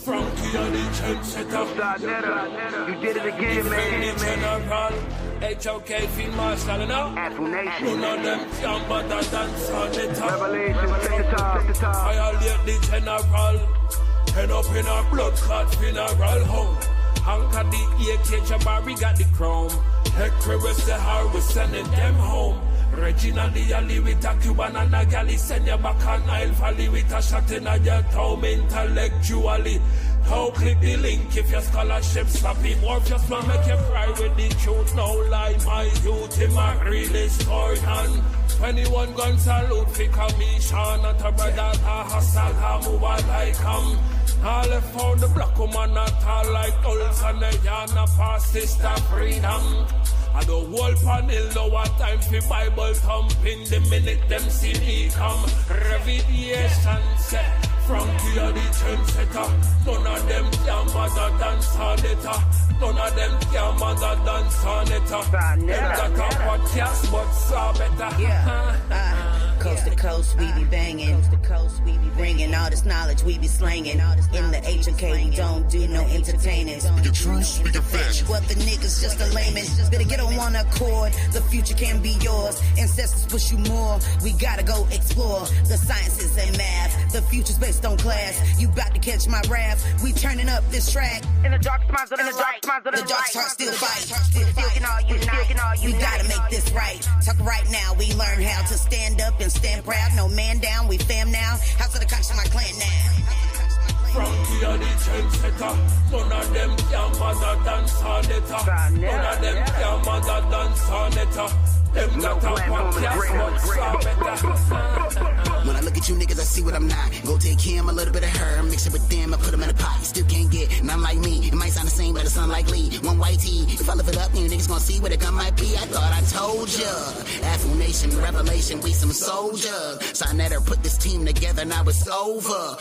Frankie and the trendsetter. You did it again, man. General, HOK Field Marshal, you know? None of them can bother dance on the top. Revelation, set the top. Violate the general. Head up in a blood clot funeral home. Anchor the AK Jabari got the chrome. Hectorus the how we sending them home. Regina the alley with a Cuban and a galley. Send you back on Nile Valley with a shot in your toe intellectually. How click the link if your scholarship sloppy. More just want make you cry with the truth. No lie, my youth him a real historian. 21 gun salute for commission. Not a brother, a hustle, a move like all left for the black woman not all like Tulsa and a yana past sister freedom. I the whole panel know what time for Bible thumping the minute them see me come. Revelation set Frankie are the trendsetter. None of them can mother dance on it. None of them can mother dance on it. Them got a podcast but saw better. Coast to coast, we be banging. Coast to coast, we be bringing all this knowledge we be slanging. In the HOK, we don't do no entertaining. Speaking true, speaking facts. What the niggas just a layman. Better get on one accord. The future can be yours. Ancestors push you more. We gotta go explore. The sciences and math. The future's based on class. You bout to catch my wrath. We turning up this track. In the dark spots of the light. The dark heart still fight. We gotta make this right. Talk right now. We learn how to stand up and stand proud. No man down. We fam now. House of the conscious, my clan now. Frankie are the trendsetter. None of them can mother dance on it. None of them can mother dance on it. Them got a podcast but saw better. When I look at you niggas, I see what I'm not. Go take him, a little bit of her, mix it with them, I put them in a pot. You still can't get none like me. It might sound the same, but it's unlikely. One white tee. If I lift it up, you niggas gonna see what it gun might be. I thought I told ya. Afro Nation, Revelation, we some soldiers. Sinetta put this team together, now it's over.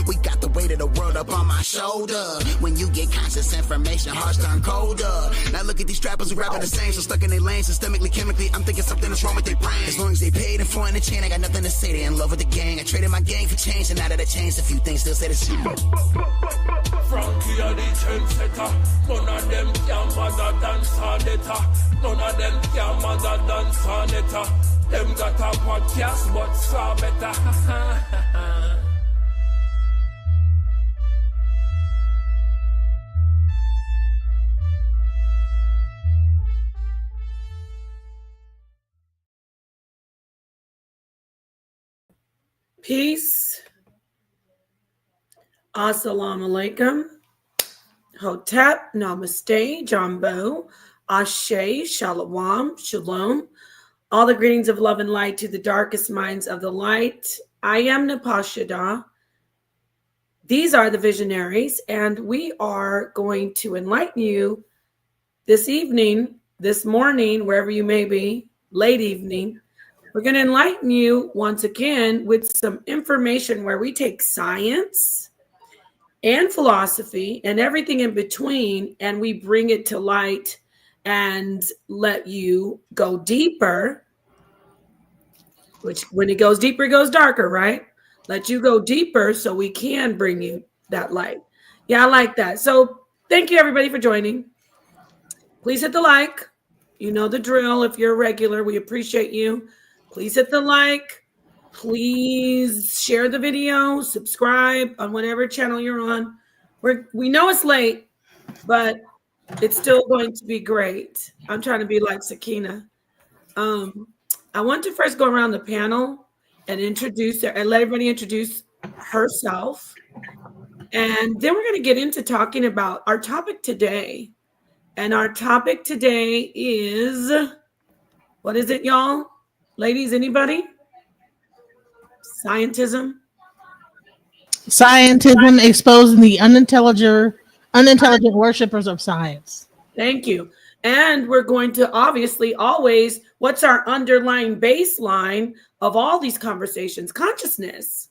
We got the weight of the world up on my shoulder. When you get conscious information, hearts turn colder. Now look at these strappers who rapping the same, so stuck in their lane, systemically, chemically. I'm thinking something is wrong with their brain. As long as they paid and for in the chain, I got nothing to say. They in love with the gang. I traded my gang for change, and now that I changed, a few things still say the same. Frankie are the trendsetter. None of them can mother dance on it. None of them can mother dance on it. Them got a podcast but saw better. Peace. Assalamu alaikum. Hotep, namaste, Jambo, Ashe, Shalom, Shalom. All the greetings of love and light to the darkest minds of the light. I am Napashada. These are the Visionaries, and we are going to enlighten you this evening, this morning, wherever you may be, late evening. We're going to enlighten you once again with some information where we take science and philosophy and everything in between, and we bring it to light and let you go deeper, which when it goes deeper, it goes darker, right? Let you go deeper so we can bring you that light. Yeah, I like that. So thank you, everybody, for joining. Please hit the like. You know the drill. If you're a regular, we appreciate you. Please hit the like. Please share the video. Subscribe on whatever channel you're on. We know it's late, but it's still going to be great. I'm trying to be like Sakina. I want to first go around the panel and let everybody introduce herself. And then we're going to get into talking about our topic today. And our topic today is, what is it, y'all? Ladies, anybody? Scientism. Scientism exposing the unintelligent worshipers of science. Thank you. And we're going to obviously always, what's our underlying baseline of all these conversations? Consciousness.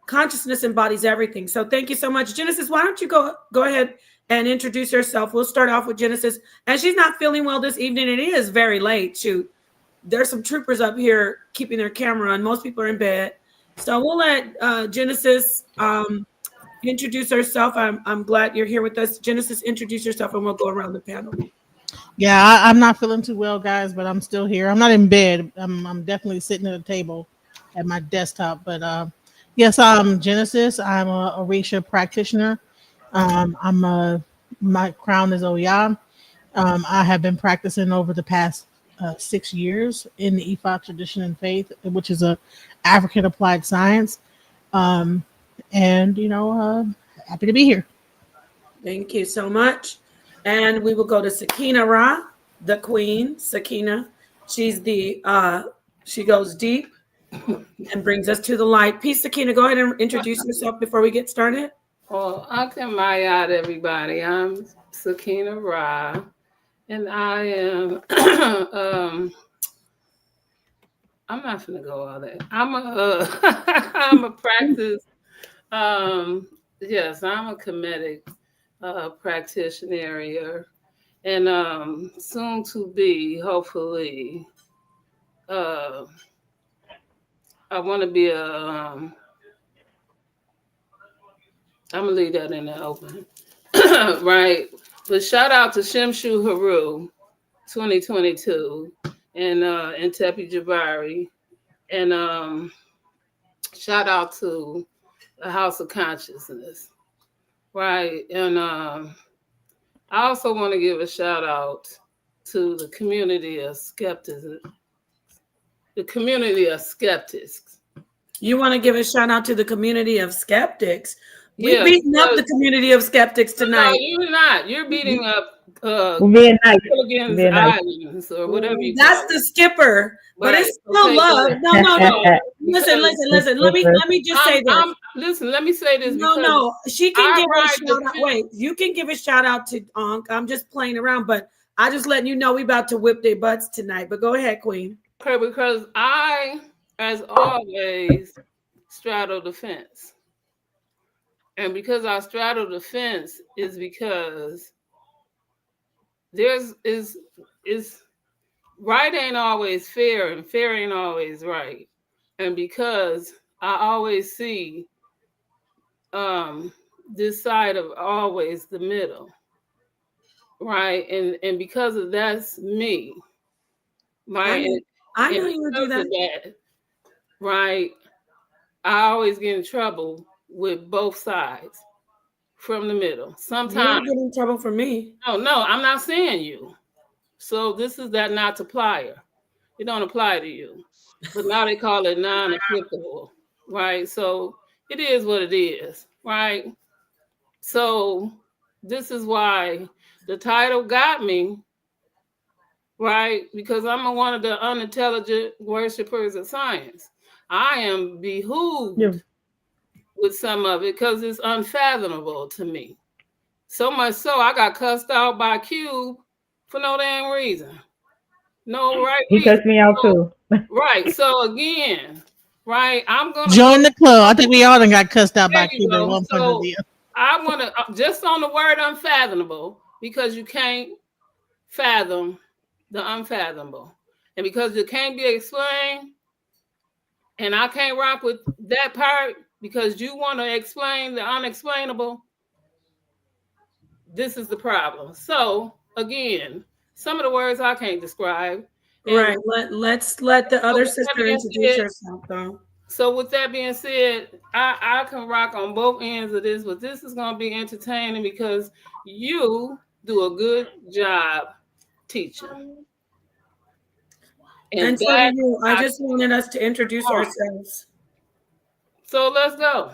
Consciousness embodies everything. So thank you so much. Genesis, why don't you go ahead and introduce yourself? We'll start off with Genesis. And she's not feeling well this evening. It is very late. Shoot. There's some troopers up here keeping their camera on. Most people are in bed. So we'll let Genesis introduce herself. I'm glad you're here with us. Genesis, introduce yourself, and we'll go around the panel. Yeah, I'm not feeling too well, guys, but I'm still here. I'm not in bed. I'm definitely sitting at a table at my desktop. But yes, I'm Genesis. I'm a Orisha practitioner. My crown is Oya. I have been practicing over the past 6 years in the Ifa tradition and faith, which is a African applied science. Um, and happy to be here. Thank you so much. And we will go to Sakina Ra, the queen, Sakina. She's she goes deep and brings us to the light. Peace, Sakina. Go ahead and introduce yourself before we get started. Well, Akamaya, everybody. I'm Sakina Ra, and I am. I'm not gonna go all that. I'm a practice. Yes, I'm a comedic practitioner, and soon to be, hopefully, uh, I want to be I'm gonna leave that in the open, right? But shout out to Shimshu Haru, 2022, and Tepi Jabari, and shout out to the House of Consciousness, right? And I also want to give a shout out to the community of skeptics. The community of skeptics. You want to give a shout out to the community of skeptics. We're Yeah, beating up the community of skeptics tonight. No, you're not. You're beating up We're being nice. Gilligan's Being nice. Islands or whatever you That's call the it. skipper, but Right. it's still Okay, love. good. No. Listen. Let me just say this. Listen, let me say this. No. She can give a ride shout out. Wait, you can give a shout out to Ankh. I'm just playing around, but I just letting you know we about to whip their butts tonight. But go ahead, Queen. Okay, because I, as always, straddle the fence. And because I straddle the fence is because is right ain't always fair and fair ain't always right. And because I always see this side of always the middle. Right. And because of that's me. Right. I know you would do that. Right. I always get in trouble with both sides from the middle. Sometimes you don't get in trouble for me. No, I'm not saying you. So this is that not to plier. It don't apply to you. But now they call it non-applicable. Right. So it is what it is. Right. So this is why the title got me. Right. Because I'm one of the unintelligent worshipers of science. I am behooved with some of it because it's unfathomable to me. So much so I got cussed out by Cube for no damn reason. No right He reason. cussed me out too. Right. So again, right, I'm gonna join the club. I think we all done got cussed out by Cube at one point or the other. I want to just on the word unfathomable, because you can't fathom the unfathomable, and because it can't be explained, and I can't rock with that part because you want to explain the unexplainable. This is the problem. So again, some of the words I can't describe. Right. Let's let the other sister introduce herself, though. So with that being said, I can rock on both ends of this, but this is going to be entertaining because you do a good job teaching. And so do you. I just wanted us to introduce ourselves. So let's go.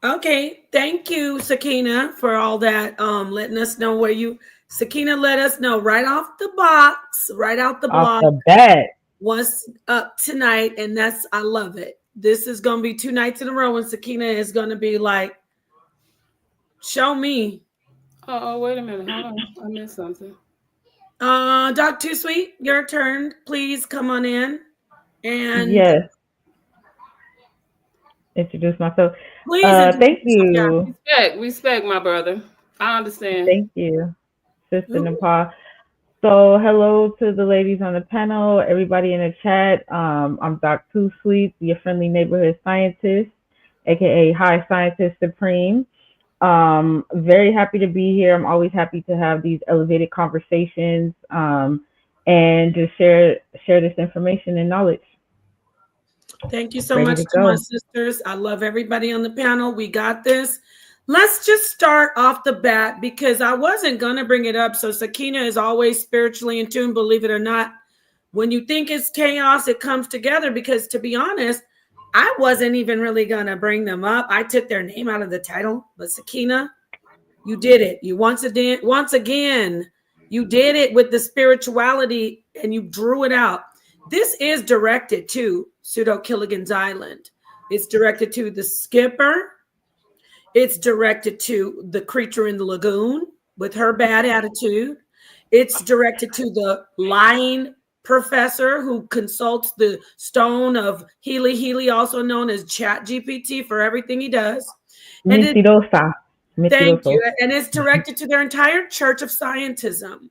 Okay. Thank you, Sakina, for all that. Letting us know where you, Sakina let us know right off the box, right out the block. Off the bat. What's up tonight, and I love it. This is gonna be 2 nights in a row, and Sakina is gonna be like, show me. Oh, wait a minute. Hold on. I missed something. Doc Too Sweet, your turn. Please come on in. And yes. Introduce myself. Please thank you. Respect, my brother. I understand. Thank you, Sister Nepal. So hello to the ladies on the panel, everybody in the chat. I'm Doc Too Sweet, your friendly neighborhood scientist. aka High Scientist Supreme. Very happy to be here. I'm always happy to have these elevated conversations and just share this information and knowledge. Thank you so Ready much to to my go. sisters. I love everybody on the panel. We got this. Let's just start off the bat because I wasn't going to bring it up. So Sakina is always spiritually in tune, believe it or not. When you think it's chaos, it comes together because, to be honest, I wasn't even really going to bring them up. I took their name out of the title, but Sakina, you did it. You once again, you did it with the spirituality and you drew it out. This is directed to Pseudo Killigan's Island. It's directed to the skipper. It's directed to the creature in the lagoon with her bad attitude. It's directed to the lying professor who consults the stone of Healy, also known as Chat GPT, for everything he does. And Mentirosa. thank you. And it's directed to their entire church of scientism.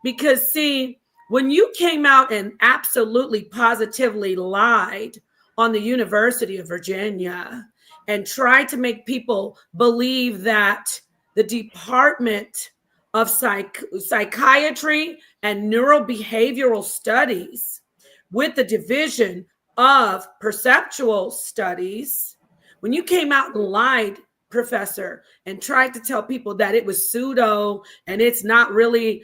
Because, see, when you came out and absolutely positively lied on the University of Virginia and tried to make people believe that the Department of Psychiatry and Neurobehavioral Studies with the Division of Perceptual Studies, when you came out and lied, professor, and tried to tell people that it was pseudo and it's not really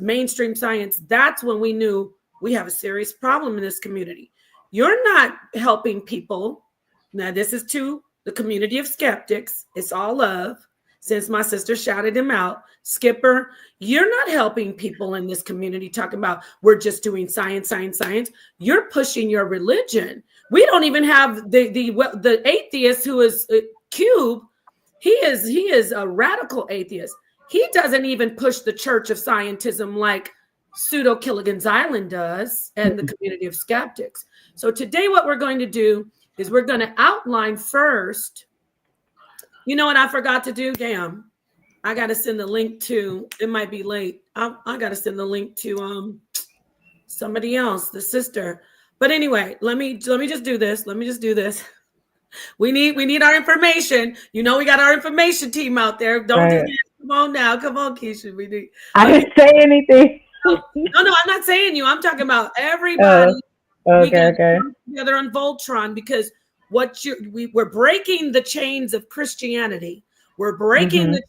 mainstream science, that's when we knew we have a serious problem in this community. You're not helping people. Now, this is to the community of skeptics. It's all love. Since my sister shouted him out, Skipper, you're not helping people in this community talking about we're just doing science. You're pushing your religion. We don't even have the atheist who is Cube. He is a radical atheist. He doesn't even push the Church of Scientism like Pseudo Killigan's Island does and the community of skeptics. So today what we're going to do is we're going to outline first. You know what I forgot to do? Damn. I got to send the link to, it might be late. I got to send the link to somebody else, the sister. But anyway, let me just do this. We need our information. You know, we got our information team out there. Don't do that. Come on now. Come on, Keisha. We need. I didn't say anything. No, I'm not saying you. I'm talking about everybody. Okay. Together on Voltron, because we're breaking the chains of Christianity. We're breaking the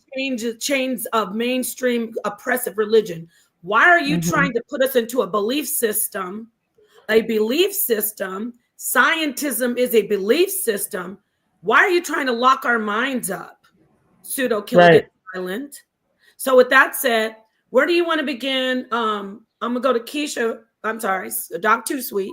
chains of mainstream oppressive religion. Why are you trying to put us into a belief system? A belief system. Scientism is a belief system. Why are you trying to lock our minds up? Pseudo Killigan Island. So with that said, where do you want to begin? I'm gonna go to Keisha. I'm sorry, Doc Too Sweet.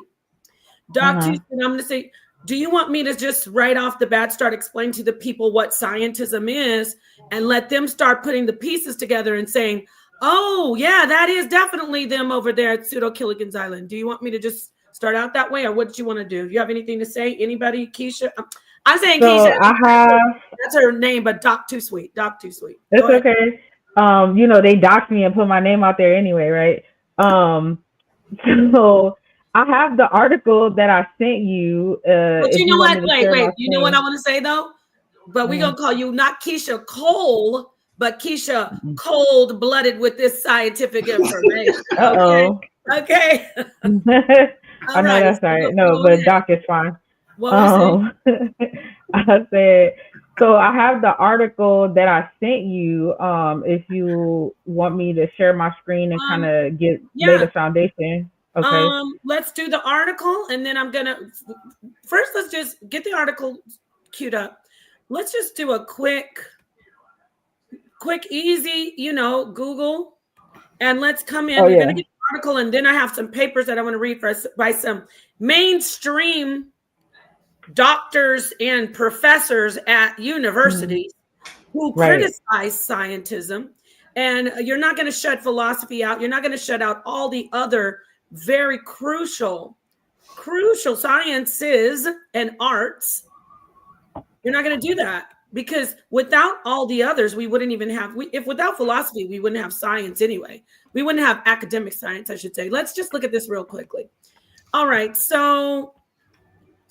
Doc Too Sweet, I'm gonna say, do you want me to just right off the bat start explaining to the people what scientism is and let them start putting the pieces together and saying, oh yeah, that is definitely them over there at Pseudo Killigan's Island. Do you want me to just start out that way, or what did you want to do? Do you have anything to say? Anybody? Keisha? I'm saying so Keisha. That's her name, but Doc Too Sweet. Doc Too Sweet. It's okay. You know, they doxed me and put my name out there anyway, right? So I have the article that I sent you. But you know what? Wait. You know what I want to say though? But we're gonna call you not Keisha Cole, but Keisha cold-blooded with this scientific information. Okay. I know that's right. No, but Doc is fine. I said, so I have the article that I sent you. If you want me to share my screen and kind of lay the foundation. Okay. Let's do the article, and then I'm gonna first. Let's just get the article queued up. Let's just do a quick, easy, Google, and let's come in. We're gonna get the article, and then I have some papers that I want to read by some mainstream doctors and professors at universities who criticize scientism. And you're not going to shut philosophy out. You're not going to shut out all the other very crucial sciences and arts. You're not going to do that, because without all the others, we wouldn't even have, without philosophy, we wouldn't have science anyway. We wouldn't have academic science, I should say. Let's just look at this real quickly. All right. So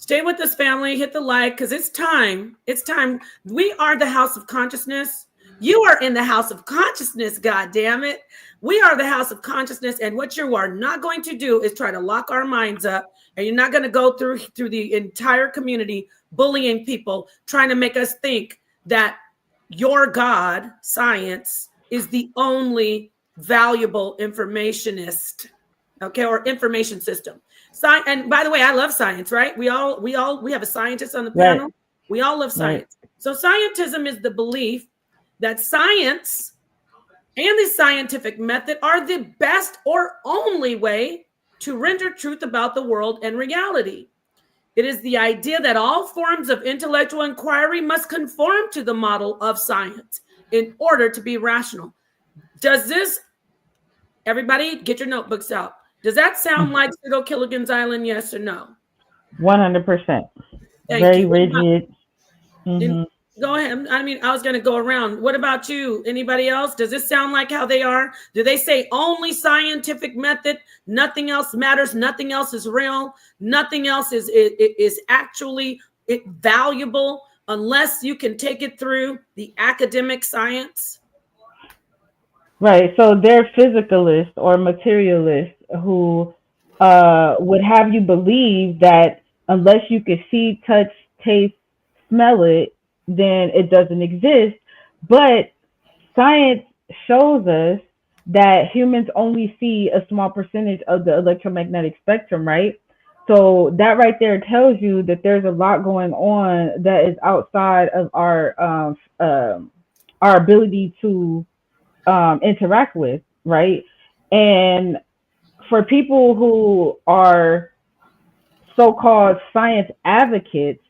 Stay with us, family. Hit the like because it's time. It's time. We are the house of consciousness. You are in the house of consciousness, God damn it. We are the house of consciousness. And what you are not going to do is try to lock our minds up. And you're not going to go through the entire community bullying people, trying to make us think that your God, science, is the only valuable informationist, okay, or information system. And by the way, I love science, right? We have a scientist on the panel. Right. We all love science. Right. So scientism is the belief that science and the scientific method are the best or only way to render truth about the world and reality. It is the idea that all forms of intellectual inquiry must conform to the model of science in order to be rational. Does this, everybody get your notebooks out. Does that sound like Pseudo Killigan's Island, yes or no? 100%. Very rigid. Go ahead. I mean, I was going to go around. What about you? Anybody else? Does this sound like how they are? Do they say only scientific method? Nothing else matters. Nothing else is real. Nothing else is actually valuable unless you can take it through the academic science? Right. So they're physicalists or materialists who would have you believe that unless you could see, touch, taste, smell it, then it doesn't exist. But science shows us that humans only see a small percentage of the electromagnetic spectrum, right? So that right there tells you that there's a lot going on that is outside of our ability to interact with, right? And for people who are so-called science advocates,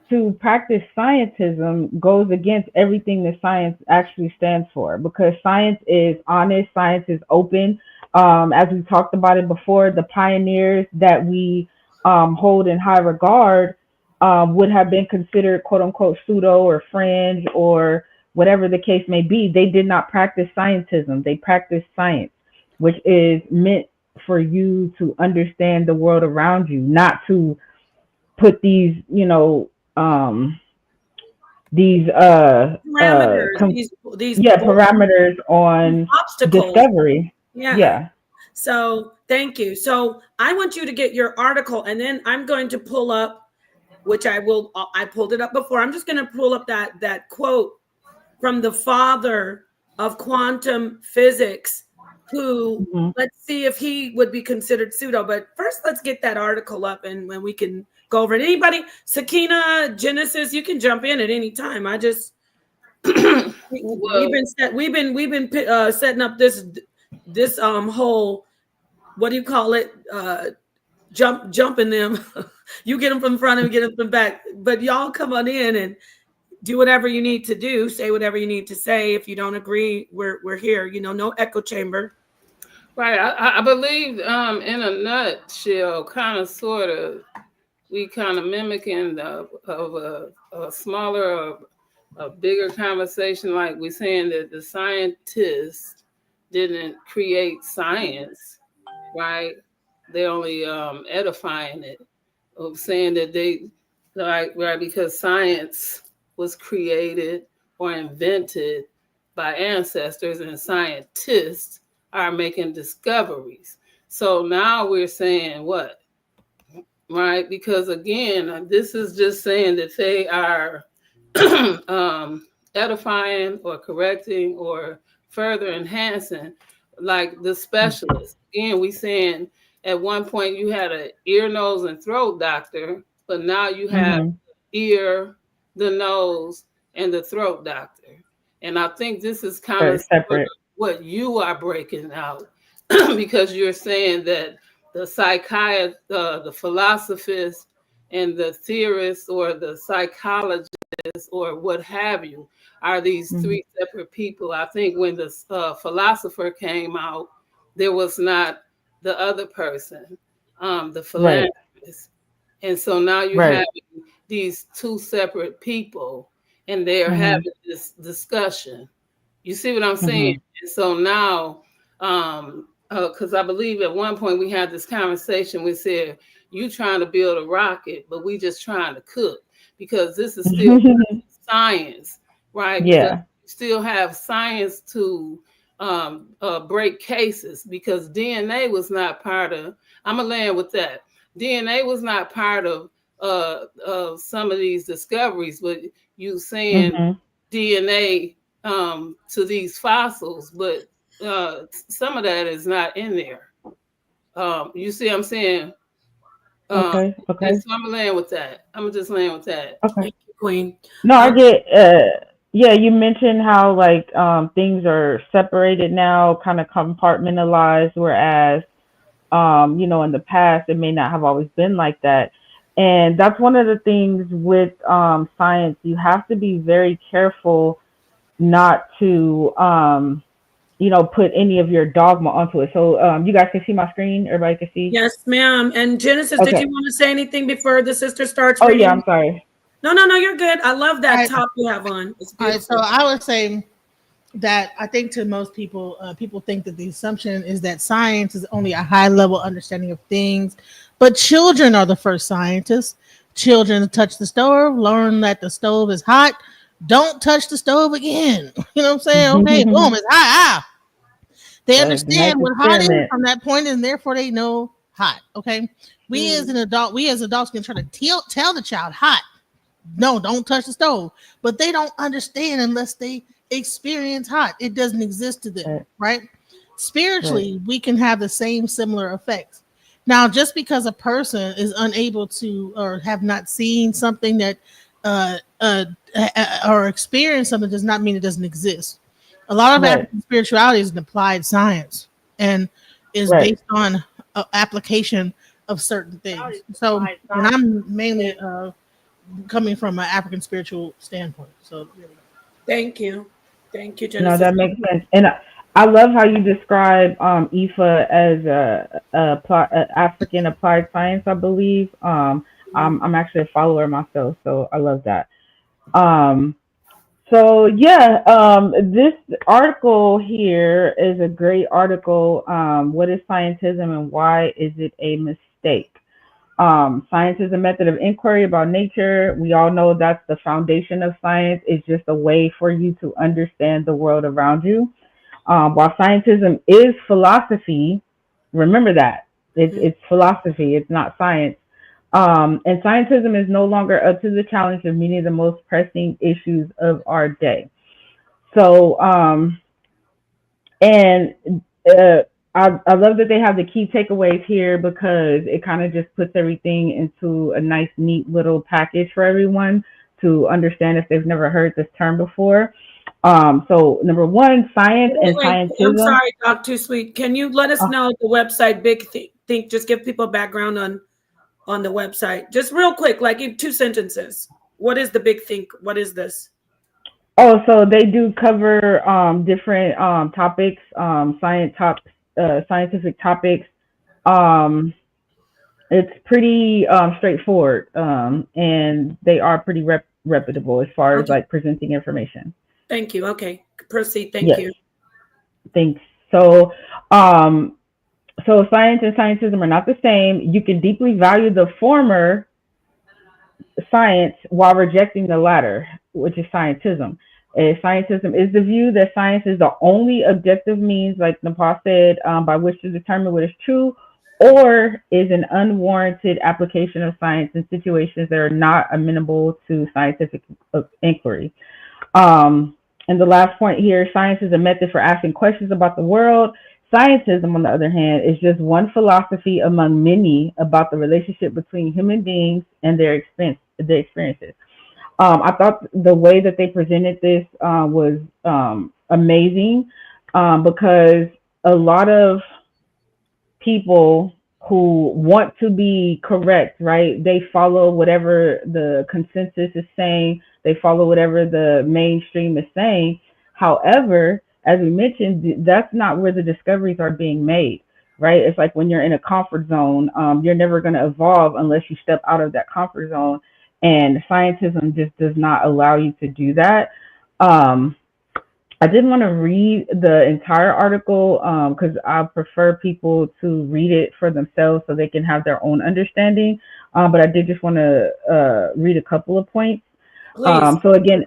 to practice scientism goes against everything that science actually stands for, because science is honest, science is open. As we talked about it before, the pioneers that we hold in high regard would have been considered quote unquote pseudo or fringe or whatever the case may be. They did not practice scientism. They practiced science, which is meant for you to understand the world around you, not to put these, these parameters, parameters on obstacles. Discovery. Yeah. So thank you. So I want you to get your article, and then I'm going to pull up, which I pulled it up before. I'm just going to pull up that quote from the father of quantum physics, who let's see if he would be considered pseudo. But first, let's get that article up, and when we can go over it. Anybody, Sakina, Genesis, you can jump in at any time. I just we've been setting up this whole, what do you call it? Jumping them. You get them from front and get them from back. But y'all come on in and do whatever you need to do. Say whatever you need to say. If you don't agree, we're here. No echo chamber. Right. I believe in a nutshell, kind of, sort of, we kind of mimicking of a smaller, a bigger conversation, like we're saying that the scientists didn't create science, right? They're only edifying it, of saying that they, right, because science was created or invented by ancestors, and scientists are making discoveries. So now we're saying what? Right, because again, this is just saying that they are edifying or correcting or further enhancing, like the specialists. Again, we saying at one point you had an ear, nose, and throat doctor, but now you have ear, the nose, and the throat doctor. And I think this is kind of separate what you are breaking out, because you're saying that the psychiatrist, the philosophist, and the theorists, or the psychologists, or what have you, are these three separate people. I think when the philosopher came out, there was not the other person, the philanthropist. Right. And so now you have these two separate people, and they're having this discussion. You see what I'm saying? And so now, because I believe at one point we had this conversation, we said You trying to build a rocket, but we just trying to cook, because this is still science, right? Because Yeah. you still have science to break cases, because DNA was not part of. I'm gonna land with that. DNA was not part of some of these discoveries, but you saying DNA to these fossils, but some of that is not in there. You see what I'm saying? Okay. And so I'm gonna land with that. I'm gonna just land with that. Okay. Thank you, Queen. No, I get. Yeah, you mentioned how like things are separated now, kind of compartmentalized, whereas in the past it may not have always been like that. And that's one of the things with science. You have to be very careful not to put any of your dogma onto it. So you guys can see my screen. Everybody can see. Yes, ma'am. And Genesis, did you Okay. want to say anything before the sister starts Oh yeah, reading? I'm sorry. No, you're good. I love that top you have on. It's All right, beautiful. so I would say that I think to most people, people think that the assumption is that science is only a high level understanding of things, but children are the first scientists. Children touch the stove, learn that the stove is hot. Don't touch the stove again. You know what I'm saying? Okay, boom, it's hot. They The nice understand what hot is experiment. from that point, and therefore they know hot. Okay, we as adults can try to tell the child hot. No, don't touch the stove. But they don't understand unless they experience hot. It doesn't exist to them, right? Spiritually, we can have the same similar effects. Now, just because a person is unable to or have not seen something that or experienced something does not mean it doesn't exist. A lot of African spirituality is an applied science and is based on application of certain things. So, and I'm mainly coming from an African spiritual standpoint. So, thank you, Genesis. No, that makes sense. And I love how you describe IFA as a African applied science. I believe. I'm actually a follower myself, so I love that. So yeah, this article here is a great article. What is scientism and why is it a mistake? Science is a method of inquiry about nature. We all know that's the foundation of science. It's just a way for you to understand the world around you. While scientism is philosophy, remember that it's philosophy. It's not science. And scientism is no longer up to the challenge of meeting the most pressing issues of our day. So, and I love that they have the key takeaways here because it kind of just puts everything into a nice, neat little package for everyone to understand if they've never heard this term before. So number one, science and scientism. I'm sorry, Doc Too Sweet. Can you let us know the website? Big think. Just give people background on the website, just real quick, like in 2 sentences. What is the Big Think? What is this? Oh, so they do cover different topics, scientific topics. It's pretty straightforward, and they are pretty reputable as far as like presenting information. Thank you. Okay, proceed. Thank you. Thanks. So, so science and scientism are not the same. You can deeply value the former science while rejecting the latter, which is scientism. Scientism is the view that science is the only objective means, like Nepal said, by which to determine what is true, or is an unwarranted application of science in situations that are not amenable to scientific inquiry. And the last point here, science is a method for asking questions about the world. Scientism, on the other hand, is just one philosophy among many about the relationship between human beings and their experiences. I thought the way that they presented this was amazing because a lot of people who want to be correct, right? They follow whatever the consensus is saying. They follow whatever the mainstream is saying. However, as we mentioned, that's not where the discoveries are being made, right? It's like when you're in a comfort zone, you're never going to evolve unless you step out of that comfort zone. And scientism just does not allow you to do that. I didn't want to read the entire article because I prefer people to read it for themselves so they can have their own understanding. But I did just want to read a couple of points. Please. So again,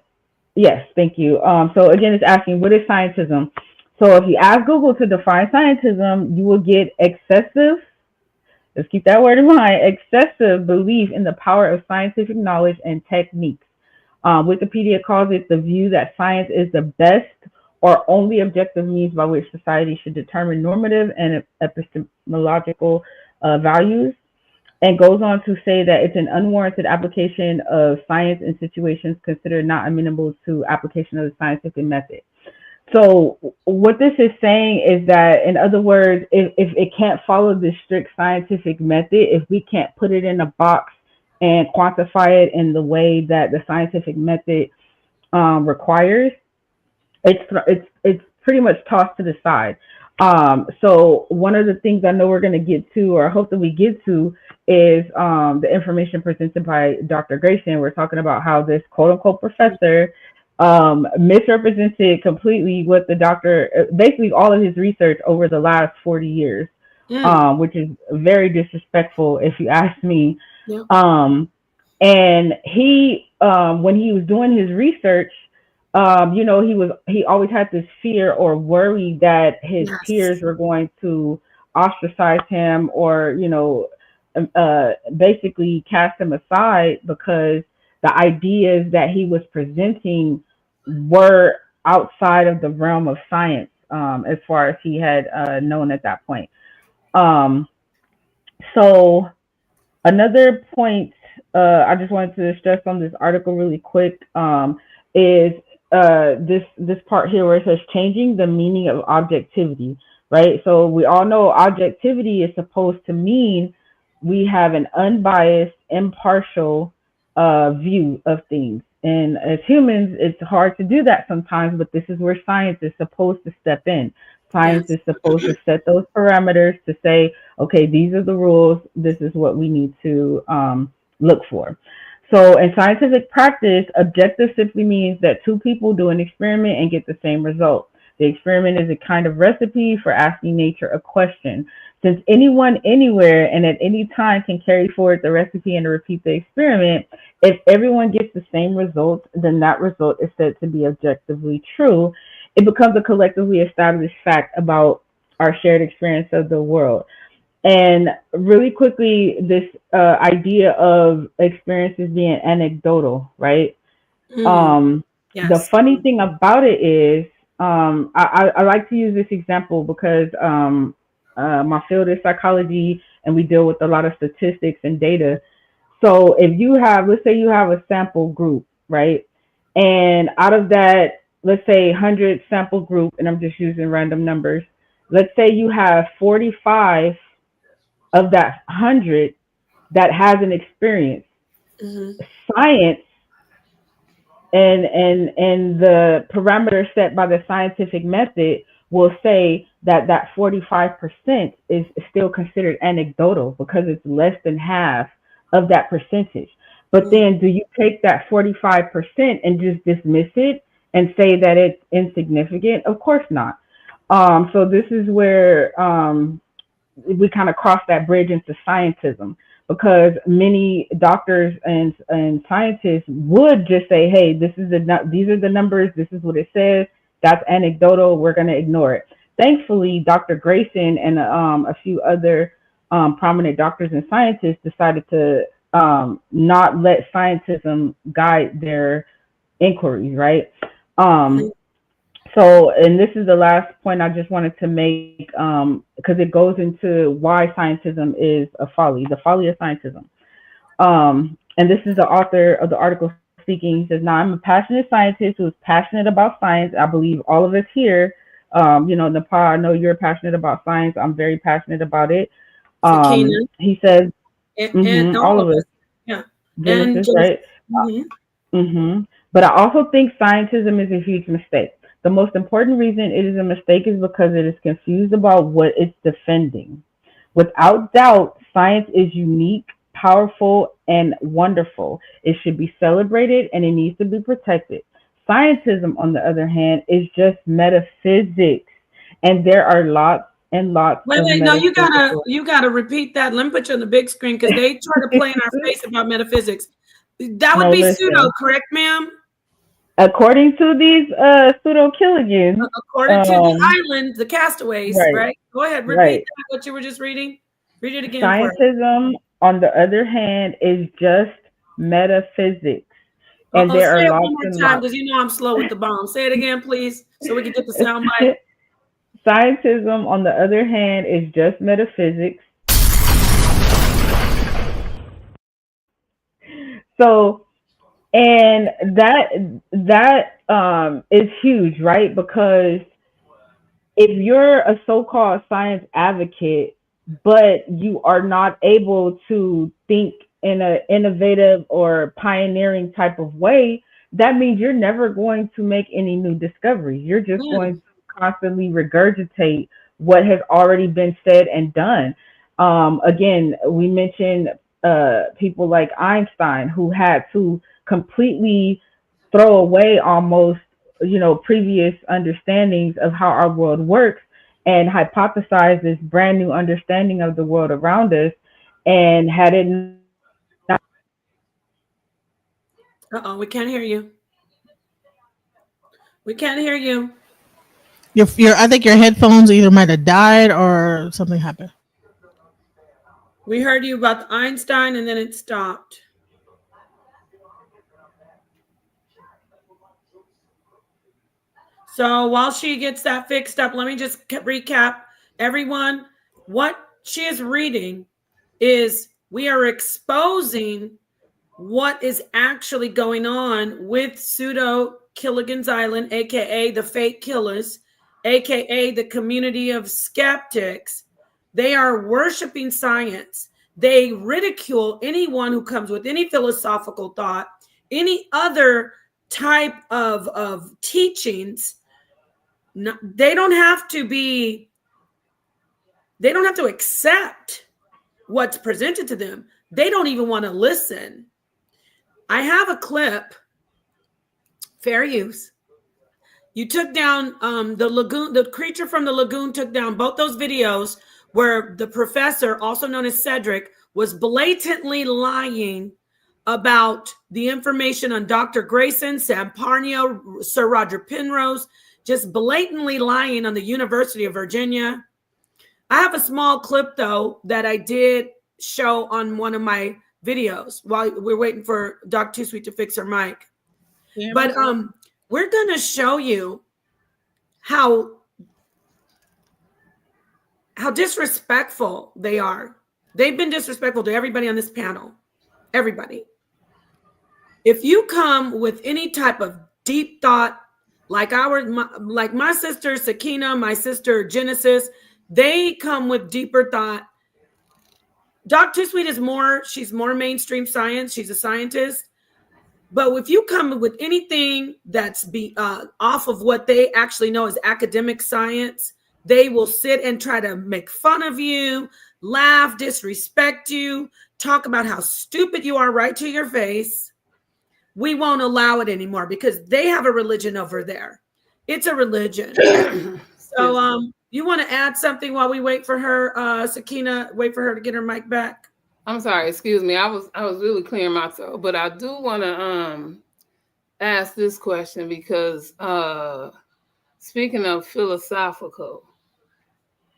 yes, thank you. So again, it's asking, what is scientism? So if you ask Google to define scientism, you will get excessive, let's keep that word in mind, excessive belief in the power of scientific knowledge and techniques. Wikipedia calls it the view that science is the best or only objective means by which society should determine normative and epistemological values, and goes on to say that it's an unwarranted application of science in situations considered not amenable to application of the scientific method. So what this is saying is that, in other words, if it can't follow the strict scientific method, if we can't put it in a box and quantify it in the way that the scientific method requires, it's pretty much tossed to the side. So one of the things I know we're going to get to, or hope that we get to, is the information presented by Dr. Grayson. We're talking about how this quote unquote professor misrepresented completely what the doctor, basically all of his research over the last 40 years, which is very disrespectful if you ask me. Yeah. And he, when he was doing his research, he always had this fear or worry that his Yes. peers were going to ostracize him or, basically cast him aside because the ideas that he was presenting were outside of the realm of science, as far as he had known at that point. So another point I just wanted to stress on this article really quick is this part here where it says changing the meaning of objectivity, right? So we all know objectivity is supposed to mean we have an unbiased, impartial view of things. And as humans, it's hard to do that sometimes, but this is where science is supposed to step in. Science is supposed to set those parameters to say, okay, these are the rules. This is what we need to look for. So in scientific practice, objective simply means that two people do an experiment and get the same result. The experiment is a kind of recipe for asking nature a question. Since anyone, anywhere, and at any time can carry forward the recipe and repeat the experiment, if everyone gets the same result, then that result is said to be objectively true. It becomes a collectively established fact about our shared experience of the world. And really quickly, this idea of experiences being anecdotal, right? Yes. The funny thing about it is, I like to use this example because my field is psychology and we deal with a lot of statistics and data. So if you have, let's say you have a sample group, right? And out of that, let's say 100 sample group, and I'm just using random numbers, let's say you have 45 of that 100 that has an experience. Science and the parameters set by the scientific method will say that that 45% is still considered anecdotal because it's less than half of that percentage. But then do you take that 45% and just dismiss it and say that it's insignificant? Of course not. So this is where we kind of cross that bridge into scientism, because many doctors and scientists would just say, hey, these are the numbers, this is what it says, that's anecdotal, we're going to ignore it. Thankfully, Dr. Grayson and a few other prominent doctors and scientists decided to not let scientism guide their inquiries, right? So, and this is the last point I just wanted to make, because it goes into why scientism is a folly, the folly of scientism. And this is the author of the article speaking. He says, now I'm a passionate scientist who is passionate about science. I believe all of us here, Nepal, I know you're passionate about science. I'm very passionate about it. He says, and all of us. Yeah. Genesis, right? But I also think scientism is a huge mistake. The most important reason it is a mistake is because it is confused about what it's defending. Without doubt, science is unique, powerful, and wonderful. It should be celebrated and it needs to be protected. Scientism, on the other hand, is just metaphysics, and there are lots and lots Wait, of no, metaphysical. you gotta repeat that. Let me put you on the big screen because they try to play in our face about metaphysics. That would No, be pseudo, listen. correct, ma'am? According to these pseudo killigans, According to the island, the castaways, right, right? Go ahead, repeat right. that, what you were just reading. Read it again for us. Scientism, on the other hand, is just metaphysics, and Uh-oh, there say are it one lots more and time lots. because you know I'm slow with the bomb. Say it again, please, so we can get the sound bite. Scientism, on the other hand, is just metaphysics. So, and that is huge, right? Because if you're a so-called science advocate, but you are not able to think in an innovative or pioneering type of way, that means you're never going to make any new discoveries. You're just going to constantly regurgitate what has already been said and done. Again, we mentioned people like Einstein who had to completely throw away almost previous understandings of how our world works and hypothesize this brand new understanding of the world around us. And had it not. Uh-oh, we can't hear you. We can't hear you. I think your headphones either might have died or something happened. We heard you about the Einstein and then it stopped. So while she gets that fixed up, let me just recap everyone. What she is reading is we are exposing what is actually going on with pseudo Killigan's Island, aka the fake killers, aka the community of skeptics. They are worshiping science. They ridicule anyone who comes with any philosophical thought, any other type of teachings. They don't have to accept what's presented to them. They don't even want to listen. I have a clip, fair use. You took down the lagoon, the creature from the lagoon took down both those videos where the professor, also known as Cedric, was blatantly lying about the information on Dr. Grayson, Sam Parnio, Sir Roger Penrose, just blatantly lying on the University of Virginia. I have a small clip, though, that I did show on one of my videos while we're waiting for Doc Too Sweet to fix her mic. Yeah, but we're going to show you how disrespectful they are. They've been disrespectful to everybody on this panel. Everybody. If you come with any type of deep thought, like my sister Sakina, my sister Genesis, they come with deeper thought. Doc Too Sweet she's more mainstream science. She's a scientist. But if you come with anything that's off of what they actually know as academic science, they will sit and try to make fun of you, laugh, disrespect you, talk about how stupid you are right to your face. We won't allow it anymore because they have a religion over there. It's a religion. So you want to add something while we wait for her, Sakina, wait for her to get her mic back? I'm sorry, excuse me. I was really clearing my throat, but I do want to ask this question because speaking of philosophical,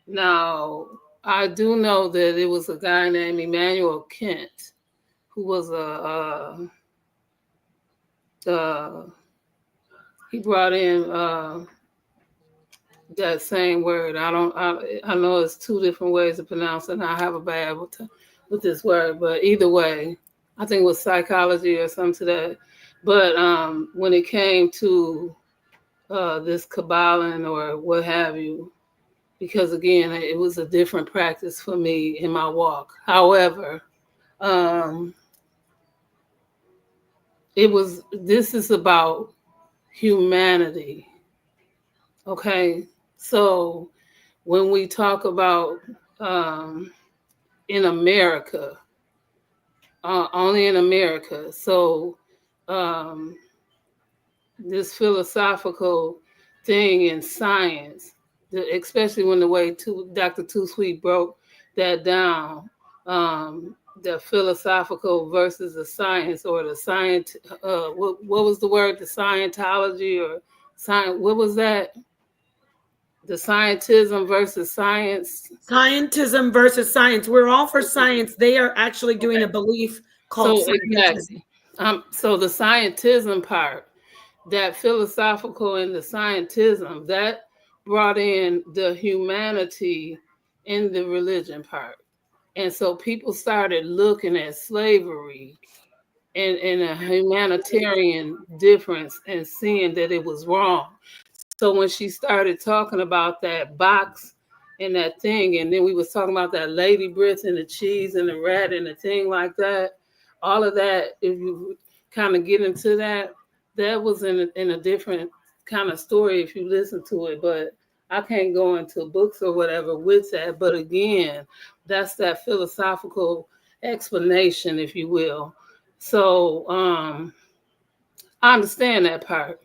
now I do know that it was a guy named Immanuel Kant who was he brought in that same word. I know it's two different ways to pronounce it, and I have a bad with this word, but either way, I think it was psychology or something to that. But when it came to this Kabbalah or what have you, because again, it was a different practice for me in my walk. However, this is about humanity. Okay, so when we talk about in America, only in America. So this philosophical thing in science, especially when the way Dr. Too Sweet broke that down, the philosophical versus the science, or the science. What was the word? The Scientology or science? What was that? The scientism versus science. Scientism versus science. We're all for science. They are actually doing a belief called scientism. Exactly. So the scientism part, that philosophical and the scientism, that brought in the humanity in the religion part. And so people started looking at slavery and a humanitarian difference and seeing that it was wrong. So when she started talking about that box and that thing, and then we was talking about that lady Brits and the cheese and the rat and the thing like that, all of that, if you kind of get into that, that was in a different kind of story if you listen to it. But I can't go into books or whatever with that. But again, that's that philosophical explanation, if you will. So I understand that part.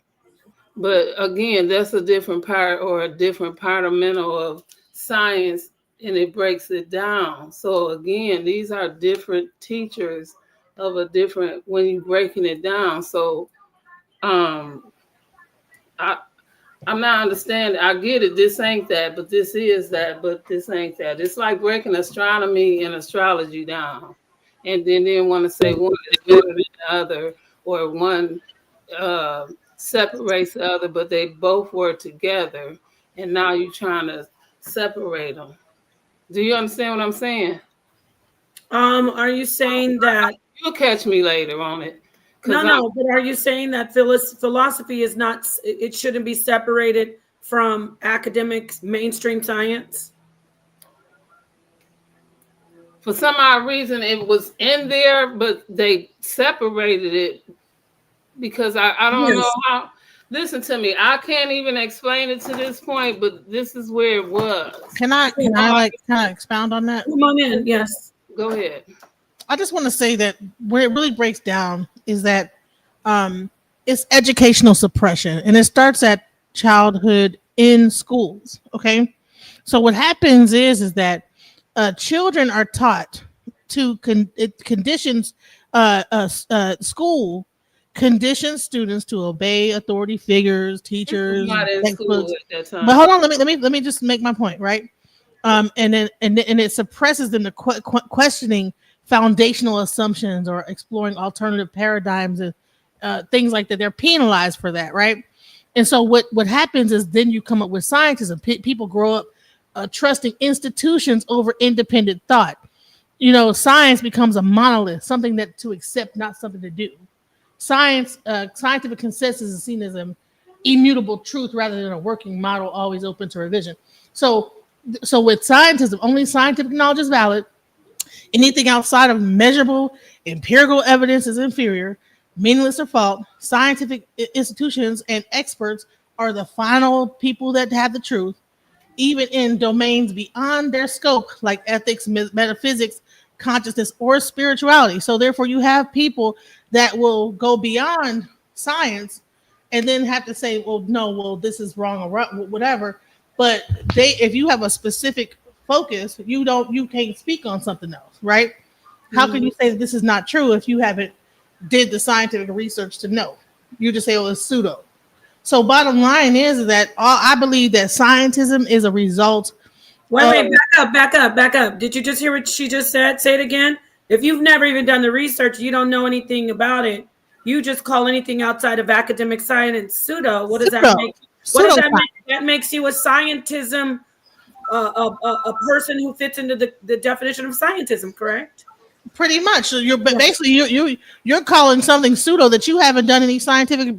But again, that's a different part, or a different fundamental of science, and it breaks it down. So again, these are different teachers of a different, when you're breaking it down. So I'm not understanding. I get it. This ain't that, but this is that, but this ain't that. It's like breaking astronomy and astrology down, and then want to say one is better than the other, or one separates the other, but they both were together, and now you're trying to separate them. Do you understand what I'm saying? Are you saying that? You'll catch me later on it. No, but are you saying that philosophy is not? It shouldn't be separated from academic mainstream science? For some odd reason, it was in there, but they separated it because I don't know how. Listen to me. I can't even explain it to this point, but this is where it was. Can I like kind of expound on that? Come on in. Yes. Go ahead. I just want to say that where it really breaks down is that it's educational suppression, and it starts at childhood in schools. Okay, so what happens is that children are taught to conditions school conditions students to obey authority figures, teachers, not in school at that time. But hold on, let me just make my point, right? And then it suppresses them to questioning foundational assumptions or exploring alternative paradigms and things like that. They're penalized for that, right? And so what happens is then you come up with scientism. People grow up trusting institutions over independent thought. You know, science becomes a monolith, something that to accept, not something to do. Scientific consensus is seen as an immutable truth rather than a working model always open to revision. So with scientism, only scientific knowledge is valid. Anything outside of measurable empirical evidence is inferior, meaningless, or false. Scientific institutions and experts are the final people that have the truth, even in domains beyond their scope, like ethics, metaphysics, consciousness, or spirituality. So therefore, you have people that will go beyond science and then have to say, well, no, well, this is wrong or whatever. But if you have a specific focus, you can't speak on something else, right? How can you say that this is not true if you haven't did the scientific research to know? You just say, oh, it's pseudo. So bottom line is that I believe that scientism is a result. Wait, back up. Did you just hear what she just said? Say it again. If you've never even done the research, you don't know anything about it. You just call anything outside of academic science pseudo. What does that make? What does that make? That makes you a scientism, a person who fits into the definition of scientism, correct? Pretty much. So basically you're calling something pseudo that you haven't done any scientific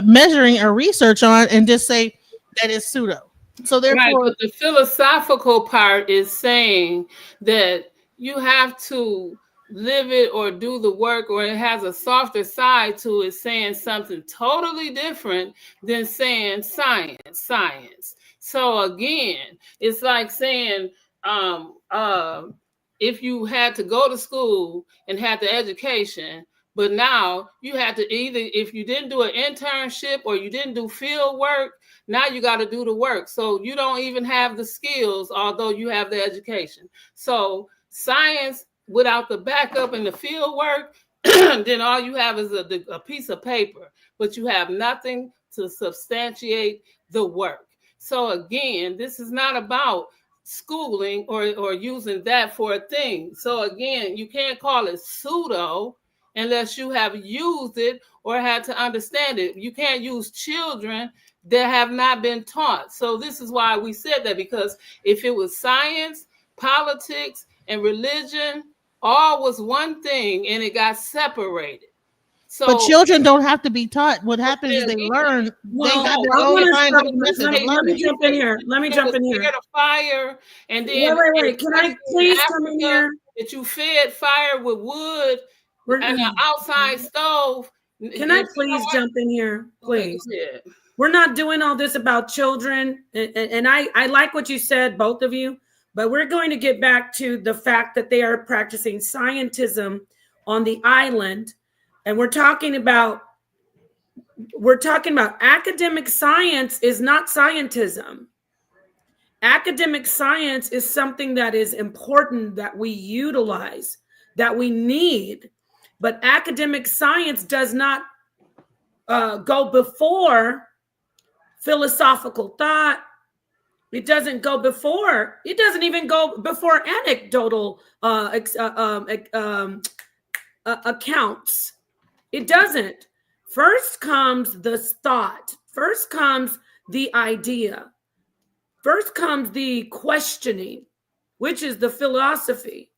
measuring or research on, and just say that it's pseudo. So therefore, right, but the philosophical part is saying that you have to live it or do the work, or it has a softer side to it, saying something totally different than saying science. So again, it's like saying if you had to go to school and had the education, But now you had to either, if you didn't do an internship or you didn't do field work, now you got to do the work. So you don't even have the skills, although you have the education. So science without the backup and the field work, then all you have is a piece of paper, but you have nothing to substantiate the work. So again, this is not about schooling or using that for a thing. So again, you can't call it pseudo unless you have used it or had to understand it. You can't use children that have not been taught. So this is why we said that, because if it was science, politics, and religion, all was one thing and it got separated. So, but children don't have to be taught. What happens is they learn. Well, they have I their own wanna scientific stop- method of let me learning. jump in here. Let me jump in here. Scared of fire, and then Wait. Can I please come in here? That you fed fire with wood and an outside stove. Can I please jump in here, please? Okay, we're not doing all this about children, and I like what you said, both of you, but we're going to get back to the fact that they are practicing scientism on the island, and we're talking about academic science is not scientism. Academic science is something that is important, that we utilize, that we need, but academic science does not go before philosophical thought. It doesn't go before. It doesn't even go before anecdotal accounts. It doesn't. First comes the thought. First comes the idea. First comes the questioning, which is the philosophy.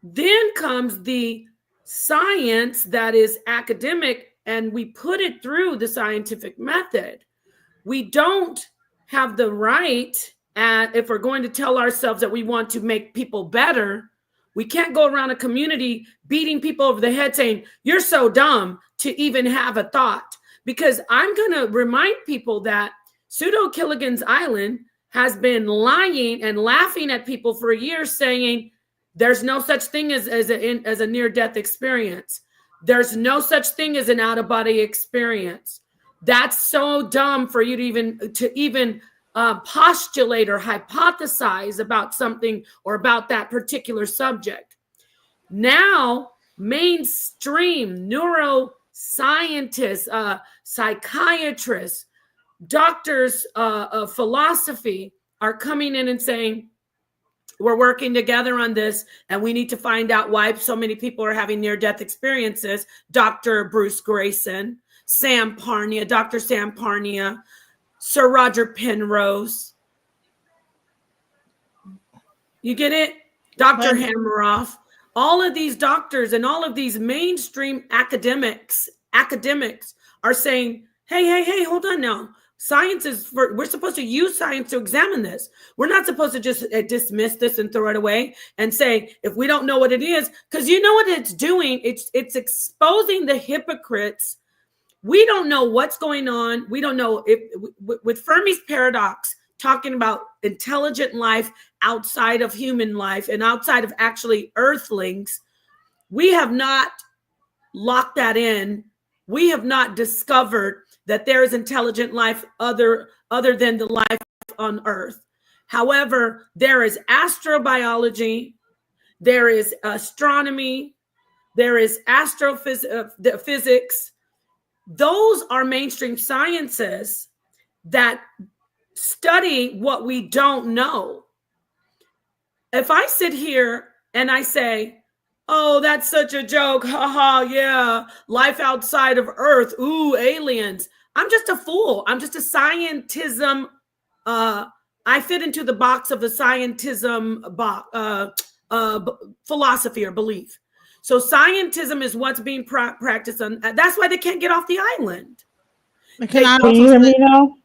Then comes the science that is academic, and we put it through the scientific method. We don't have the right, if we're going to tell ourselves that we want to make people better, we can't go around a community beating people over the head saying, you're so dumb to even have a thought. Because I'm going to remind people that Pseudo Killigan's Island has been lying and laughing at people for years, saying there's no such thing as a near-death experience. There's no such thing as an out-of-body experience. That's so dumb for you to even postulate or hypothesize about something or about that particular subject. Now, mainstream neuroscientists, psychiatrists, doctors of philosophy are coming in and saying, we're working together on this, and we need to find out why so many people are having near-death experiences. Dr. Bruce Grayson, Sam Parnia, Dr. Sam Parnia, Sir Roger Penrose. You get it? Dr. Hammeroff. All of these doctors and all of these mainstream academics are saying, hey, hold on now. Science is we're supposed to use science to examine this. We're not supposed to just dismiss this and throw it away and say, if we don't know what it is, because you know what it's doing? It's exposing the hypocrites. We don't know what's going on. We don't know if with Fermi's paradox, talking about intelligent life outside of human life and outside of actually earthlings, we have not locked that in. We have not discovered that there is intelligent life other than the life on Earth. However, there is astrobiology, there is astronomy, there is astrophysics. Those are mainstream sciences that study what we don't know. If I sit here and I say, oh, that's such a joke, haha, yeah, life outside of Earth, ooh, aliens, I'm just a fool. I'm just a scientism. I fit into the box of the scientism philosophy or belief. So scientism is what's being practiced on. That's why they can't get off the island. Can you hear me now?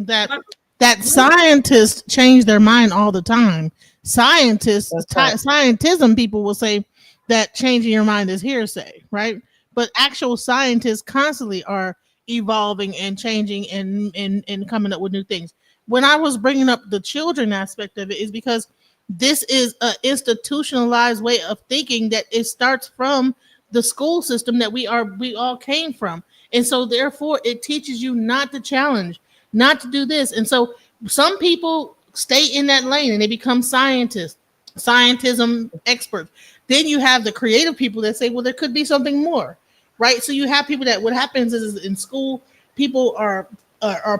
That scientists change their mind all the time. Scientism people will say that changing your mind is hearsay, right? But actual scientists constantly are evolving and changing and coming up with new things. When I was bringing up the children aspect of it is because this is an institutionalized way of thinking that it starts from the school system that we all came from. And so therefore it teaches you not to challenge, not to do this. And so some people stay in that lane and they become scientists, scientism experts. Then you have the creative people that say, well, there could be something more, right? So you have people that, what happens is in school, people are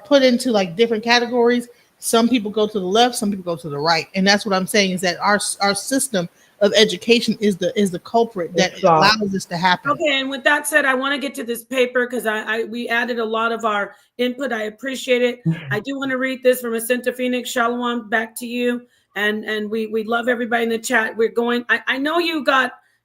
put into like different categories. Some people go to the left, some people go to the right. And that's what I'm saying, is that our system of education is the culprit that allows this to happen. Okay, and with that said, I want to get to this paper because we added a lot of our input. I appreciate it. I do want to read this from Jacinta Phoenix. Shalom, back to you. And we love everybody in the chat. We're going. I know you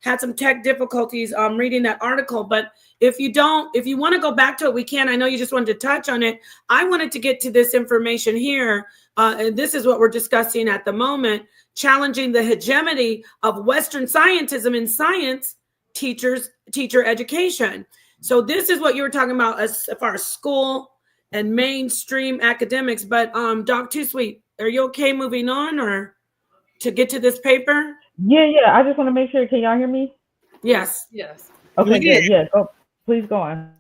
had some tech difficulties reading that article, but if you want to go back to it, we can. I know you just wanted to touch on it. I wanted to get to this information here. And this is what we're discussing at the moment, challenging the hegemony of Western scientism in science teacher education. So this is what you were talking about as far as school and mainstream academics. But Doc Too Sweet, are you okay moving on or to get to this paper? Yeah. I just want to make sure. Can y'all hear me? Yes. Okay, good. Yeah. Please go on.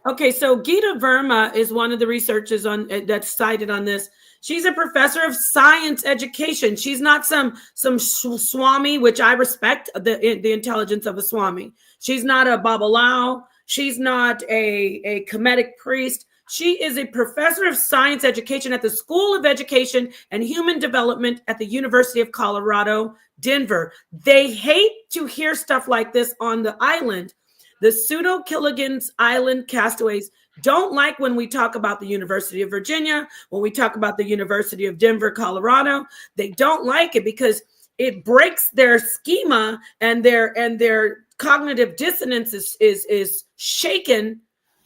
Okay, so Gita Verma is one of the researchers that's cited on this. She's a professor of science education. She's not some swami, which I respect the intelligence of a swami. She's not a babalao. She's not a Kemetic priest. She is a professor of science education at the School of Education and Human Development at the University of Colorado, Denver. They hate to hear stuff like this on the island. The pseudo-Gilligan's Island castaways don't like when we talk about the University of Virginia, when we talk about the University of Denver, Colorado. They don't like it because it breaks their schema, and their cognitive dissonance is shaken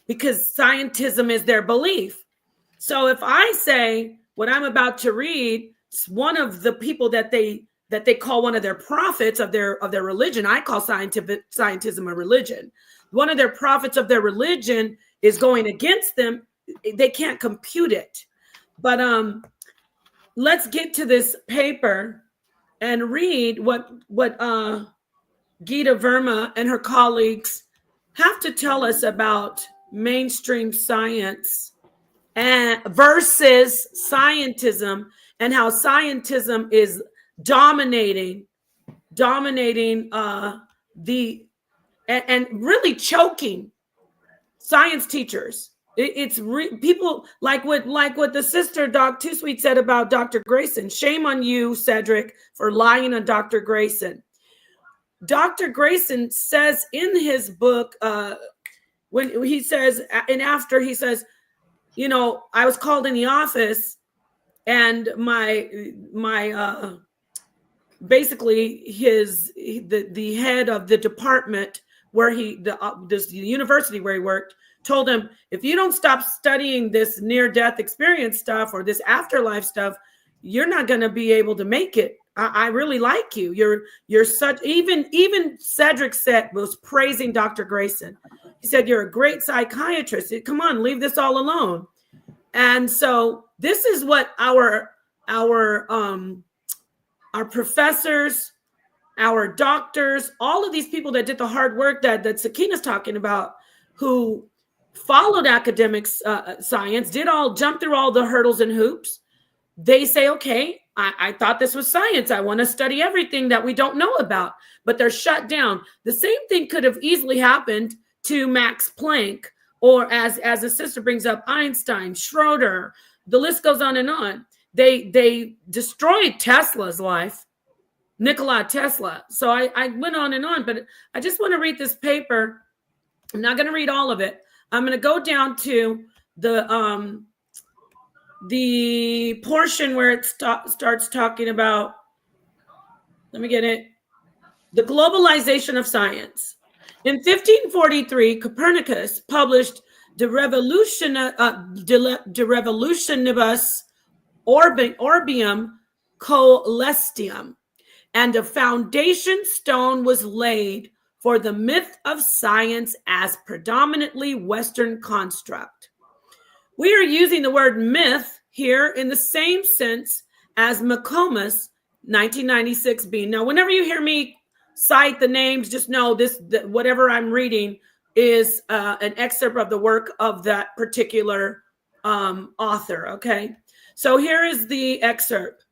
because scientism is their belief. So if I say what I'm about to read, one of the people that they call one of their prophets of their religion, I call scientism a religion. One of their prophets of their religion is going against them. They can't compute it. But let's get to this paper and read what Gita Verma and her colleagues have to tell us about mainstream science and versus scientism, and how scientism is dominating and really choking science teachers. It's people like what the sister Doc Too Sweet said about Dr. Grayson. Shame on you, Cedric, for lying on Dr. Grayson. Dr. Grayson says in his book, when he says, and after he says, you know, I was called in the office, and my basically the head of the department where the university where he worked told him, if you don't stop studying this near-death experience stuff or this afterlife stuff, you're not going to be able to make it. I really like you. You're such, even Cedric was praising Dr. Grayson. He said, you're a great psychiatrist. Come on, leave this all alone. And so this is what our professors, our doctors, all of these people that did the hard work that Sakina's talking about, who followed academic science, jumped through all the hurdles and hoops. They say, okay, I thought this was science. I want to study everything that we don't know about, but they're shut down. The same thing could have easily happened to Max Planck, or as a sister brings up, Einstein, Schroeder, the list goes on and on. They destroyed Tesla's life, Nikola Tesla. So I went on and on, but I just want to read this paper. I'm not going to read all of it. I'm going to go down to the portion where it starts talking about, let me get it, the globalization of science. In 1543, Copernicus published De Revolutionibus Orbium Coelestium, and a foundation stone was laid for the myth of science as predominantly Western construct. We are using the word myth here in the same sense as McComas 1996 being. Now, whenever you hear me cite the names. Just know this, whatever I'm reading is an excerpt of the work of that particular author. Okay. So here is the excerpt.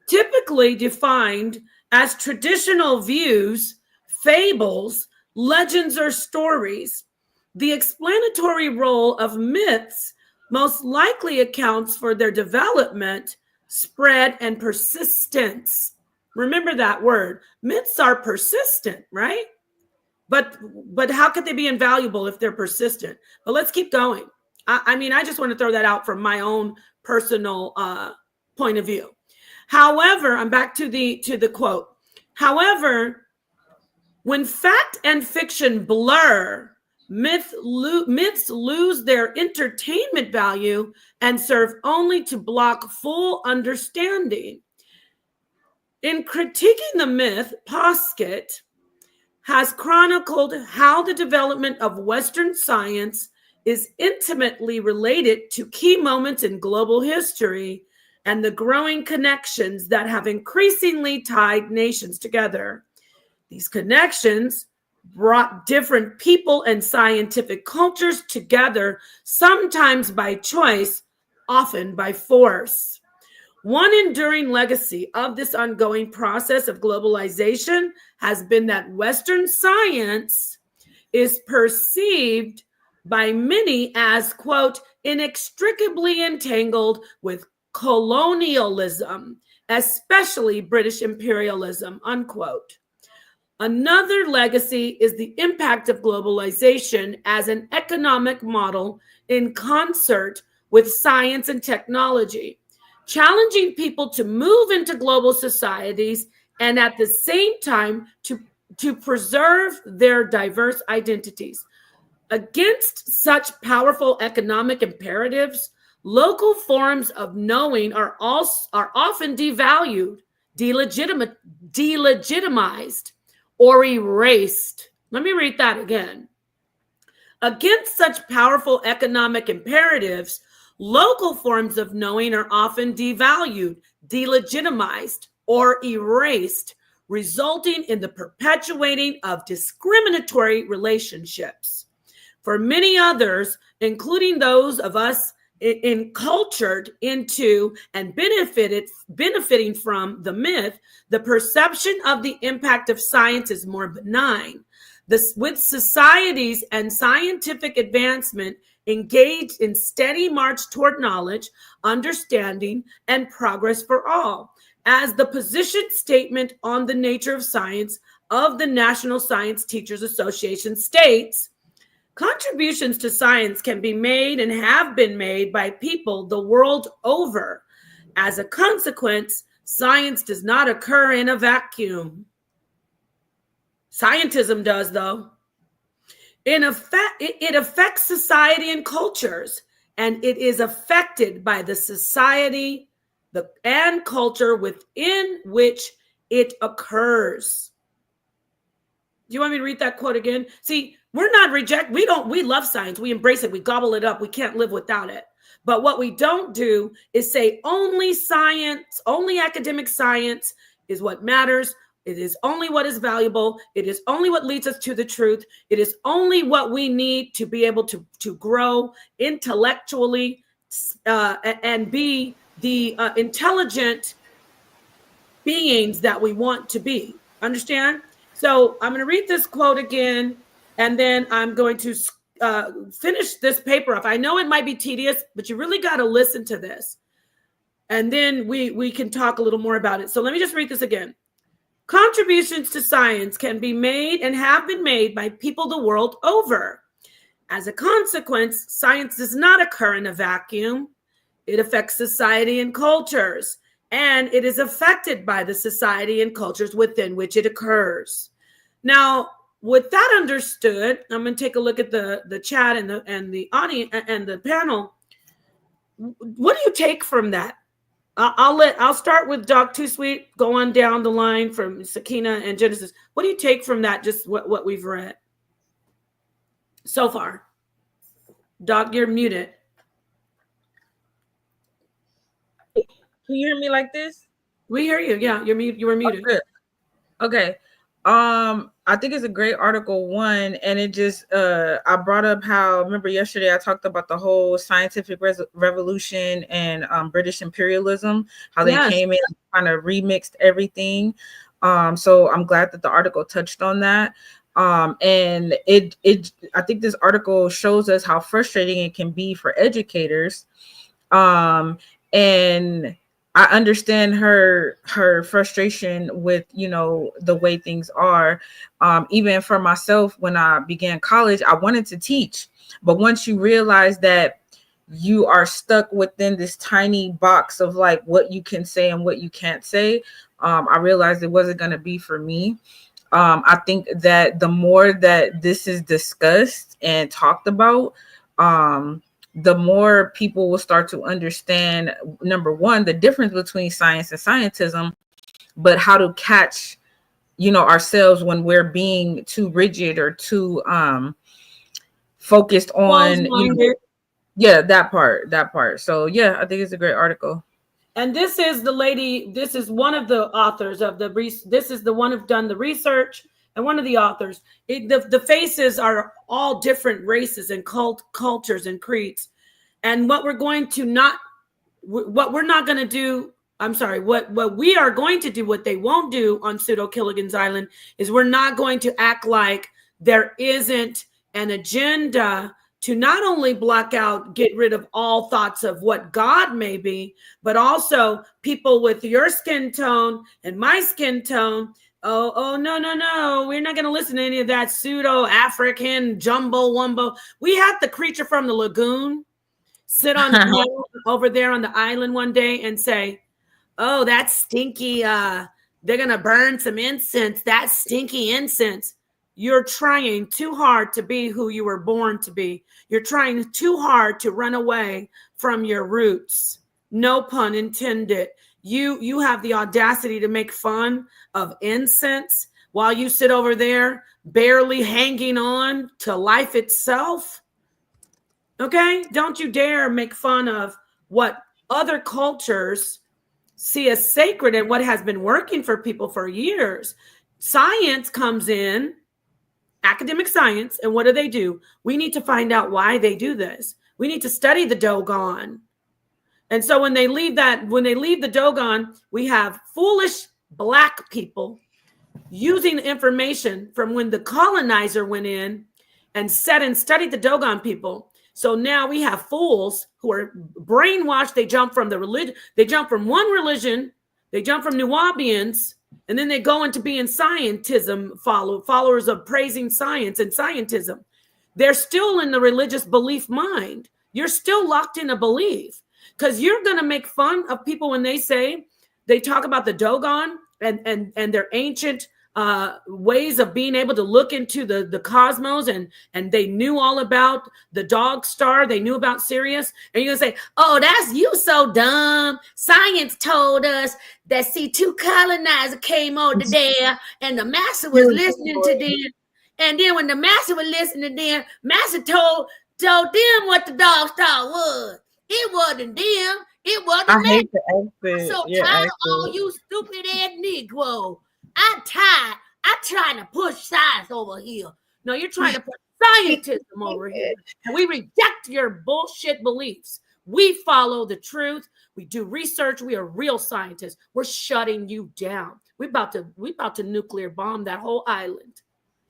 Typically defined as traditional views, fables, legends, or stories, the explanatory role of myths most likely accounts for their development, spread, and persistence. Remember that word. Myths are persistent, right? But how could they be invaluable if they're persistent? But let's keep going. I mean, I just want to throw that out from my own personal point of view. However, I'm back to the quote. However, when fact and fiction blur, myths lose their entertainment value and serve only to block full understanding. In critiquing the myth, Poskett has chronicled how the development of Western science is intimately related to key moments in global history and the growing connections that have increasingly tied nations together. These connections brought different people and scientific cultures together, sometimes by choice, often by force. One enduring legacy of this ongoing process of globalization has been that Western science is perceived by many as, quote, inextricably entangled with colonialism, especially British imperialism, unquote. Another legacy is the impact of globalization as an economic model in concert with science and technology, challenging people to move into global societies and at the same time to preserve their diverse identities. Against such powerful economic imperatives, local forms of knowing are often devalued, delegitimized, or erased. Let me read that again. Against such powerful economic imperatives, local forms of knowing are often devalued, delegitimized, or erased, resulting in the perpetuating of discriminatory relationships. For many others, including those of us encultured into and benefiting from the myth, the perception of the impact of science is more benign. With societies and scientific advancement engaged in steady march toward knowledge, understanding, and progress for all, as the position statement on the nature of science of the National Science Teachers Association states, contributions to science can be made and have been made by people the world over. As a consequence, science does not occur in a vacuum. Scientism does, though. In effect, it affects society and cultures, and it is affected by the society and culture within which it occurs. Do you want me to read that quote again? See, we're not we love science. We embrace it. We gobble it up. We can't live without it. But what we don't do is say only science, only academic science is what matters. It is only what is valuable. It is only what leads us to the truth. It is only what we need to be able to grow intellectually and be the intelligent beings that we want to be. Understand? So I'm going to read this quote again, and then I'm going to finish this paper up. I know it might be tedious, but you really got to listen to this. And then we can talk a little more about it. So let me just read this again. Contributions to science can be made and have been made by people the world over. As a consequence, science does not occur in a vacuum. It affects society and cultures, and it is affected by the society and cultures within which it occurs. Now, with that understood, I'm going to take a look at the chat and the audience and the panel. What do you take from that? I'll start with Doc Too Sweet, go on down the line from Sakina and Genesis. What do you take from that? Just what we've read so far. Doc, you're muted. Can you hear me like this? We hear you. Yeah, you were muted. Oh, good. Okay. I think it's a great article, one, and it just I brought up how, remember yesterday I talked about the whole scientific revolution and British imperialism, how they came in and kind of remixed everything. So I'm glad that the article touched on that. And it I think this article shows us how frustrating it can be for educators. And I understand her frustration with, you know, the way things are. Even for myself, when I began college, I wanted to teach, but once you realize that you are stuck within this tiny box of like what you can say and what you can't say, I realized it wasn't going to be for me. I think that the more that this is discussed and talked about, the more people will start to understand, number one, the difference between science and scientism, but how to catch, you know, ourselves when we're being too rigid or too focused on, you know, that part. So yeah, I think it's a great article. And this is the lady, this is one of the authors of this is the one who've done the research and one of the authors. The faces are all different races and cultures and creeds. And what we're not going to do, I'm sorry, what we are going to do, what they won't do on Pseudo Killigan's Island, is we're not going to act like there isn't an agenda to not only block out, get rid of all thoughts of what God may be, but also people with your skin tone and my skin tone. Oh, no. We're not going to listen to any of that pseudo African jumbo wumbo. We had the creature from the lagoon sit on the hill over there on the island one day and say, oh, that's stinky. They're going to burn some incense. That stinky incense. You're trying too hard to be who you were born to be. You're trying too hard to run away from your roots. No pun intended. You have the audacity to make fun of incense while you sit over there barely hanging on to life itself. Okay? Don't you dare make fun of what other cultures see as sacred and what has been working for people for years. Science comes in, academic science, and what do? We need to find out why they do this. We need to study the Dogon. And so when they leave the Dogon, we have foolish Black people using the information from when the colonizer went in and sat and studied the Dogon people. So now we have fools who are brainwashed. They jump from the religion. They jump from one religion. They jump from Nubians, and then they go into being scientism followers of praising science and scientism. They're still in the religious belief mind. You're still locked in a belief because you're going to make fun of people when they talk about the Dogon and their ancient ways of being able to look into the cosmos, and they knew all about the dog star. They knew about Sirius. And you're going to say, oh, that's you so dumb. Science told us that, two colonizers came over there and the master was listening to them. And then when the master was listening to them, master told them what the dog star was. It wasn't them. It wasn't I hate the accent. So tired of all you stupid ass Negro. I'm tired. I'm trying to push science over here. No, you're trying to push scientism over here. And we reject your bullshit beliefs. We follow the truth. We do research. We are real scientists. We're shutting you down. We about to nuclear bomb that whole island.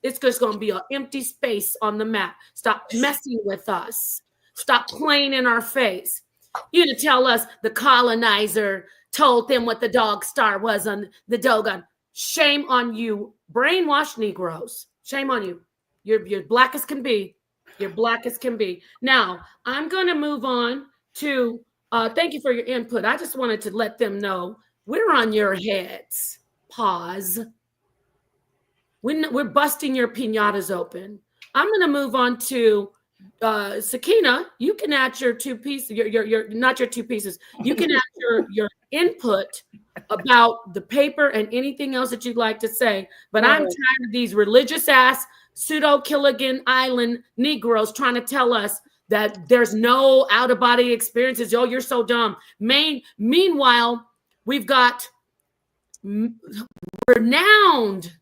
It's just going to be an empty space on the map. Stop messing with us. Stop playing in our face. You're going to tell us the colonizer told them what the dog star was on the Dogon. Shame on you, brainwashed Negroes. Shame on you. You're black as can be. You're black as can be. Now, I'm going to move on to, thank you for your input. I just wanted to let them know we're on your heads. Pause. We're busting your piñatas open. I'm going to move on to Sakina. You can add your two pieces. Your not your two pieces. You can add your input about the paper and anything else that you'd like to say. But I'm tired of these religious ass pseudo Killigan Island Negroes trying to tell us that there's no out of body experiences. Oh, you're so dumb. Meanwhile, we've got renowned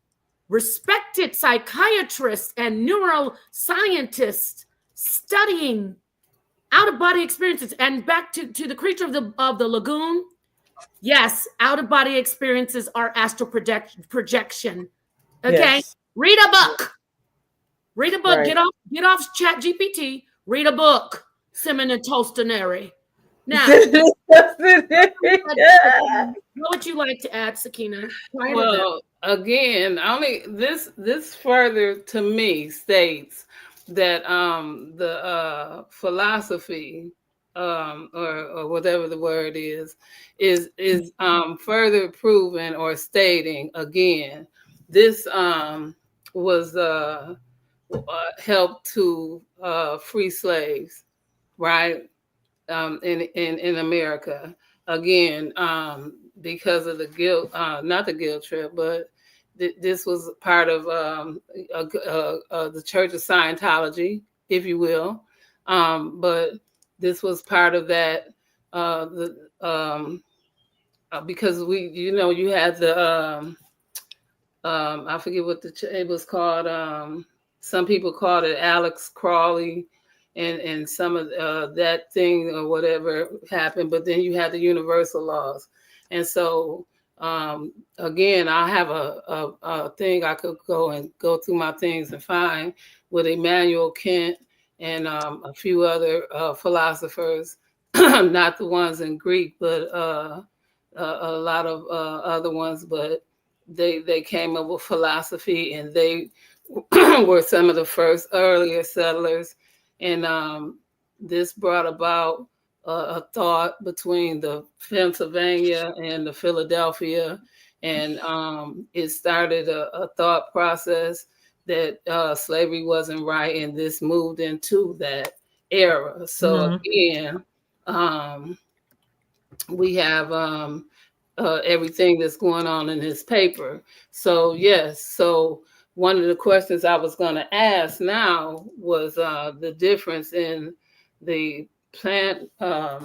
respected psychiatrists and neuroscientists studying out-of-body experiences. And back to the creature of the lagoon. Yes, out-of-body experiences are astral projection. Okay, Yes. read a book. Read a book. Right. Get off Chat GPT. Read a book. Simon and Tostaneri. Now, what would you like to add, Sakina? Well, again, only this further to me states that the philosophy or whatever the word is further proven or stating again this was helped to free slaves, right? In America, again, because of the guilt, not the guilt trip, but this was part of the Church of Scientology, if you will. But this was part of that, because you had the, I forget what it was called. Some people called it Alex Crawley, and some of that thing or whatever happened. But then you had the universal laws, and so again, I have a thing I could go through my things and find with Immanuel Kant and a few other philosophers, not the ones in Greek, but a lot of other ones, but they came up with philosophy, and they were some of the first earlier settlers, and this brought about a thought between the Pennsylvania and the Philadelphia, and it started a thought process that slavery wasn't right, and this moved into that era. So again, we have everything that's going on in this paper. So yes, so one of the questions I was going to ask now was the difference in the plant. I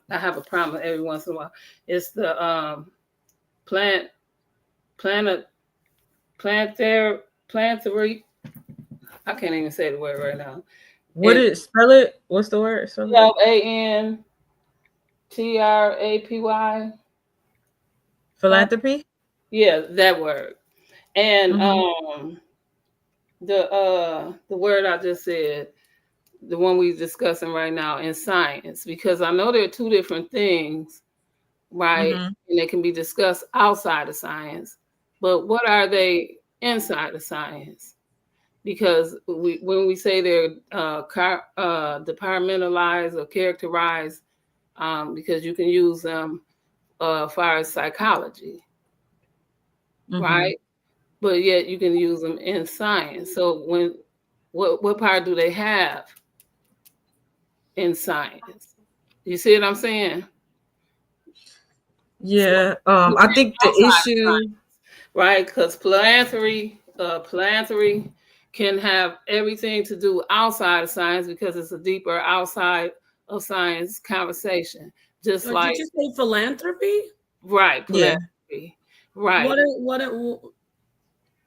have a problem every once in a while. It's the planetary. I can't even say the word right now. What is spell it? What's the word? Plantrapy. Philanthropy? Yeah, that word. And the word I just said, the one we're discussing right now in science, because I know there are two different things, right? And they can be discussed outside of science, but what are they inside of science? Because when we say they're departmentalized or characterized, because you can use them as far as psychology, right? But yet you can use them in science. So what part do they have in science? You see what I'm saying? Yeah. I think the issue, science, right? Because philanthropy can have everything to do outside of science, because it's a deeper outside of science conversation. Just like, did you say philanthropy? Right, philanthropy. Yeah. Right.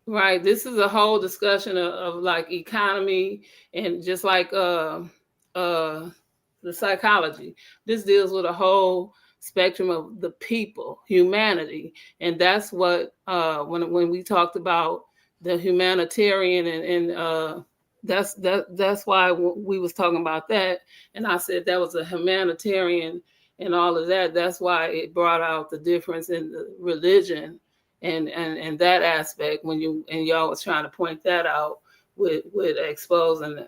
Right. This is a whole discussion of like economy, and just like the psychology. This deals with a whole spectrum of the people, humanity, and that's what when we talked about the humanitarian and that's why we was talking about that, and I said that was a humanitarian and all of that. That's why it brought out the difference in the religion and that aspect when y'all was trying to point that out with exposing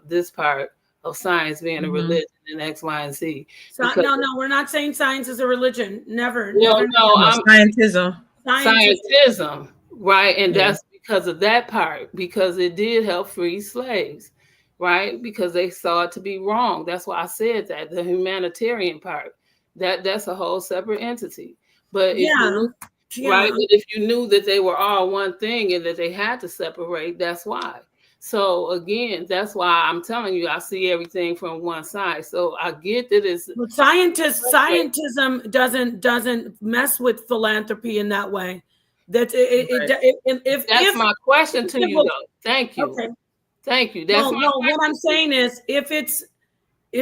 this part of science being a religion and X, Y, and Z. No, we're not saying science is a religion. Never. Scientism. Scientism, right? And that's because of that part, because it did help free slaves, right? Because they saw it to be wrong. That's why I said that the humanitarian part, that's a whole separate entity. But right, but if you knew that they were all one thing and that they had to separate, that's why. So again, that's why I'm telling you, I see everything from one side. So I get that it's scientism doesn't mess with philanthropy in that way. That's That's my question to you, though. Thank you. Okay. Thank you. That's what I'm saying is, if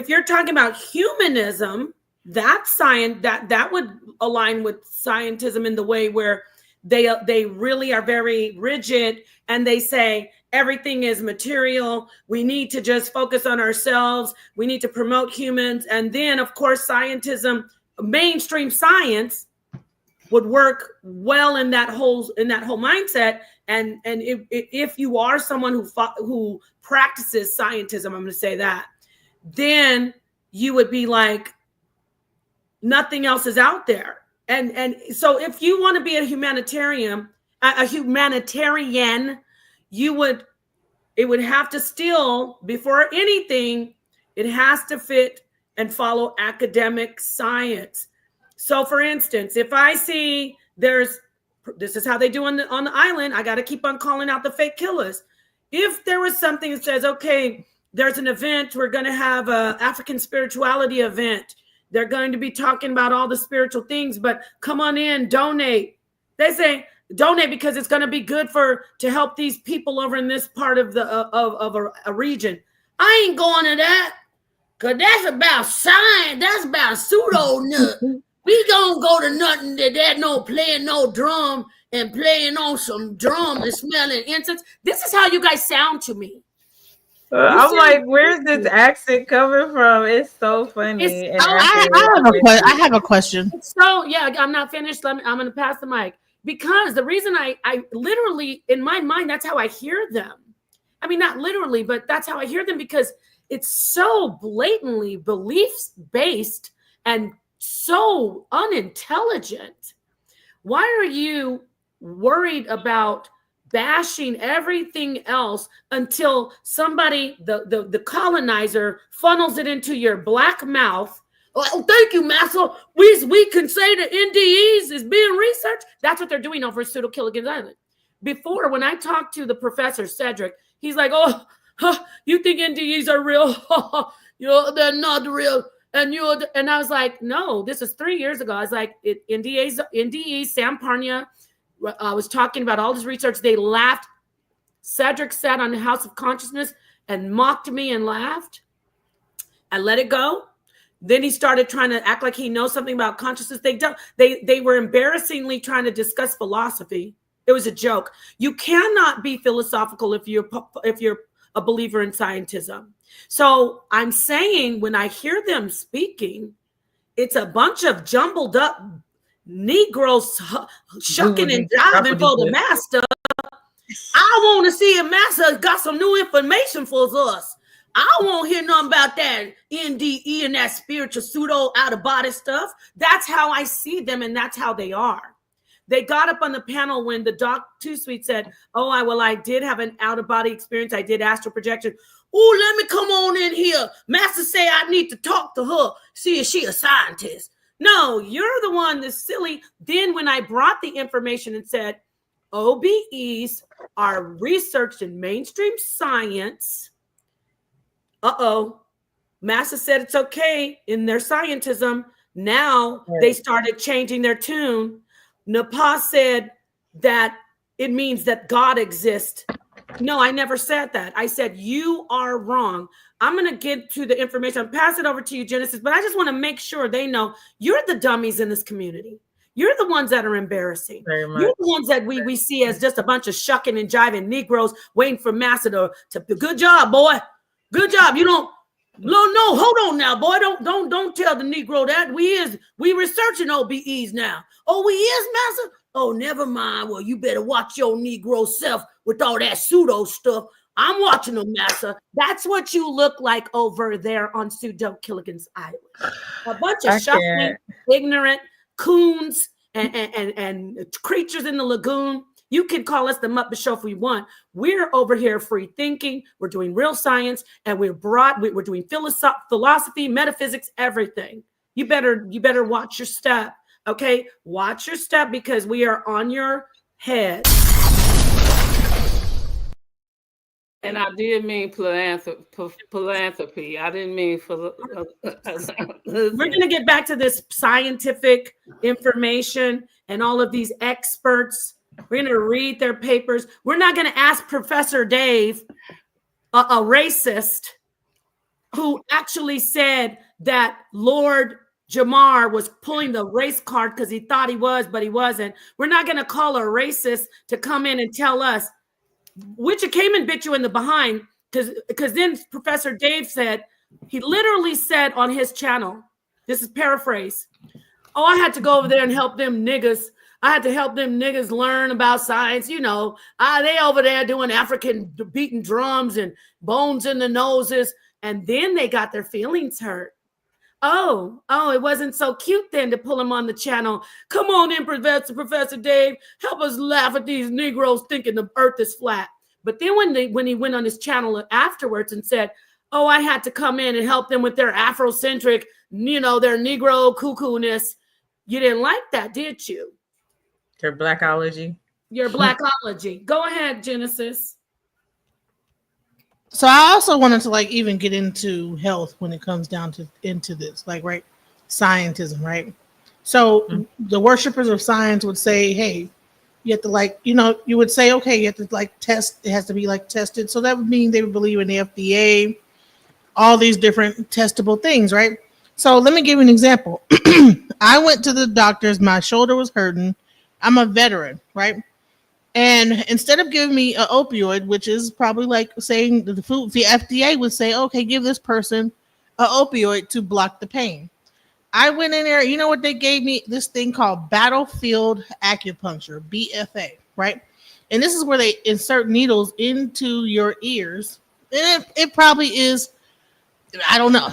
you're talking about humanism, that's science, that would align with scientism in the way where they really are very rigid, and they say everything is material. We need to just focus on ourselves. We need to promote humans. And then, of course, scientism, mainstream science, would work well in that whole mindset. And if you are someone who practices scientism, I'm going to say that, then you would be like, nothing else is out there. And so if you want to be a humanitarian, it would have to still, before anything, it has to fit and follow academic science. So for instance, if I see this is how they do on the island, I got to keep on calling out the fake killers. If there was something that says, okay, there's an event, we're going to have a African spirituality event. They're going to be talking about all the spiritual things, but come on in, donate. They say donate because it's going to be good to help these people over in this part of a region. I ain't going to that, because that's about science. That's about pseudo nut. We gonna go to nothing that no playing no drum and playing on some drum and smelling incense. This is how you guys sound to me. I'm like, where's this accent coming from? It's so funny. I have a question. So yeah, I'm not finished. I'm gonna pass the mic, because the reason I literally, in my mind, that's how I hear them. I mean, not literally, but that's how I hear them, because it's so blatantly beliefs based and so unintelligent. Why are you worried about bashing everything else until somebody, the colonizer, funnels it into your black mouth? Oh, thank you, Massa. We can say the NDEs is being researched. That's what they're doing over at Pseudo Killigan's Island. Before, when I talked to the professor, Cedric, he's like, oh, you think NDEs are real? They're not real. And I was like, no, this is 3 years ago. I was like, NDEs, Sam Parnia was talking about all this research. They laughed. Cedric sat on the House of Consciousness and mocked me and laughed. I let it go. Then he started trying to act like he knows something about consciousness. They were embarrassingly trying to discuss philosophy. It was a joke. You cannot be philosophical if you're a believer in scientism. So I'm saying, when I hear them speaking, it's a bunch of jumbled up Negroes shucking and jiving for the master. I want to see if master got some new information for us. I won't hear nothing about that NDE and that spiritual pseudo out of body stuff. That's how I see them, and that's how they are. They got up on the panel when the Doc Two Sweet said, oh, I did have an out of body experience. I did astral projection. Oh, let me come on in here. Master say I need to talk to her. See if she a scientist. No, you're the one that's silly. Then when I brought the information and said, OBEs are researched in mainstream science. Master said it's okay in their scientism. Now they started changing their tune. Napa said that it means that God exists. No, I never said that. I said, you are wrong. I'm going to get to the information. I'll pass it over to you, Genesis, but I just want to make sure they know you're the dummies in this community. You're the ones that are embarrassing. You're the ones that we see as just a bunch of shucking and jiving Negroes waiting for Master to good job, boy. Good job. You don't. No, hold on now, boy. Don't tell the Negro that. We researching OBEs now. Oh, we is, Master? Oh, never mind. Well, you better watch your Negro self with all that pseudo stuff. I'm watching them, Master. That's what you look like over there on Pseudo Killigan's Island. A bunch of shuffling, ignorant coons and creatures in the lagoon. You can call us the Muppet Show if we want. We're over here free thinking. We're doing real science, and we're doing philosophy, metaphysics, everything. You better watch your step, okay? Watch your step, because we are on your head. And I did mean philanthropy. I didn't mean for. We're going to get back to this scientific information and all of these experts. We're going to read their papers. We're not going to ask Professor Dave, a racist, who actually said that Lord Jamar was pulling the race card because he thought he was, but he wasn't. We're not going to call a racist to come in and tell us which came and bit you in the behind, because then Professor Dave said, he literally said on his channel, this is paraphrase, oh, I had to go over there and help them niggas. I had to help them niggas learn about science. You know, they over there doing African beating drums and bones in the noses. And then they got their feelings hurt. Oh, it wasn't so cute then to pull him on the channel. Come on in, Professor Dave. Help us laugh at these Negroes thinking the earth is flat. But then when he went on his channel afterwards and said, oh, I had to come in and help them with their Afrocentric, their Negro cuckoo-ness, you didn't like that, did you? Your blackology. Your blackology. Go ahead, Genesis. So I also wanted to even get into health when it comes down to into this, right? Scientism, right? So the worshipers of science would say, hey, you have to you would say, okay, you have to test, it has to be tested. So that would mean they would believe in the FDA, all these different testable things, right? So let me give you an example. I went to the doctors, my shoulder was hurting. I'm a veteran, right? And instead of giving me an opioid, which is probably saying the FDA would say, okay, give this person an opioid to block the pain. I went in there, you know what they gave me? This thing called battlefield acupuncture, BFA, right? And this is where they insert needles into your ears. And it probably is, I don't know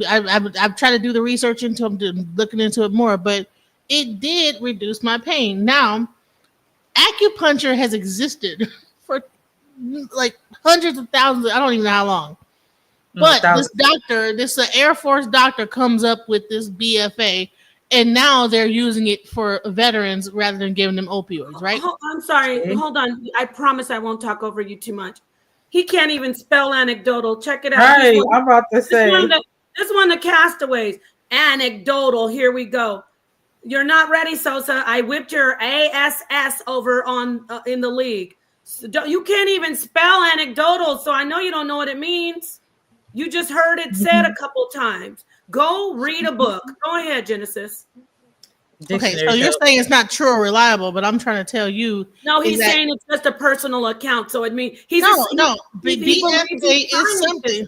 I've tried to do the research into it, looking into it more, but it did reduce my pain. Now, acupuncture has existed for hundreds of thousands. I don't even know how long. But this Air Force doctor comes up with this BFA, and now they're using it for veterans rather than giving them opioids, right? I'm sorry. Hold on. I promise I won't talk over you too much. He can't even spell anecdotal. Check it out. Right, I'm about to say. This one, the Castaways. Anecdotal. Here we go. You're not ready, Sosa. I whipped your ASS over on in the league. So you can't even spell anecdotal, so I know you don't know what it means. You just heard it said a couple times. Go read a book. Go ahead, Genesis. Okay, so you're saying it's not true or reliable, but I'm trying to tell you. No, he's saying it's just a personal account. So it means he BFA is something.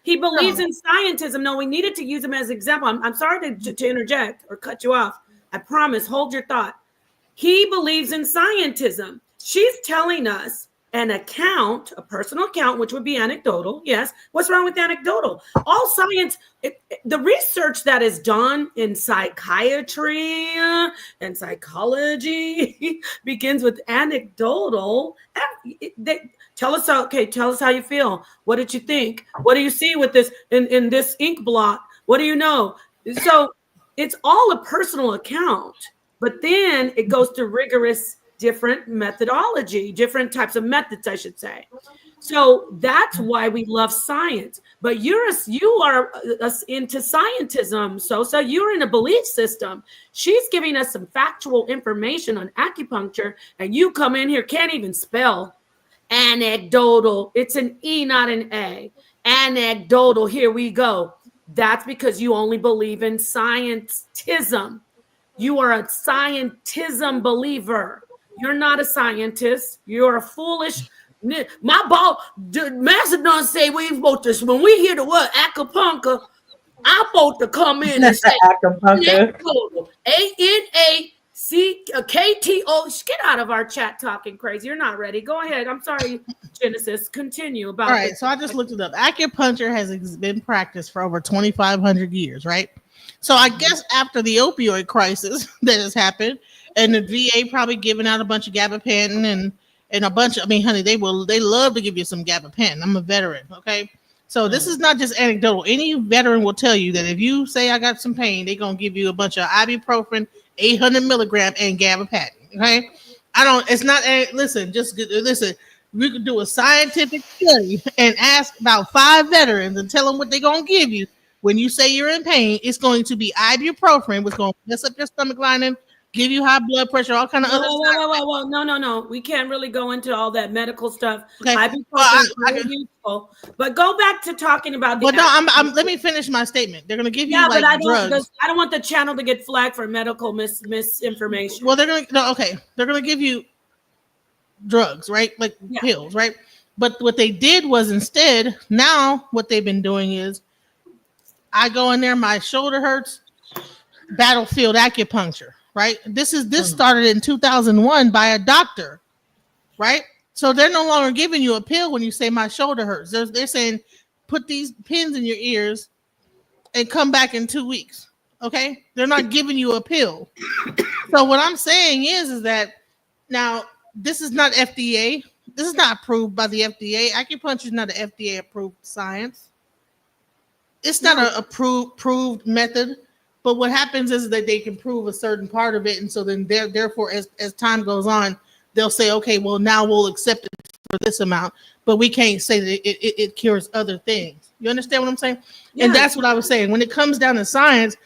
He believes in scientism. No, we needed to use him as an example. I'm sorry to interject or cut you off. I promise. Hold your thought. He believes in scientism. She's telling us an account, a personal account, which would be anecdotal. Yes. What's wrong with anecdotal? All science, the research that is done in psychiatry and psychology begins with anecdotal. Tell us how you feel. What did you think? What do you see with this in this ink blot? What do you know? So it's all a personal account, but then it goes to rigorous different methodology, different types of methods, I should say. So that's why we love science. But you are into scientism, so you're in a belief system. She's giving us some factual information on acupuncture, and you come in here, can't even spell anecdotal. It's an E, not an A. Anecdotal. Here we go. That's because you only believe in scientism. You are a scientism believer. You're not a scientist. You're a foolish. My boss, Master done say we supposed to, when we hear the word acupuncture, I'm supposed to come in and say acupuncture. ANACKTO. Get out of our chat talking crazy. You're not ready. Go ahead. I'm sorry, Genesis. Continue about. All right. So I just looked it up. Acupuncture has been practiced for over 2,500 years, right? So I guess after the opioid crisis that has happened, and the VA probably giving out a bunch of gabapentin and a bunch of, they love to give you some gabapentin. I'm a veteran, okay? So this is not just anecdotal. Any veteran will tell you that if you say I got some pain, they're going to give you a bunch of ibuprofen, 800 milligram, and gabapentin, okay? Listen. We could do a scientific study and ask about 5 veterans and tell them what they're going to give you. When you say you're in pain, it's going to be ibuprofen, which is going to mess up your stomach lining, give you high blood pressure, all kind of other stuff. No. We can't really go into all that medical stuff. Okay. Ibuprofen is very useful. But go back to talking about the. But no, let me finish my statement. They're going to give you like drugs. I don't want the channel to get flagged for medical misinformation. Well, they're going to give you drugs, right? Like pills, right? But what they did was instead, now what they've been doing is, I go in there, my shoulder hurts, battlefield acupuncture, right? This started in 2001 by a doctor, right? So they're no longer giving you a pill when you say my shoulder hurts. They're saying put these pins in your ears and come back in 2 weeks. Okay, they're not giving you a pill. So what I'm saying is that now this is not FDA. This is not approved by the FDA. Acupuncture is not an FDA approved science. It's not an approved method. But what happens is that they can prove a certain part of it, and so then therefore, as time goes on, they'll say, okay, well now we'll accept it for this amount, but we can't say that it cures other things. You understand what I'm saying? Yeah. And that's what I was saying. When it comes down to science,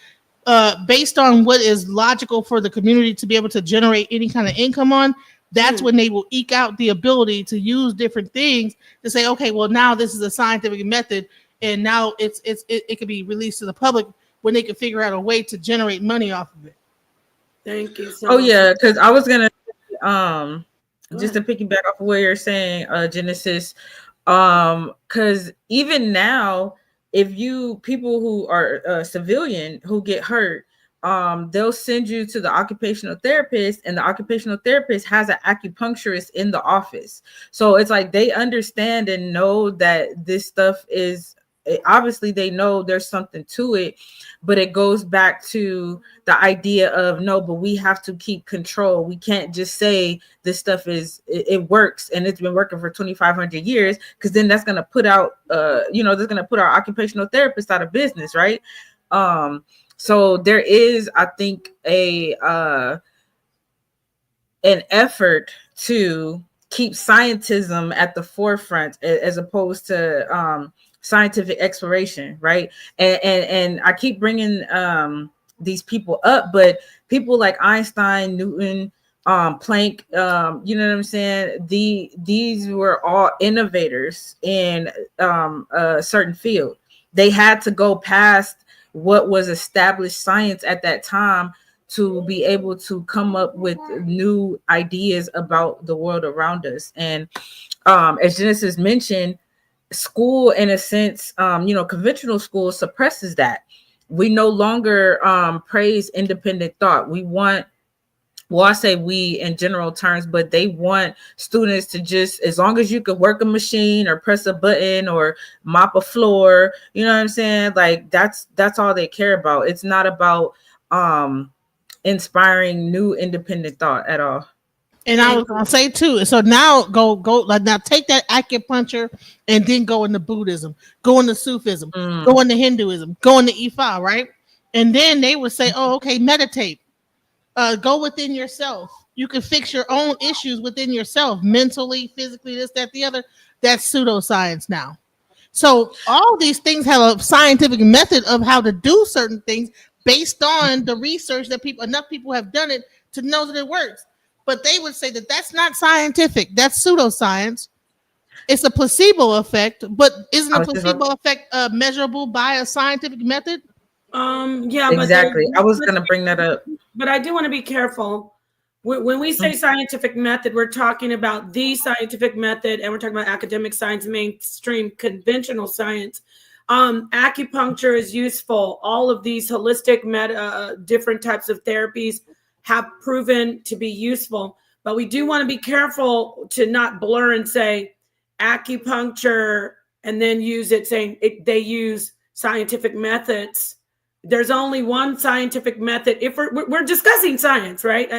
based on what is logical for the community to be able to generate any kind of income on, that's when they will eke out the ability to use different things to say, okay, well now this is a scientific method, and now it can be released to the public when they can figure out a way to generate money off of it. Thank you so much. Yeah, because I was gonna just to piggyback off of what you're saying, Genesis, because even now, if people who are civilian who get hurt, they'll send you to the occupational therapist, and the occupational therapist has an acupuncturist in the office. So it's like they understand and know that this stuff is, obviously they know there's something to it, but it goes back to the idea of no, but we have to keep control. We can't just say this stuff it works and it's been working for 2,500 years, because then that's going to put out, that's going to put our occupational therapists out of business, right? So there is, I think, an effort to keep scientism at the forefront as opposed to scientific exploration, right? And I keep bringing these people up, but people like Einstein, Newton, Planck, you know what I'm saying? These were all innovators in a certain field. They had to go past what was established science at that time to be able to come up with new ideas about the world around us. And as Genesis mentioned, school, in a sense, conventional school suppresses that. We no longer praise independent thought. We want, well, I say we in general terms, but they want students to just, as long as you could work a machine or press a button or mop a floor, you know what I'm saying? Like that's all they care about. It's not about inspiring new independent thought at all. And I was gonna say too. So now go like now take that acupuncture and then go into Buddhism, go into Sufism, go into Hinduism, go into Ifa, right? And then they would say, oh, okay, meditate. Go within yourself. You can fix your own issues within yourself, mentally, physically, this, that, the other. That's pseudoscience now. So all these things have a scientific method of how to do certain things based on the research that enough people have done it to know that it works. But they would say that that's not scientific. That's pseudoscience. It's a placebo effect, but isn't a placebo effect measurable by a scientific method? Yeah, exactly. I was going to bring that up. But I do want to be careful. When we say scientific method, we're talking about the scientific method, and we're talking about academic science, mainstream conventional science. Acupuncture is useful. All of these holistic different types of therapies have proven to be useful, but we do want to be careful to not blur and say acupuncture and then use it saying they use scientific methods. There's only one scientific method. If we're discussing science, right?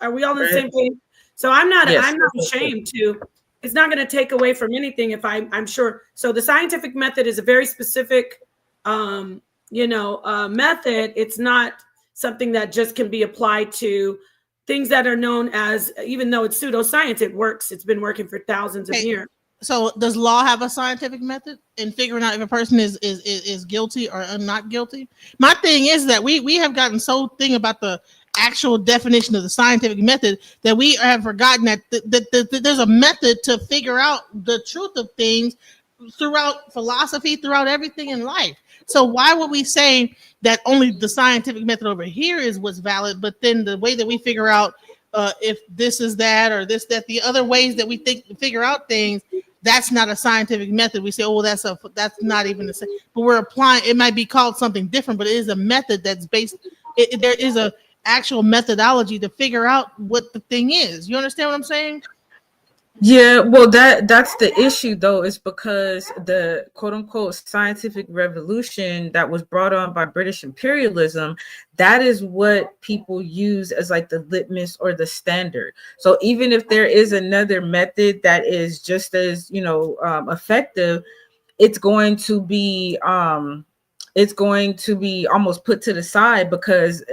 Are we all on the same page? So I'm not ashamed to. It's not going to take away from anything if I'm sure. So the scientific method is a very specific, method. It's not something that just can be applied to things that are known as, even though it's pseudoscience, it works. It's been working for thousands of years. So does law have a scientific method in figuring out if a person is guilty or not guilty? My thing is that we have gotten so thing about the actual definition of the scientific method that we have forgotten that, there's a method to figure out the truth of things throughout philosophy, throughout everything in life. So why would we say that only the scientific method over here is what's valid, but then the way that we figure out if this is that or this that the other ways that we think figure out things, that's not a scientific method. We say, oh, that's not even the same. But we're applying. It might be called something different, but it is a method that's based. There is a actual methodology to figure out what the thing is. You understand what I'm saying? Yeah, well, that's the issue though, is because the quote unquote scientific revolution that was brought on by British imperialism, that is what people use as like the litmus or the standard. So even if there is another method that is just as, effective, it's going to be almost put to the side because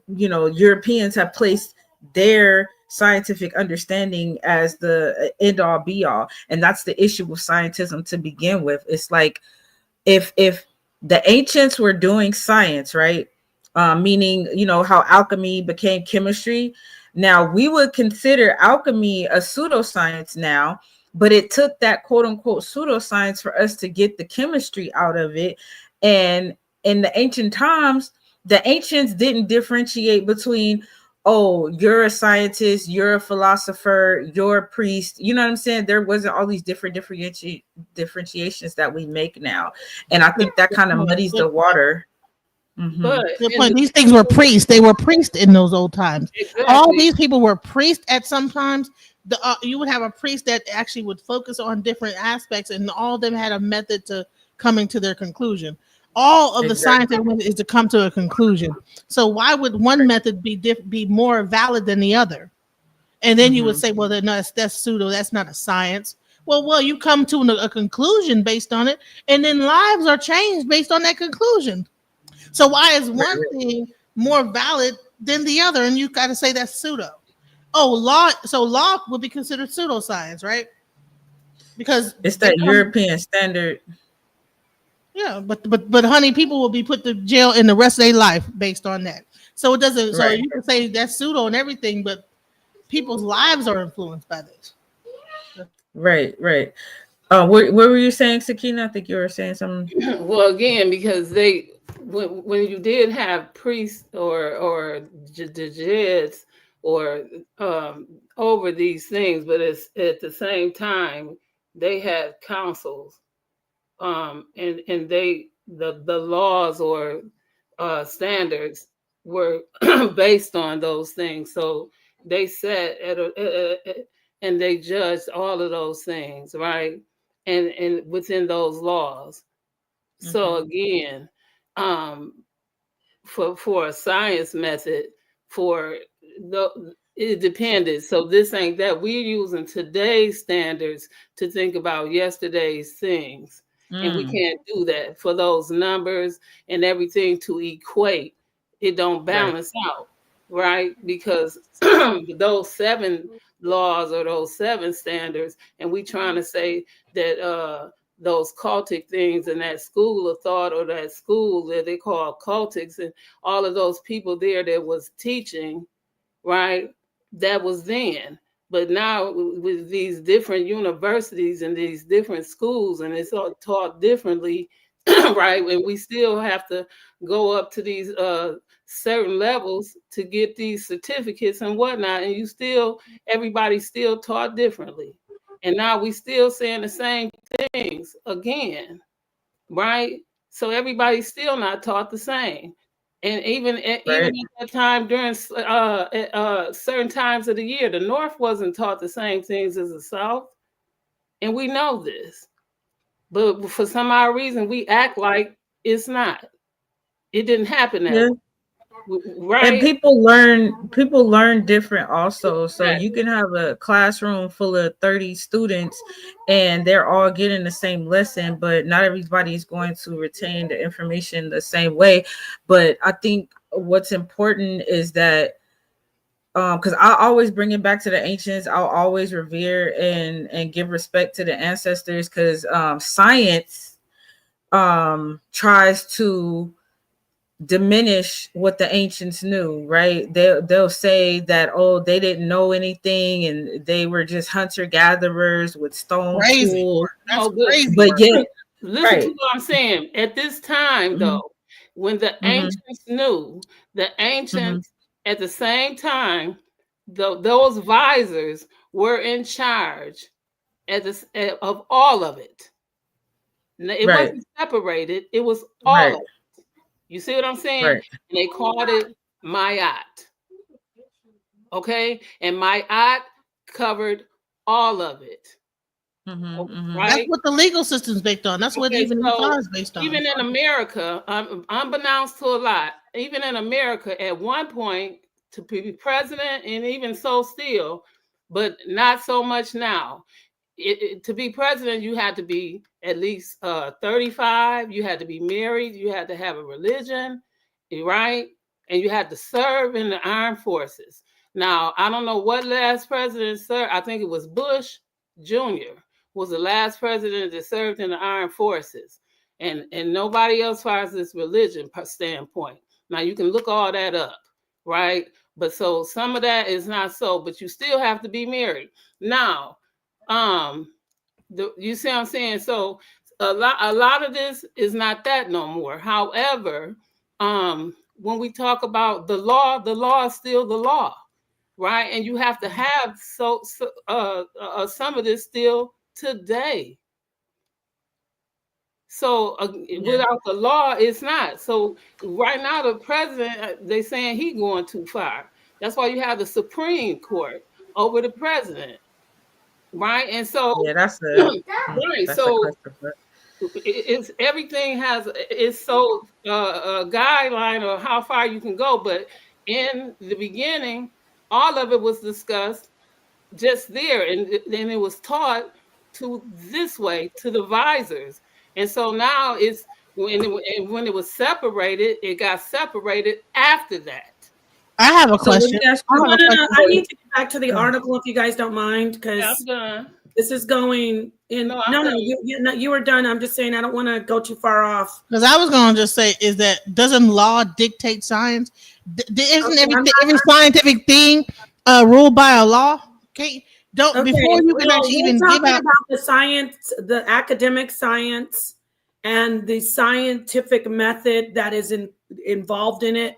Europeans have placed their scientific understanding as the end all be all, and that's the issue with scientism to begin with. It's like if the ancients were doing science, right, meaning how alchemy became chemistry, now we would consider alchemy a pseudoscience now, but it took that quote unquote pseudoscience for us to get the chemistry out of it. And in the ancient times, the ancients didn't differentiate between, oh, you're a scientist, you're a philosopher, you're a priest. You know what I'm saying? There wasn't all these different differentiations that we make now. And I think that kind of muddies the water. Mm-hmm. But these things were priests. They were priests in those old times. Exactly. All these people were priests at some times. You would have a priest that actually would focus on different aspects, and all of them had a method to coming to their conclusion. All of the scientific method is to come to a conclusion. So why would one method be more valid than the other? And then you would say, well, that's pseudo. That's not a science. Well, you come to a conclusion based on it, and then lives are changed based on that conclusion. So why is one thing more valid than the other? And you got to say that's pseudo. Oh, law. So law would be considered pseudoscience, right? Because it's that European standard. Yeah, but honey, people will be put to jail in the rest of their life based on that. So it doesn't. So you can say that's pseudo and everything, but people's lives are influenced by this. Right. What were you saying, Sakina? I think you were saying something. Well, again, because when you did have priests or judges or over these things, but it's at the same time they had councils, and the laws or standards were based on those things. So they set and they judged all of those things, right? And within those laws. So again, for a science method, it depended. So this ain't that. We're using today's standards to think about yesterday's things. And we can't do that for those numbers and everything to equate. It don't balance out, right? Because those 7 laws or those 7 standards, and we trying to say that those cultic things and that school of thought or that school that they call cultics and all of those people there that was teaching, right? That was then. But now with these different universities and these different schools, and it's all taught differently, right? And we still have to go up to these certain levels to get these certificates and whatnot. And everybody's still taught differently. And now we still saying the same things again, right? So everybody's still not taught the same. And even at that time during certain times of the year, the North wasn't taught the same things as the South. And we know this. But for some odd reason, we act like it's not. It didn't happen that way. Right. And people learn different also. So you can have a classroom full of 30 students and they're all getting the same lesson, but not everybody is going to retain the information the same way. But I think what's important is that because I always bring it back to the ancients. I'll always revere and give respect to the ancestors, because science tries to diminish what the ancients knew, right? They'll say that, oh, they didn't know anything and they were just hunter gatherers with stone tools. That's crazy. But yet, listen to what I'm saying. At this time, though, when the ancients knew, the ancients at the same time, those visors were in charge of all of it. It wasn't separated; it was all of it. You see what I'm saying? Right. And they called it Mayat. Okay, and Mayat covered all of it. That's Right? what the legal system's based on. That's what even so is based on. even in America, unbeknownst to a lot, even in America, at one point, to be president, and even so still, but not so much now. To be president, you had to be at least 35. You had to be married. You had to have a religion, right? And you had to serve in the armed forces. Now, I don't know what last president served. I think it was Bush Jr. was the last president that served in the armed forces, and nobody else, as far as this religion standpoint. Now, you can look all that up, right? But so some of that is not so, but you still have to be married. Now, you see what I'm saying? So a lot of this is not that no more. However, when we talk about the law is still the law, right? And you have to have some of this still today. So without the law, it's not. So right now, the president, they saying he going too far. That's why you have the Supreme Court over the president, right? And so that's right. So it's everything it's so a guideline of how far you can go. But in the beginning, all of it was discussed just there, and then it was taught to this way to the visors. And so now it's when it was separated, it got separated after that. I have a question. I need to get back to the article if you guys don't mind, because this is going in. No, you were done. I'm just saying I don't want to go too far off. Because I was going to just say is that doesn't law dictate science? Isn't every scientific thing ruled by a law? Okay, before you can actually even give out about the science, the academic science, and the scientific method that is involved in it.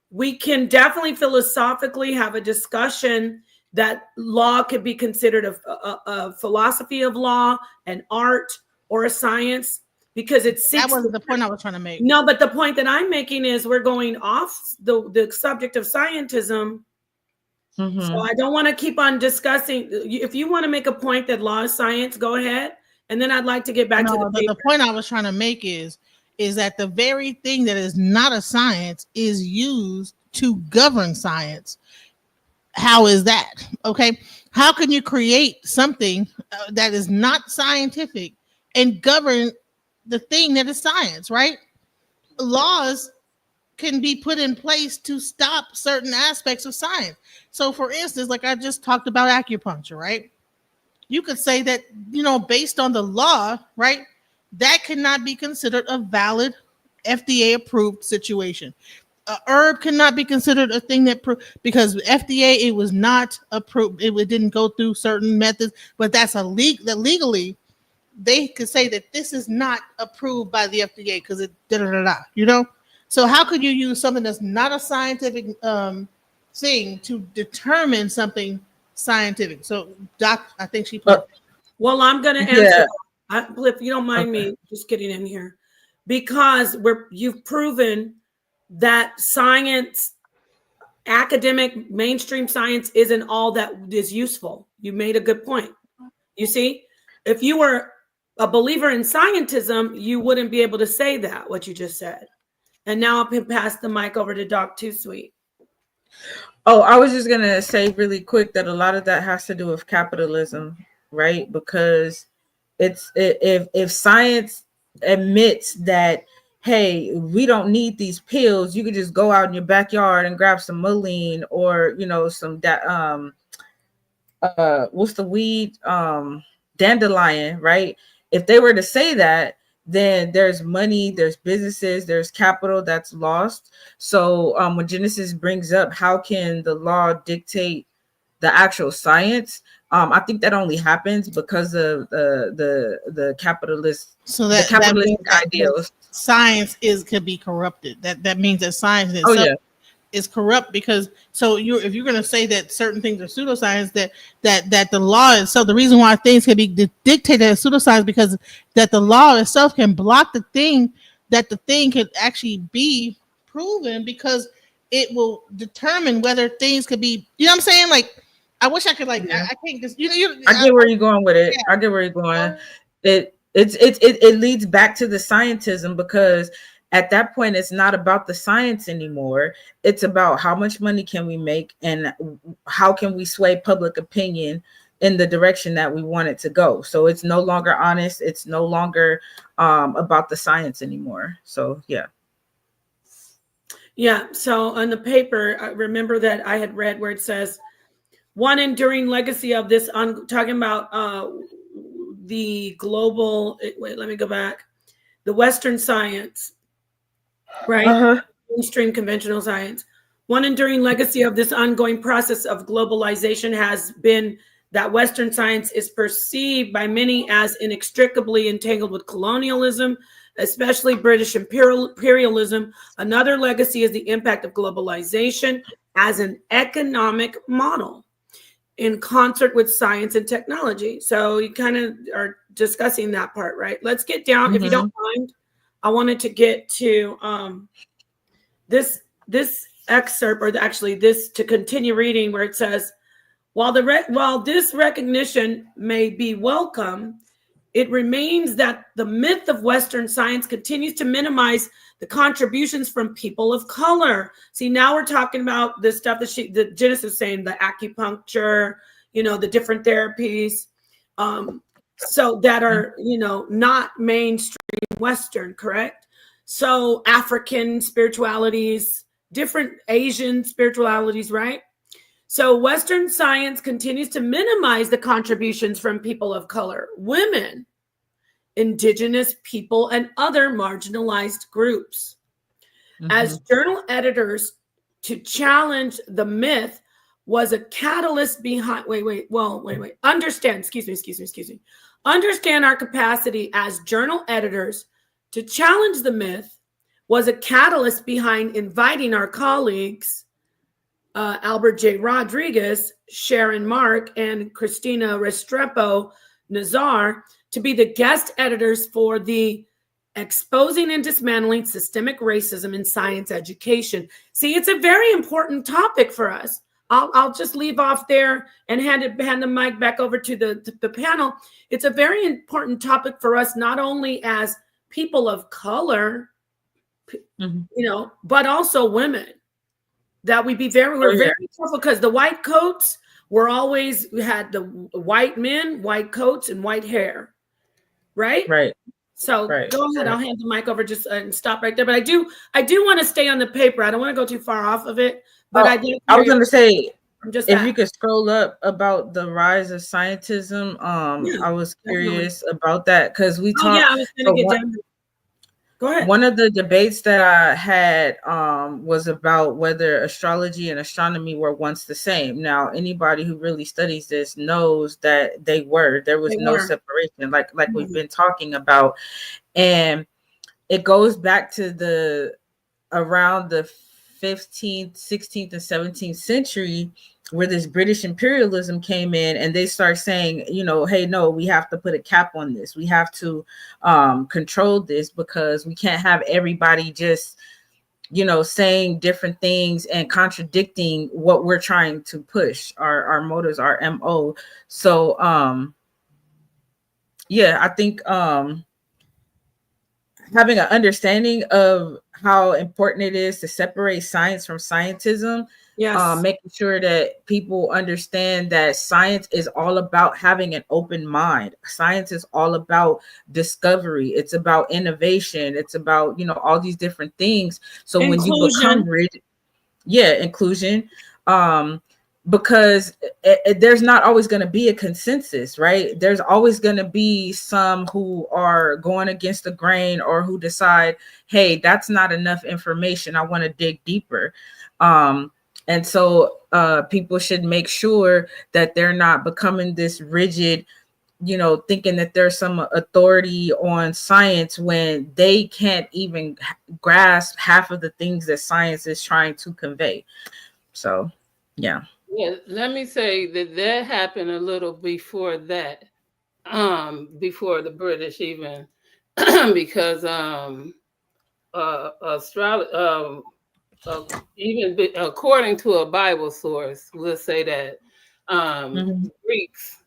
We can definitely philosophically have a discussion that law could be considered a philosophy of law, an art, or a science, because that wasn't the point I was trying to make. No, but the point that I'm making is we're going off the subject of scientism. So I don't want to keep on discussing. If you want to make a point that law is science, go ahead. And then I'd like to get back to the point I was trying to make is that the very thing that is not a science is used to govern science. How is that? Okay. How can you create something that is not scientific and govern the thing that is science, right? Laws can be put in place to stop certain aspects of science. So for instance, like I just talked about acupuncture, right? You could say that, based on the law, right, that cannot be considered a valid FDA approved situation. A herb cannot be considered a thing because FDA, it was not approved. It didn't go through certain methods, but that's legally they could say that this is not approved by the FDA because it So how could you use something that's not a scientific thing to determine something scientific? So Doc, I think she put. Well, I'm going to answer. If you don't mind me just getting in here, because you've proven that science, academic mainstream science, isn't all that is useful. You made a good point. You see, if you were a believer in scientism, you wouldn't be able to say that, what you just said. And now I'll pass the mic over to Doc Too Sweet. Oh, I was just going to say really quick that a lot of that has to do with capitalism, right? Because if science admits that hey, we don't need these pills. You could just go out in your backyard and grab some mullein, or some what's the weed, dandelion, right? If they were to say that, then there's money, there's businesses, there's capital that's lost. So when Genesis brings up how can the law dictate the actual science, I think that only happens because of the capitalist, So the that means capitalistic that ideals. science could be corrupted. That means that science Oh itself yeah. is corrupt, because if you're going to say that certain things are pseudoscience, that the law itself, the reason why things can be dictated as pseudoscience, because that the law itself can block the thing, that the thing could actually be proven, because it will determine whether things could be, you know what I'm saying? Like, I wish I could, like, Yeah. I can't just, I get where you're going with it. Yeah. I get where you're going. It leads back to the scientism, because at that point it's not about the science anymore. It's about how much money can we make and how can we sway public opinion in the direction that we want it to go. So it's no longer honest. It's no longer about the science anymore. So yeah. Yeah. So on the paper, I remember that I had read where it says, one enduring legacy of this, talking about the global, wait, let me go back. The Western science, right? Uh-huh. Mainstream conventional science. One enduring legacy of this ongoing process of globalization has been that Western science is perceived by many as inextricably entangled with colonialism, especially British imperialism. Another legacy is the impact of globalization as an economic model in concert with science and technology. So you kind of are discussing that part, right? Let's get down, if you don't mind. I wanted to get to this excerpt, or actually this, to continue reading, where it says, while this recognition may be welcome, it remains that the myth of Western science continues to minimize the contributions from people of color. See, now we're talking about the stuff that Genesis is saying, the acupuncture, the different therapies, so that are, not mainstream Western, correct? So African spiritualities, different Asian spiritualities, right? So Western science continues to minimize the contributions from people of color, women, indigenous people, and other marginalized groups. As journal editors, to challenge the myth was a catalyst behind, understand our capacity as journal editors to challenge the myth was a catalyst behind inviting our colleagues, Albert J. Rodriguez, Sharon Mark, and Christina Restrepo Nazar to be the guest editors for the Exposing and Dismantling Systemic Racism in Science Education. See, it's a very important topic for us. I'll just leave off there and hand the mic back over to the panel. It's a very important topic for us, not only as people of color, but also women. That we be we're very careful, because the white coats we had the white men, white coats, and white hair, right? Right. So go ahead. I'll hand the mic over just and stop right there. But I do want to stay on the paper. I don't want to go too far off of it. But I was going to say, just if you could scroll up about the rise of scientism, I was curious about that, because we talked. I was going to get down. Go ahead. One of the debates that I had was about whether astrology and astronomy were once the same. Now, anybody who really studies this knows that they were. There was no separation, like we've been talking about. And it goes back to around the 15th, 16th, and 17th century, where this British imperialism came in, and they start saying, hey, no, we have to put a cap on this. We have to control this, because we can't have everybody just, saying different things and contradicting what we're trying to push, our motives, our MO. So, I think having an understanding of how important it is to separate science from scientism Yes. Making sure that people understand that science is all about having an open mind. Science is all about discovery. It's about innovation. It's about, all these different things. So when you become Inclusion. rigid, inclusion, because there's not always going to be a consensus, right? There's always going to be some who are going against the grain, or who decide, hey, that's not enough information, I want to dig deeper. And so people should make sure that they're not becoming this rigid, thinking that there's some authority on science when they can't even grasp half of the things that science is trying to convey. So, yeah. Yeah, let me say that happened a little before that, before the British even, because even according to a Bible source, we'll say that Greeks,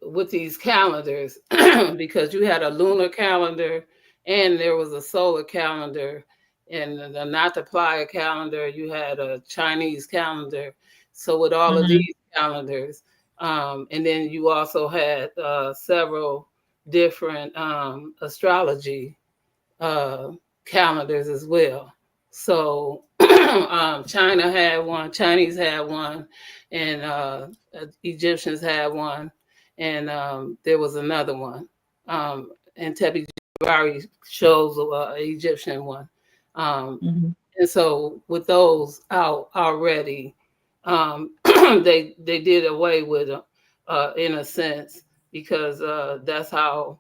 with these calendars, because you had a lunar calendar and there was a solar calendar, and the Natapaya calendar, you had a Chinese calendar. So with all of these calendars, and then you also had several different astrology calendars as well. So China had one, Chinese had one, and Egyptians had one, and there was another one. And Tepe Jabari shows an Egyptian one. And so with those out already, they did away with them in a sense, because that's how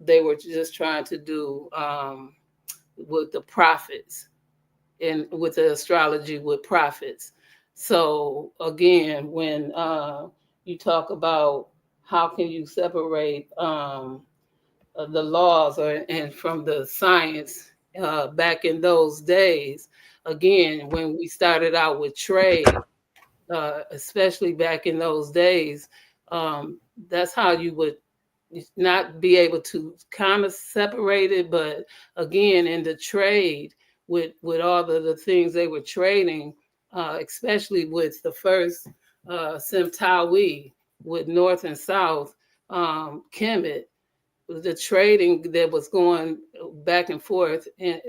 they were just trying to do with the prophets, and with the astrology with prophets. So again, when you talk about how can you separate the laws and from the science back in those days, again, when we started out with trade, especially back in those days, that's how you would not be able to kind of separate it. But again, in the trade, with all of the things they were trading, especially with the first Simtawi, with North and South, Kemet, the trading that was going back and forth, and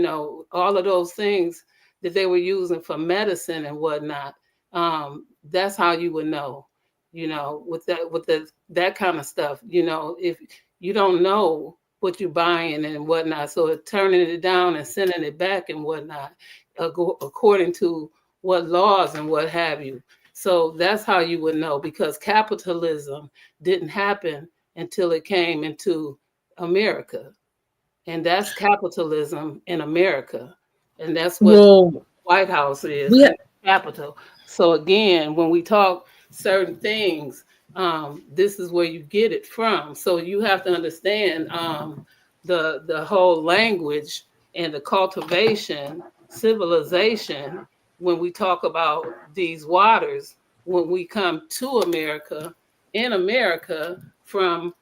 all of those things that they were using for medicine and whatnot. That's how you would know, with that kind of stuff. If you don't know what you're buying and whatnot, so turning it down and sending it back and whatnot, according to what laws and what have you. So that's how you would know, because capitalism didn't happen until it came into America. And that's capitalism in America. And that's what Well, White House is, we and capital. So again, when we talk certain things, this is where you get it from. So you have to understand the whole language and the cultivation, civilization, when we talk about these waters, when we come to America, in America, from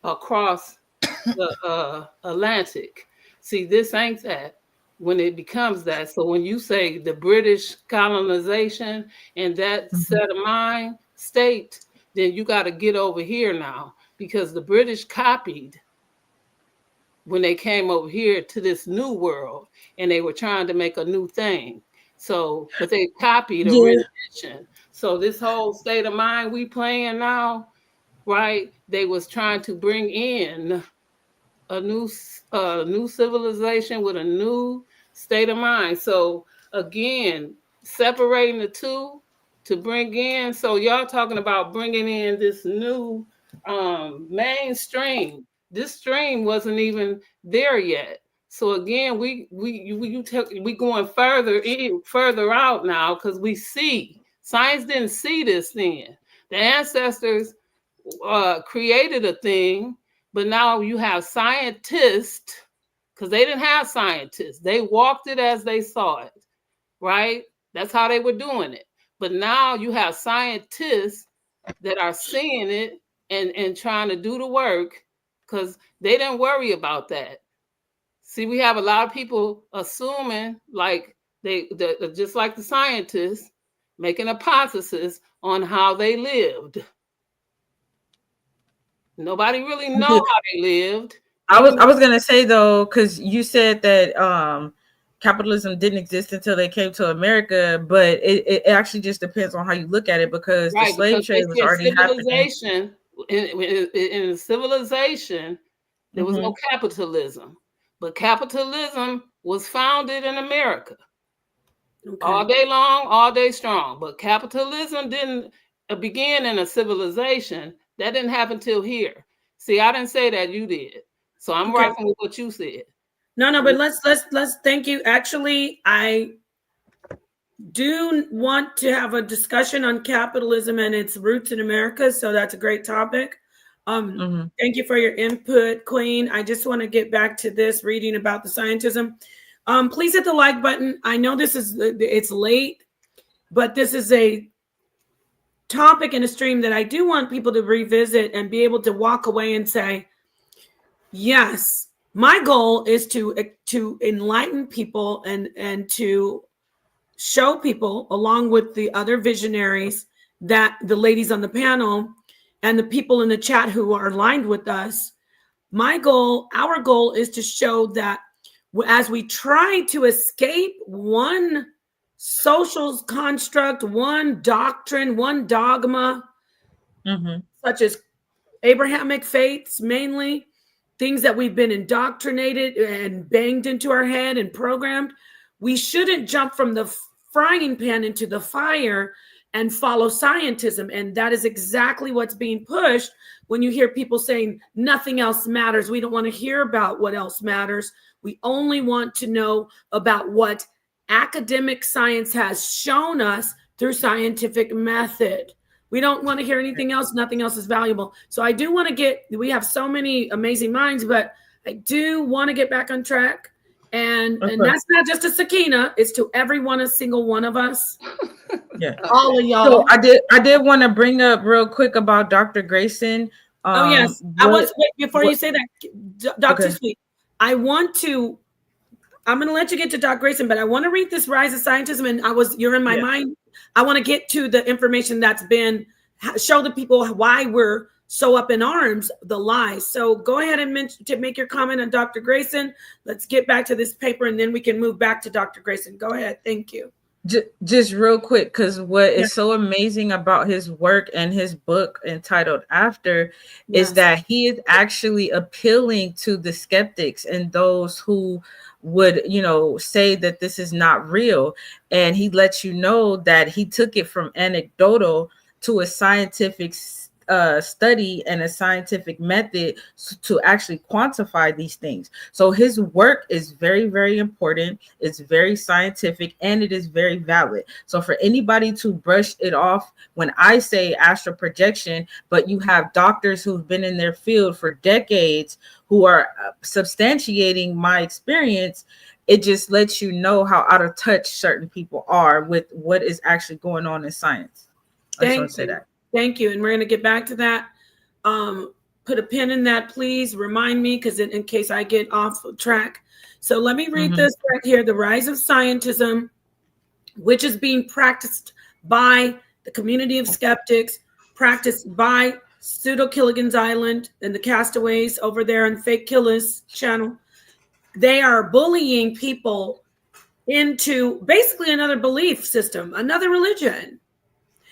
across the Atlantic. See, this ain't that when it becomes that. So when you say the British colonization and that set of mind state, then you got to get over here now, because the British copied when they came over here to this new world, and they were trying to make a new thing. So, but they copied a yeah. rendition. So this whole state of mind we playing now, right? They was trying to bring in a new civilization with a new state of mind. So again, separating the two to bring in. So y'all talking about bringing in this new mainstream. This stream wasn't even there yet. So again, we going further out now, because we see science didn't see this then. The ancestors created a thing, but now you have scientists, because they didn't have scientists. They walked it as they saw it, right? That's how they were doing it. But now you have scientists that are seeing it and trying to do the work, because they didn't worry about that. See, we have a lot of people assuming, like They just like the scientists make an hypothesis on how they lived. Nobody really know how they lived. I was gonna say though, because you said that capitalism didn't exist until they came to America, but it actually just depends on how you look at it, because the slave trade was already happening. In civilization, there was no capitalism, but capitalism was founded in America. All day long, all day strong. But capitalism didn't begin in a civilization. That didn't happen till here. See, I didn't say that, you did. So I'm rocking with what you said. No, but let's thank you. Actually, I do want to have a discussion on capitalism and its roots in America. So that's a great topic. Thank you for your input, Queen. I just want to get back to this reading about the scientism. Please hit the like button. I know it's late, but this is a topic in a stream that I do want people to revisit and be able to walk away and say, yes, my goal is to enlighten people and to show people, along with the other visionaries, that the ladies on the panel and the people in the chat who are aligned with us, our goal is to show that as we try to escape one social construct, one doctrine, one dogma, such as Abrahamic faiths, mainly things that we've been indoctrinated and banged into our head and programmed, we shouldn't jump from the frying pan into the fire and follow scientism. And that is exactly what's being pushed when you hear people saying nothing else matters. We don't want to hear about what else matters. We only want to know about what academic science has shown us through scientific method. We don't want to hear anything else. Nothing else is valuable. So I do want to we have so many amazing minds, but I do want to get back on track. And that's not just to Sakina, it's to every single one of us. Yeah. All of y'all. So I did want to bring up real quick about Dr. Grayson. Yes. Before you say that, Dr. Sweet, I'm going to let you get to Dr. Grayson, but I want to read this Rise of Scientism, and you're in my mind. I want to get to the information that's been show the people why we're so up in arms, the lies. So go ahead and make your comment on Dr. Grayson. Let's get back to this paper, and then we can move back to Dr. Grayson. Go ahead. Thank you. Just real quick, because what is so amazing about his work and his book entitled After is that he is actually appealing to the skeptics and those who would, say that this is not real. And he lets you know that he took it from anecdotal to a scientific study and a scientific method to actually quantify these things. So his work is very, very important. It's very scientific and it is very valid. So for anybody to brush it off when I say astral projection, but you have doctors who've been in their field for decades who are substantiating my experience, it just lets you know how out of touch certain people are with what is actually going on in science. I just want to say that. Thank you. And we're going to get back to that. Put a pin in that, please. Remind me, because in case I get off track. So let me read this right here. The Rise of Scientism, which is being practiced by the community of skeptics, practiced by Pseudo Killigan's Island and the castaways over there on Fake Killis channel. They are bullying people into basically another belief system, another religion.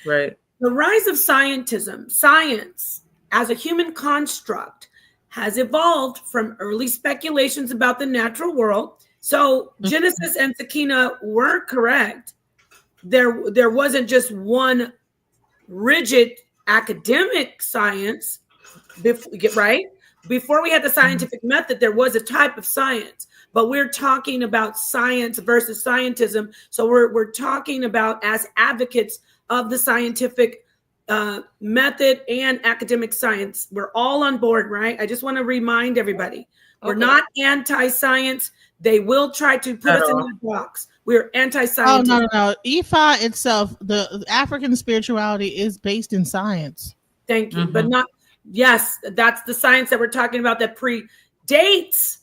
Right. The rise of scientism, science as a human construct, has evolved from early speculations about the natural world. So Genesis and Sakina were correct. There wasn't just one rigid academic science, right? Before we had the scientific method, there was a type of science. But we're talking about science versus scientism. So we're talking about, as advocates of the scientific method and academic science, we're all on board, right? I just want to remind everybody, we're not anti-science. They will try to put us in the box. We're anti-science. Oh, no. IFA itself, the African spirituality is based in science. Thank you. But not, yes, that's the science that we're talking about that predates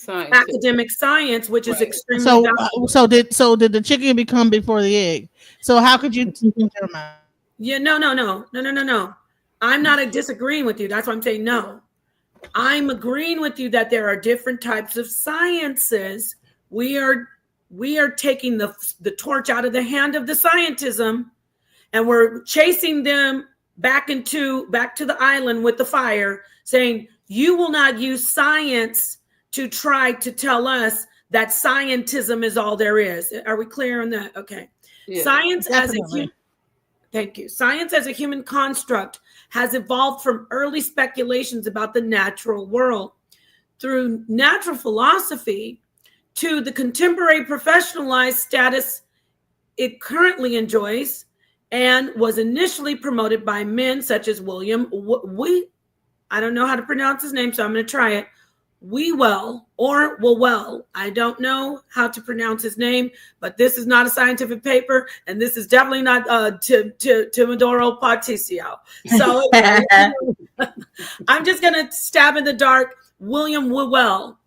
academic science, which is extremely So, valuable. so did the chicken become before the egg? So how could you? Never mind. Yeah, no. I'm not disagreeing with you. That's why I'm saying no. I'm agreeing with you that there are different types of sciences. We are taking the torch out of the hand of the scientism, and we're chasing them back to the island with the fire, saying you will not use science to try to tell us that scientism is all there is. Are we clear on that? Okay. Yeah, Science definitely. as a human Thank you. Science as a human construct has evolved from early speculations about the natural world through natural philosophy to the contemporary professionalized status it currently enjoys, and was initially promoted by men such as William I don't know how to pronounce his name, so I'm going to try it. Whewell or Whewell. I don't know how to pronounce his name, but this is not a scientific paper, and this is definitely not Timodoro Particio. So I'm just going to stab in the dark. William Whewell.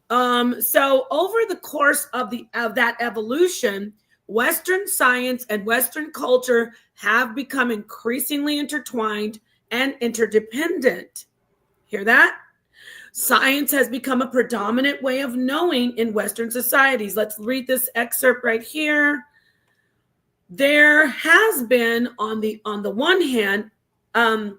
So over the course of that evolution, Western science and Western culture have become increasingly intertwined and interdependent. Hear that? Science has become a predominant way of knowing in Western societies. Let's read this excerpt right here. There has been, on the one hand, a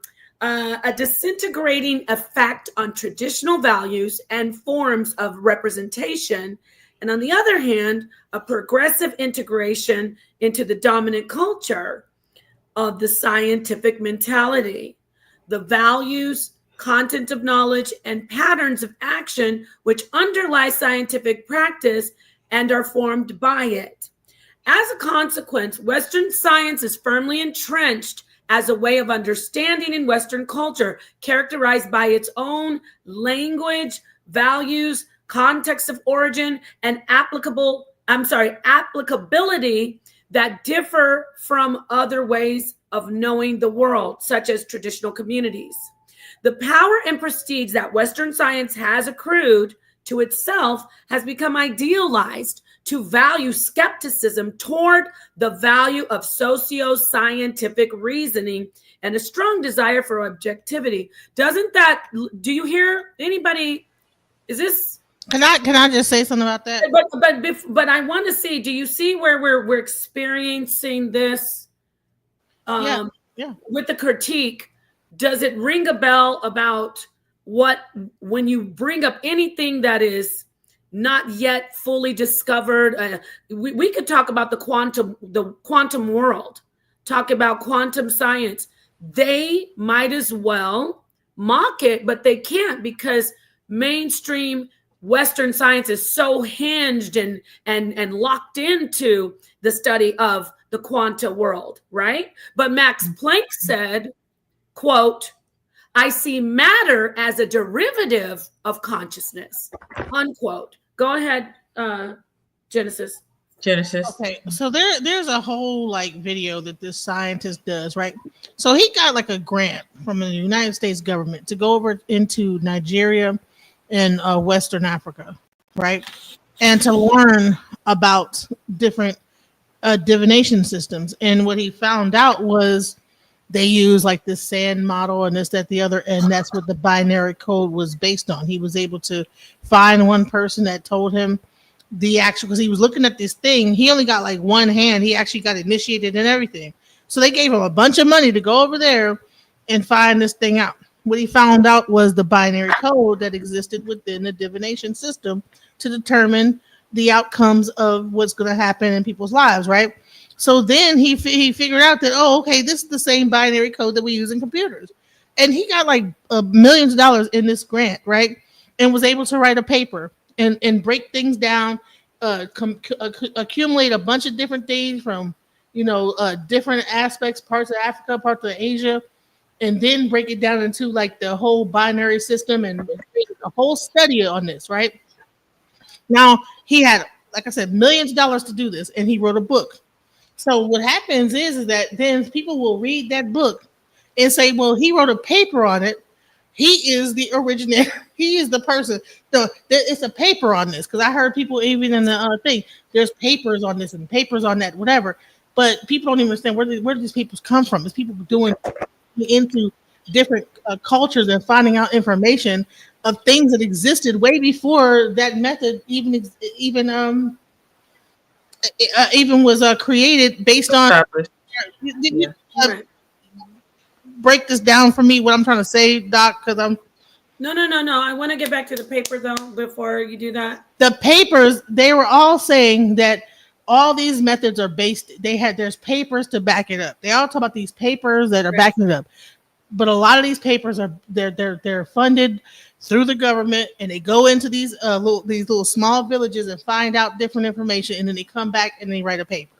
disintegrating effect on traditional values and forms of representation, and on the other hand, a progressive integration into the dominant culture of the scientific mentality, the values, content of knowledge, and patterns of action which underlie scientific practice and are formed by it. As a consequence, Western science is firmly entrenched as a way of understanding in Western culture, characterized by its own language, values, context of origin, and applicability that differ from other ways of knowing the world, such as traditional communities. The power and prestige that Western science has accrued to itself has become idealized to value skepticism toward the value of socio-scientific reasoning and a strong desire for objectivity. Do you hear anybody? Is this? Can I just say something about that? But I want to see, do you see where we're experiencing this? Yeah. With the critique, does it ring a bell about when you bring up anything that is not yet fully discovered? We could talk about the quantum world, talk about quantum science. They might as well mock it, but they can't, because mainstream Western science is so hinged and locked into the study of the quantum world, right? But Max Planck said, quote, "I see matter as a derivative of consciousness," unquote. Go ahead, Genesis. Okay, so there's a whole video that this scientist does, right? So he got a grant from the United States government to go over into Nigeria and Western Africa, right? And to learn about different divination systems. And what he found out was they use this sand model and this, that, the other, and that's what the binary code was based on. He was able to find one person that told him the actual, because he was looking at this thing. He only got one hand. He actually got initiated and everything. So they gave him a bunch of money to go over there and find this thing out. What he found out was the binary code that existed within the divination system to determine the outcomes of what's going to happen in people's lives, right? So then he figured out that, okay, this is the same binary code that we use in computers. And he got millions of dollars in this grant, right? And was able to write a paper and break things down, accumulate a bunch of different things from, different aspects, parts of Africa, parts of Asia, and then break it down into the whole binary system and create a whole study on this, right? Now, he had, like I said, millions of dollars to do this, and he wrote a book. So what happens is that then people will read that book and say, well, he wrote a paper on it. He is the originator. He is the person. It's a paper on this because I heard people even in the thing. There's papers on this and papers on that, whatever. But people don't even understand where do these papers come from. It's people doing into different cultures and finding out information of things that existed way before that method even was created based on. Break this down for me, what I'm trying to say, Doc, because I'm. No. I want to get back to the paper though before you do that. The papers, they were all saying that all these methods are based. There's papers to back it up. They all talk about these papers that are backing it up, but a lot of these papers are they're funded through the government, and they go into these little small villages and find out different information, and then they come back and they write a paper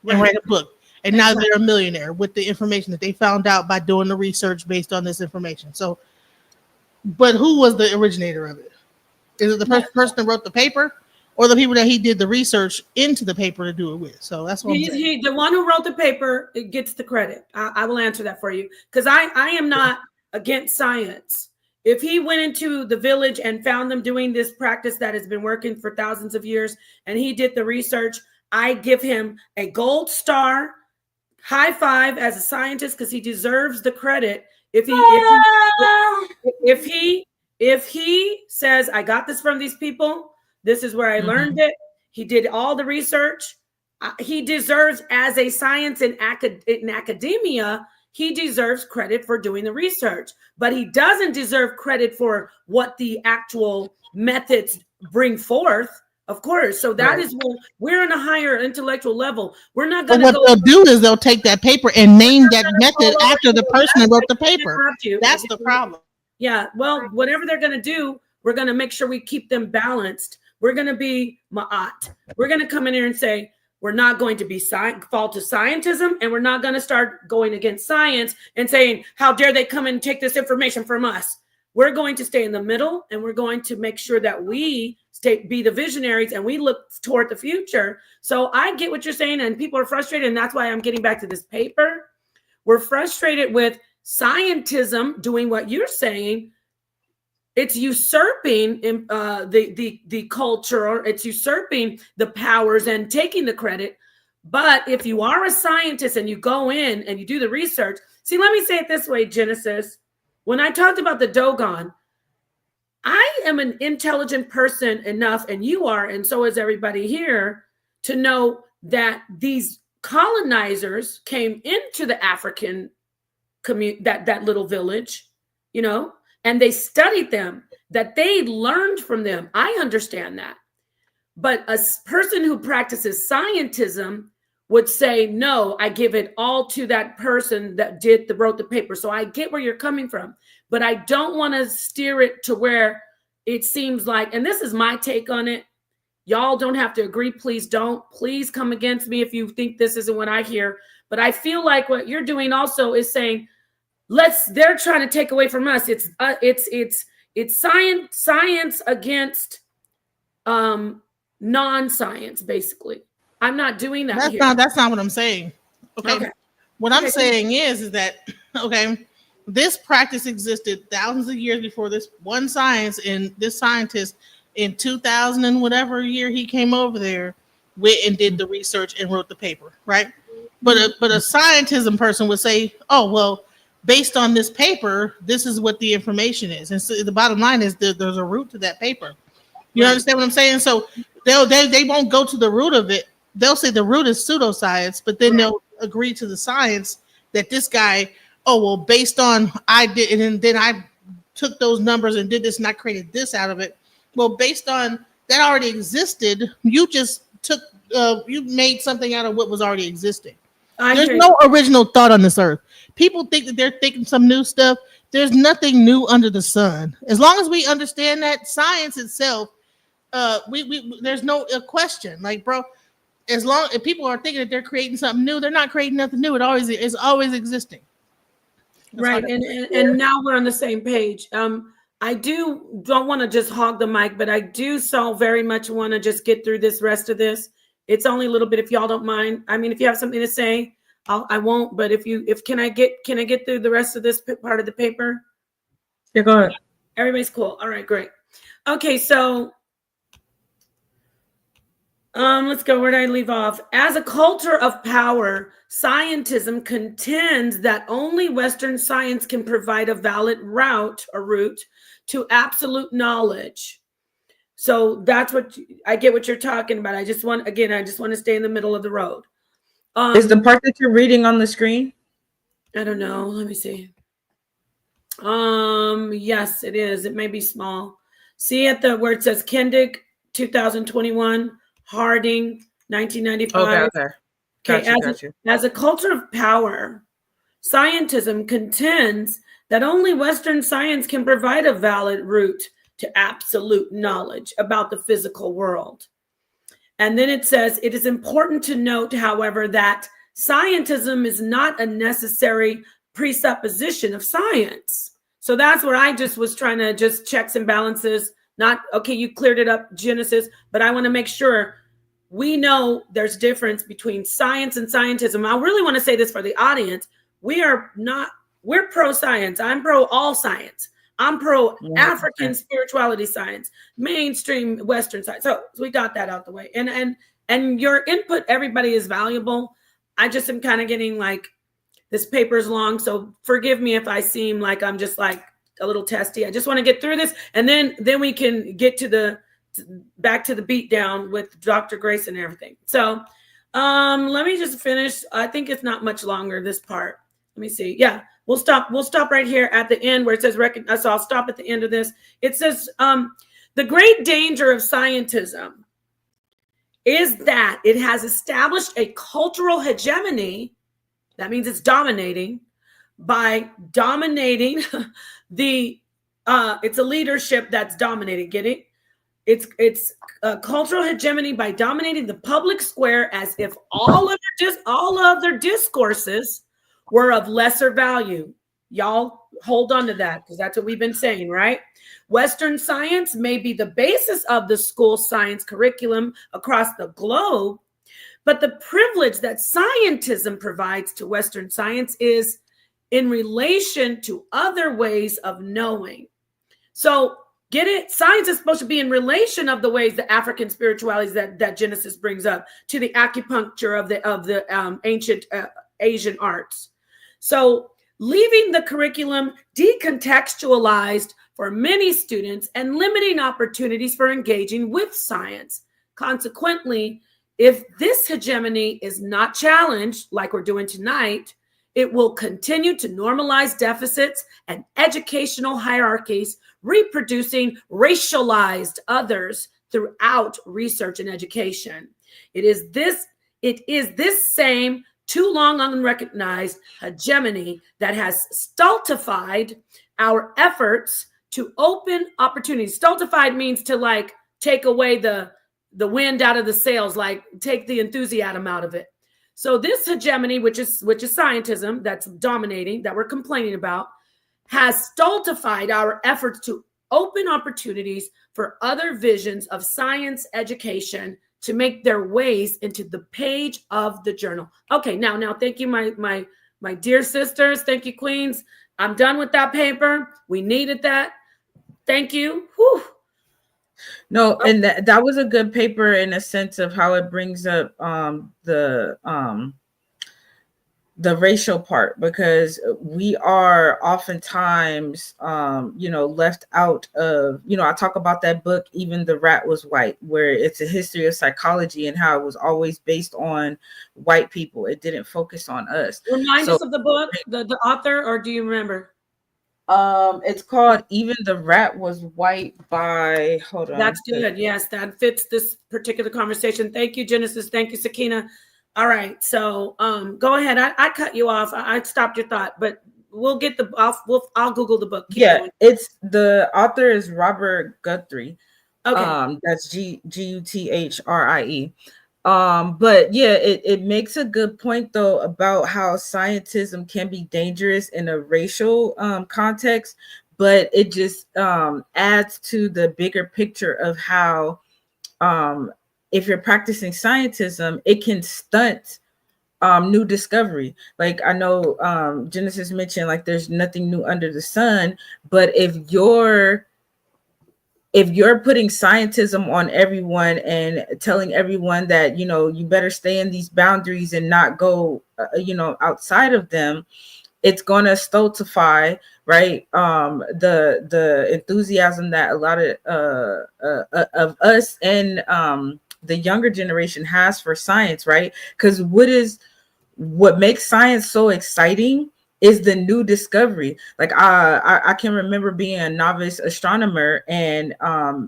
and write a book. And now they're a millionaire with the information that they found out by doing the research based on this information. So, but who was the originator of it? Is it the person that wrote the paper, or the people that he did the research into the paper to do it with? So that's what I'm saying. The one who wrote the paper gets the credit. I will answer that for you because I am not against science. If he went into the village and found them doing this practice that has been working for thousands of years, and he did the research, I give him a gold star. High five as a scientist because he deserves the credit. If he says, I got this from these people, this is where I learned it. He did all the research. He deserves, as a science in academia, he deserves credit for doing the research, but he doesn't deserve credit for what the actual methods bring forth. Of course. So that is when we're on a higher intellectual level. We're not going to go. What they'll do is they'll take that paper and name that method after the person that wrote the paper. That's the problem. Yeah. Well, whatever they're going to do, we're going to make sure we keep them balanced. We're going to be ma'at. We're going to come in here and say, we're not going to be fall to scientism, and we're not going to start going against science and saying, how dare they come and take this information from us? We're going to stay in the middle, and we're going to make sure that we be the visionaries and we look toward the future. So I get what you're saying, and people are frustrated, and that's why I'm getting back to this paper. We're frustrated with scientism doing what you're saying. It's usurping the culture, or it's usurping the powers and taking the credit. But if you are a scientist and you go in and you do the research, see, let me say it this way, Genesis. When I talked about the Dogon, I am an intelligent person enough, and you are, and so is everybody here, to know that these colonizers came into the African community, that little village, and they studied them, that they learned from them. I understand that. But a person who practices scientism would say, no, I give it all to that person that wrote the paper. So I get where you're coming from, but I don't want to steer it to where it seems like, and this is my take on it. Y'all don't have to agree. Please don't. Please come against me if you think this isn't what I hear. But I feel like what you're doing also is saying, they're trying to take away from us. It's science against non-science, basically. I'm not doing that. That's not what I'm saying. Okay. What I'm saying is that, this practice existed thousands of years before this one science, and this scientist in 2000 and whatever year he came over there went and did the research and wrote the paper, right? But a scientism person would say, oh, well, based on this paper, this is what the information is. And so the bottom line is there's a root to that paper. You understand what I'm saying? So they won't go to the root of it. They'll say the root is pseudoscience, but then they'll agree to the science that this guy, oh, well, based on I did, and then I took those numbers and did this and I created this out of it. Well, based on that already existed, you just took, you made something out of what was already existing. There's no original thought on this earth. People think that they're thinking some new stuff. There's nothing new under the sun. As long as we understand that science itself, there's no question. Like, bro, as long as people are thinking that they're creating something new, they're not creating nothing new. It's always existing. That's right. And now we're on the same page. I don't want to just hog the mic, but I do so very much want to just get through this rest of this. It's only a little bit, if y'all don't mind. I mean, if you have something to say, I won't. But can I get through the rest of this part of the paper? Yeah, go ahead. Everybody's cool. All right, great. Okay, so let's go. Where did I leave off? As a culture of power, scientism contends that only Western science can provide a valid route to absolute knowledge. So that's what I get what you're talking about. I just want to stay in the middle of the road. Is the part that you're reading on the screen? I don't know. Let me see. Yes, it is. It may be small. See at the where it says Kendick 2021, Harding 1995. Okay. Got you. As a culture of power, scientism contends that only Western science can provide a valid route to absolute knowledge about the physical world. And then it says, it is important to note, however, that scientism is not a necessary presupposition of science. So that's where I just was trying to just checks and balances. Not, okay, you cleared it up, Genesis, but I want to make sure we know there's difference between science and scientism. I really want to say this for the audience. We're pro science. I'm pro all science. I'm pro African spirituality science, mainstream Western science. So we got that out the way. And your input, everybody, is valuable. I just am kind of getting like, this paper is long, so forgive me if I seem like I'm just like a little testy. I just want to get through this, and then we can get to back to the beat down with Dr. Grace and everything. So let me just finish. I think it's not much longer, this part. Let me see. Yeah. We'll stop right here at the end where it says recognize. So I'll stop at the end of this. It says the great danger of scientism is that it has established a cultural hegemony. That means it's dominating by dominating it's a leadership that's dominating. Get it? It's a cultural hegemony by dominating the public square as if all of their discourses were of lesser value. Y'all hold on to that because that's what we've been saying, right? Western science may be the basis of the school science curriculum across the globe, but the privilege that scientism provides to Western science is in relation to other ways of knowing. So get it? Science is supposed to be in relation of the ways the African spiritualities that Genesis brings up to the acupuncture of the ancient Asian arts. So leaving the curriculum decontextualized for many students and limiting opportunities for engaging with science. Consequently, if this hegemony is not challenged, like we're doing tonight, it will continue to normalize deficits and educational hierarchies, reproducing racialized others throughout research and education. It is this same too long unrecognized hegemony that has stultified our efforts to open opportunities. Stultified means to like take away the wind out of the sails, like take the enthusiasm out of it. So this hegemony, which is scientism that's dominating, that we're complaining about, has stultified our efforts to open opportunities for other visions of science education to make their ways into the page of the journal. Okay, now, thank you, my dear sisters. Thank you, queens. I'm done with that paper. We needed that. Thank you. Whew. No, and that was a good paper in a sense of how it brings up the racial part, because we are oftentimes left out of, I talk about that book, Even the Rat Was White, where it's a history of psychology and how it was always based on white people. It didn't focus on us. Remind us of the book, the author, or do you remember? It's called Even the Rat Was White by, hold on. That's good. Yes, that fits this particular conversation. Thank you, Genesis. Thank you, Sakina. All right, so go ahead. I cut you off. I stopped your thought, but we'll get I'll Google the book. Keep going. It's the author is Robert Guthrie. Okay. That's Guthrie. But yeah, it makes a good point though about how scientism can be dangerous in a racial context, but it just adds to the bigger picture of how if you're practicing scientism, it can stunt new discovery. Like I know Genesis mentioned, like there's nothing new under the sun, but if you're putting scientism on everyone and telling everyone that, you know, you better stay in these boundaries and not go outside of them, it's going to stultify, right, the enthusiasm that a lot of us and the younger generation has for science, right? Because what makes science so exciting is the new discovery. Like I can remember being a novice astronomer, and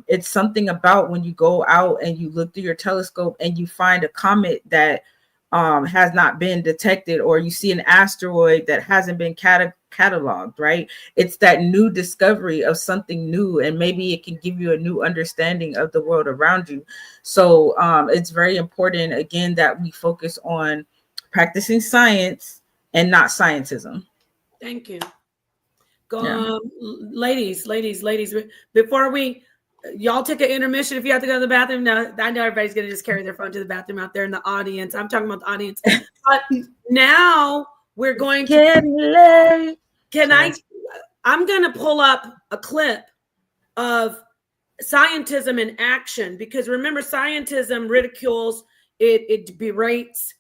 it's something about when you go out and you look through your telescope and you find a comet that has not been detected, or you see an asteroid that hasn't been cataloged, right? It's that new discovery of something new, and maybe it can give you a new understanding of the world around you. So it's very important, again, that we focus on practicing science and not scientism. Thank you. Go, ladies. Before y'all take an intermission if you have to go to the bathroom. Now, I know everybody's going to just carry their phone to the bathroom out there in the audience. I'm talking about the audience. But now we're going to getting late. I'm going to pull up a clip of scientism in action, because remember, scientism ridicules, it berates,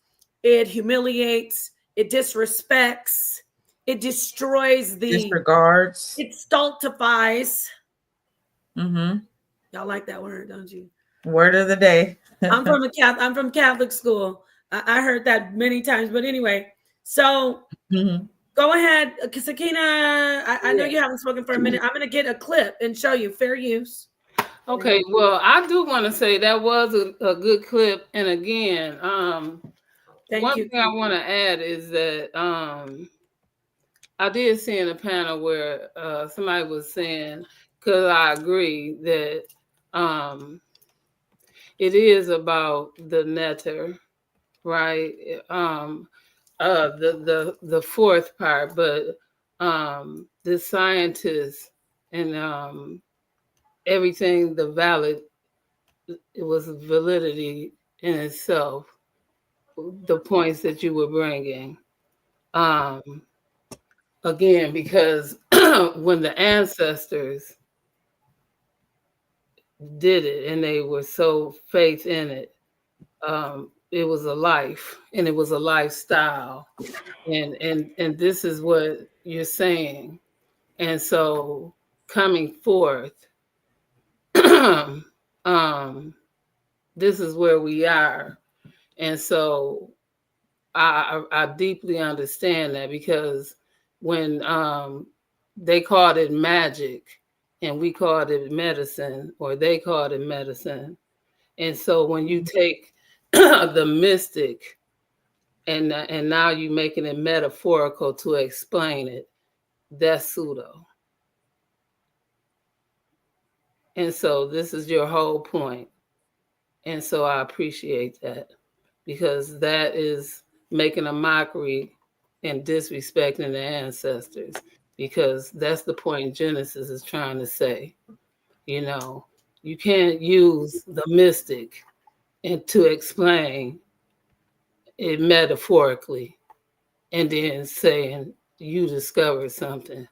it humiliates, it disrespects, it destroys, disregards, it stultifies. Mm-hmm. Y'all like that word, don't you? Word of the day. I'm from Catholic school. I heard that many times, but anyway, so go ahead, Sakina. I know you haven't spoken for a minute. I'm going to get a clip and show you. Fair use. Okay, well, I do want to say that was a good clip. And again, one thing I want to add is that I did see in a panel where somebody was saying, because I agree that it is about the netter, right? The fourth part, but the scientists and everything, the valid, it was validity in itself, the points that you were bringing. Again, because when the ancestors did it and they were so faith in it, it was a life and it was a lifestyle. And this is what you're saying. And so coming forth, this is where we are. And so I deeply understand that, because when they called it magic and we called it medicine, or they called it medicine. And so when you take the mystic and now you're making it metaphorical to explain it, that's pseudo. And so this is your whole point. And so I appreciate that, because that is making a mockery and disrespecting the ancestors, because that's the point Genesis is trying to say. You know, you can't use the mystic and to explain it metaphorically and then saying you discovered something.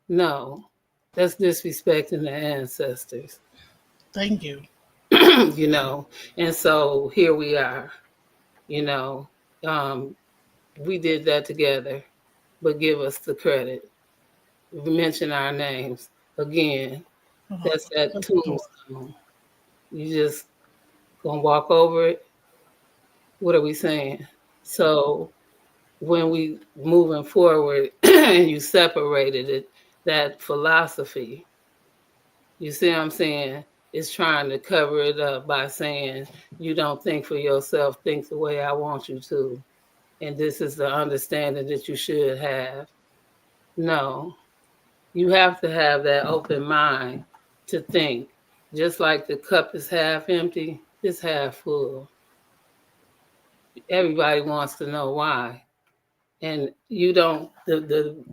No, that's disrespecting the ancestors. Thank you. You know, and so here we are. You know, we did that together, but give us the credit. We mention our names again. That's that tombstone. You just gonna walk over it. What are we saying? So when we moving forward and you separated it, that philosophy, you see what I'm saying, is trying to cover it up by saying you don't think for yourself, think the way I want you to. And this is the understanding that you should have. No, you have to have that open mind to think. Just like the cup is half empty, it's half full. Everybody wants to know why. And you don't,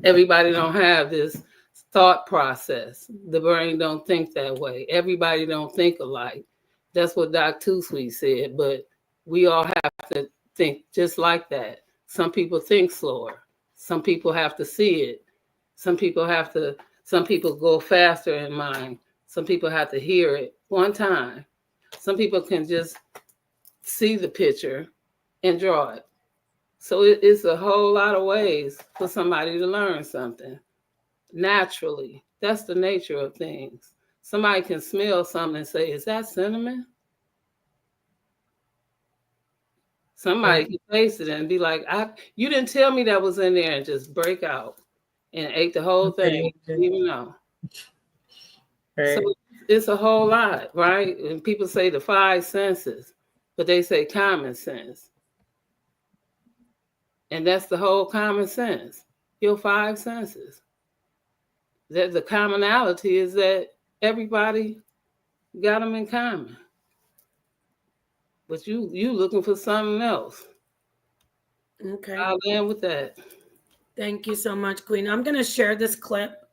everybody don't have this thought process. The brain don't think that way. Everybody don't think alike. That's what Doc Two Sweet said. But we all have to think just like that. Some people think slower. Some people have to see it. Some people go faster in mind. Some people have to hear it one time. Some people can just see the picture and draw it. So it's a whole lot of ways for somebody to learn something naturally. That's the nature of things. Somebody can smell something and say, is that cinnamon? Somebody can taste it and be like, you didn't tell me that was in there, and just break out and ate the whole thing, even know. Right. So it's a whole lot, right? And people say the 5 senses, but they say common sense. And that's the whole common sense, your 5 senses. That the commonality is that everybody got them in common. But you looking for something else. Okay. I'll end with that. Thank you so much, Queen. I'm going to share this clip,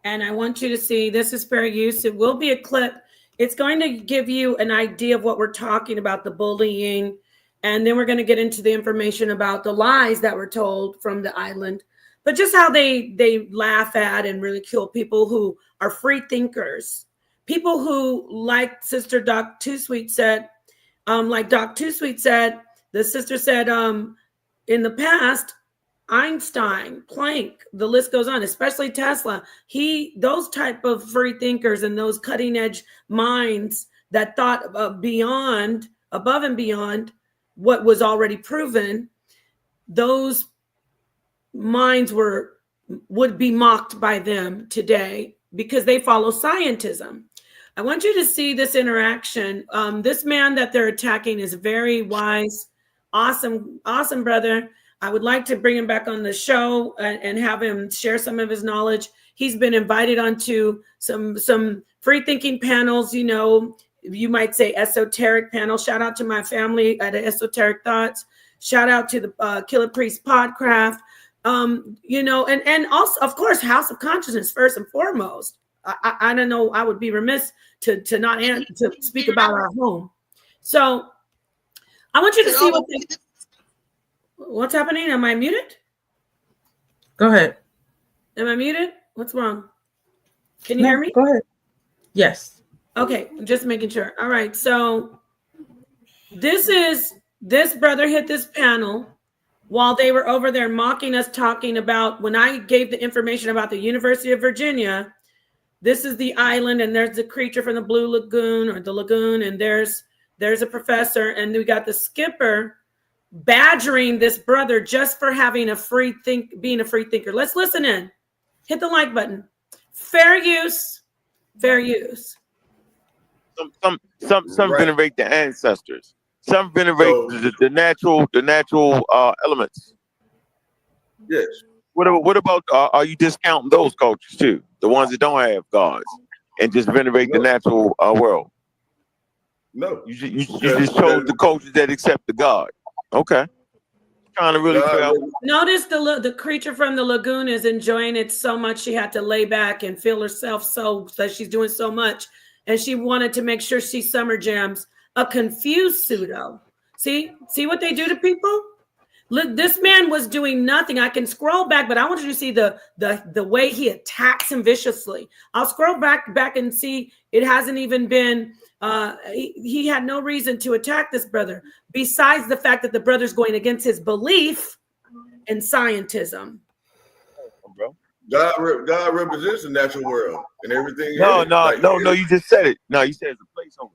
and I want you to see, this is fair use. It will be a clip. It's going to give you an idea of what we're talking about, the bullying, and then we're going to get into the information about the lies that were told from the island, but just how they laugh at and ridicule people who are free thinkers, people who, like Sister Doc Too Sweet said, the sister said, in the past, Einstein, Planck, the list goes on, especially Tesla. Those type of free thinkers and those cutting edge minds that thought above and beyond what was already proven, those minds would be mocked by them today because they follow scientism. I want you to see this interaction. This man that they're attacking is very wise, awesome brother. I would like to bring him back on the show and have him share some of his knowledge. He's been invited onto some free thinking panels, you might say esoteric panel. Shout out to my family at Esoteric Thoughts. Shout out to the Killer Priest Podcraft. And also, of course, House of Consciousness first and foremost. I don't know. I would be remiss to not to speak about our home. So I want you to see what's happening. Am I muted? Go ahead. Am I muted? What's wrong? Can you hear me? Go ahead. Yes. Okay, I'm just making sure. All right. So this brother hit this panel while they were over there mocking us, talking about when I gave the information about the University of Virginia. This is the island, and there's the creature from the Blue Lagoon or the lagoon, and there's a professor, and we got the skipper badgering this brother just for having being a free thinker. Let's listen in. Hit the like button. Fair use. Fair use. Some right. Venerate the ancestors. Some venerate the natural elements. Yes. What about are you discounting those cultures too? The ones that don't have gods and just venerate the natural world? No. You just chose the cultures that accept the God. Okay. Kind of really fair. Notice the creature from the lagoon is enjoying it so much she had to lay back and feel herself so that she's doing so much. And she wanted to make sure she summer jams a confused pseudo. See what they do to people? Look, this man was doing nothing. I can scroll back, but I want you to see the way he attacks him viciously. I'll scroll back and see it hasn't even been, he had no reason to attack this brother, besides the fact that the brother's going against his belief in scientism. God represents the natural world and everything. No, you just said it. No, you said it's a placeholder.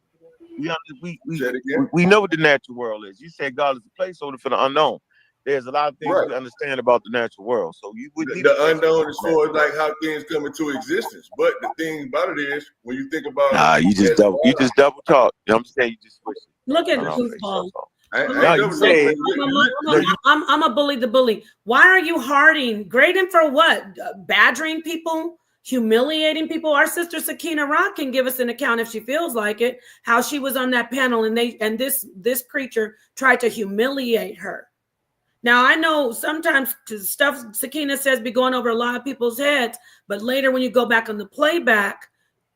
We know what the natural world is. You said God is a placeholder for the unknown. There's a lot of things we understand about the natural world. So you would the unknown as far as like how things come into existence. But the thing about it is when you think about you just double talk. You know what I'm saying? You just switch it. Look at the goofball. I'm a bully the bully. Why are you harding? Grading for what? Badgering people? Humiliating people? Our sister Sakina Rock can give us an account if she feels like it, how she was on that panel and this creature tried to humiliate her. Now, I know sometimes stuff Sakina says be going over a lot of people's heads, but later when you go back on the playback,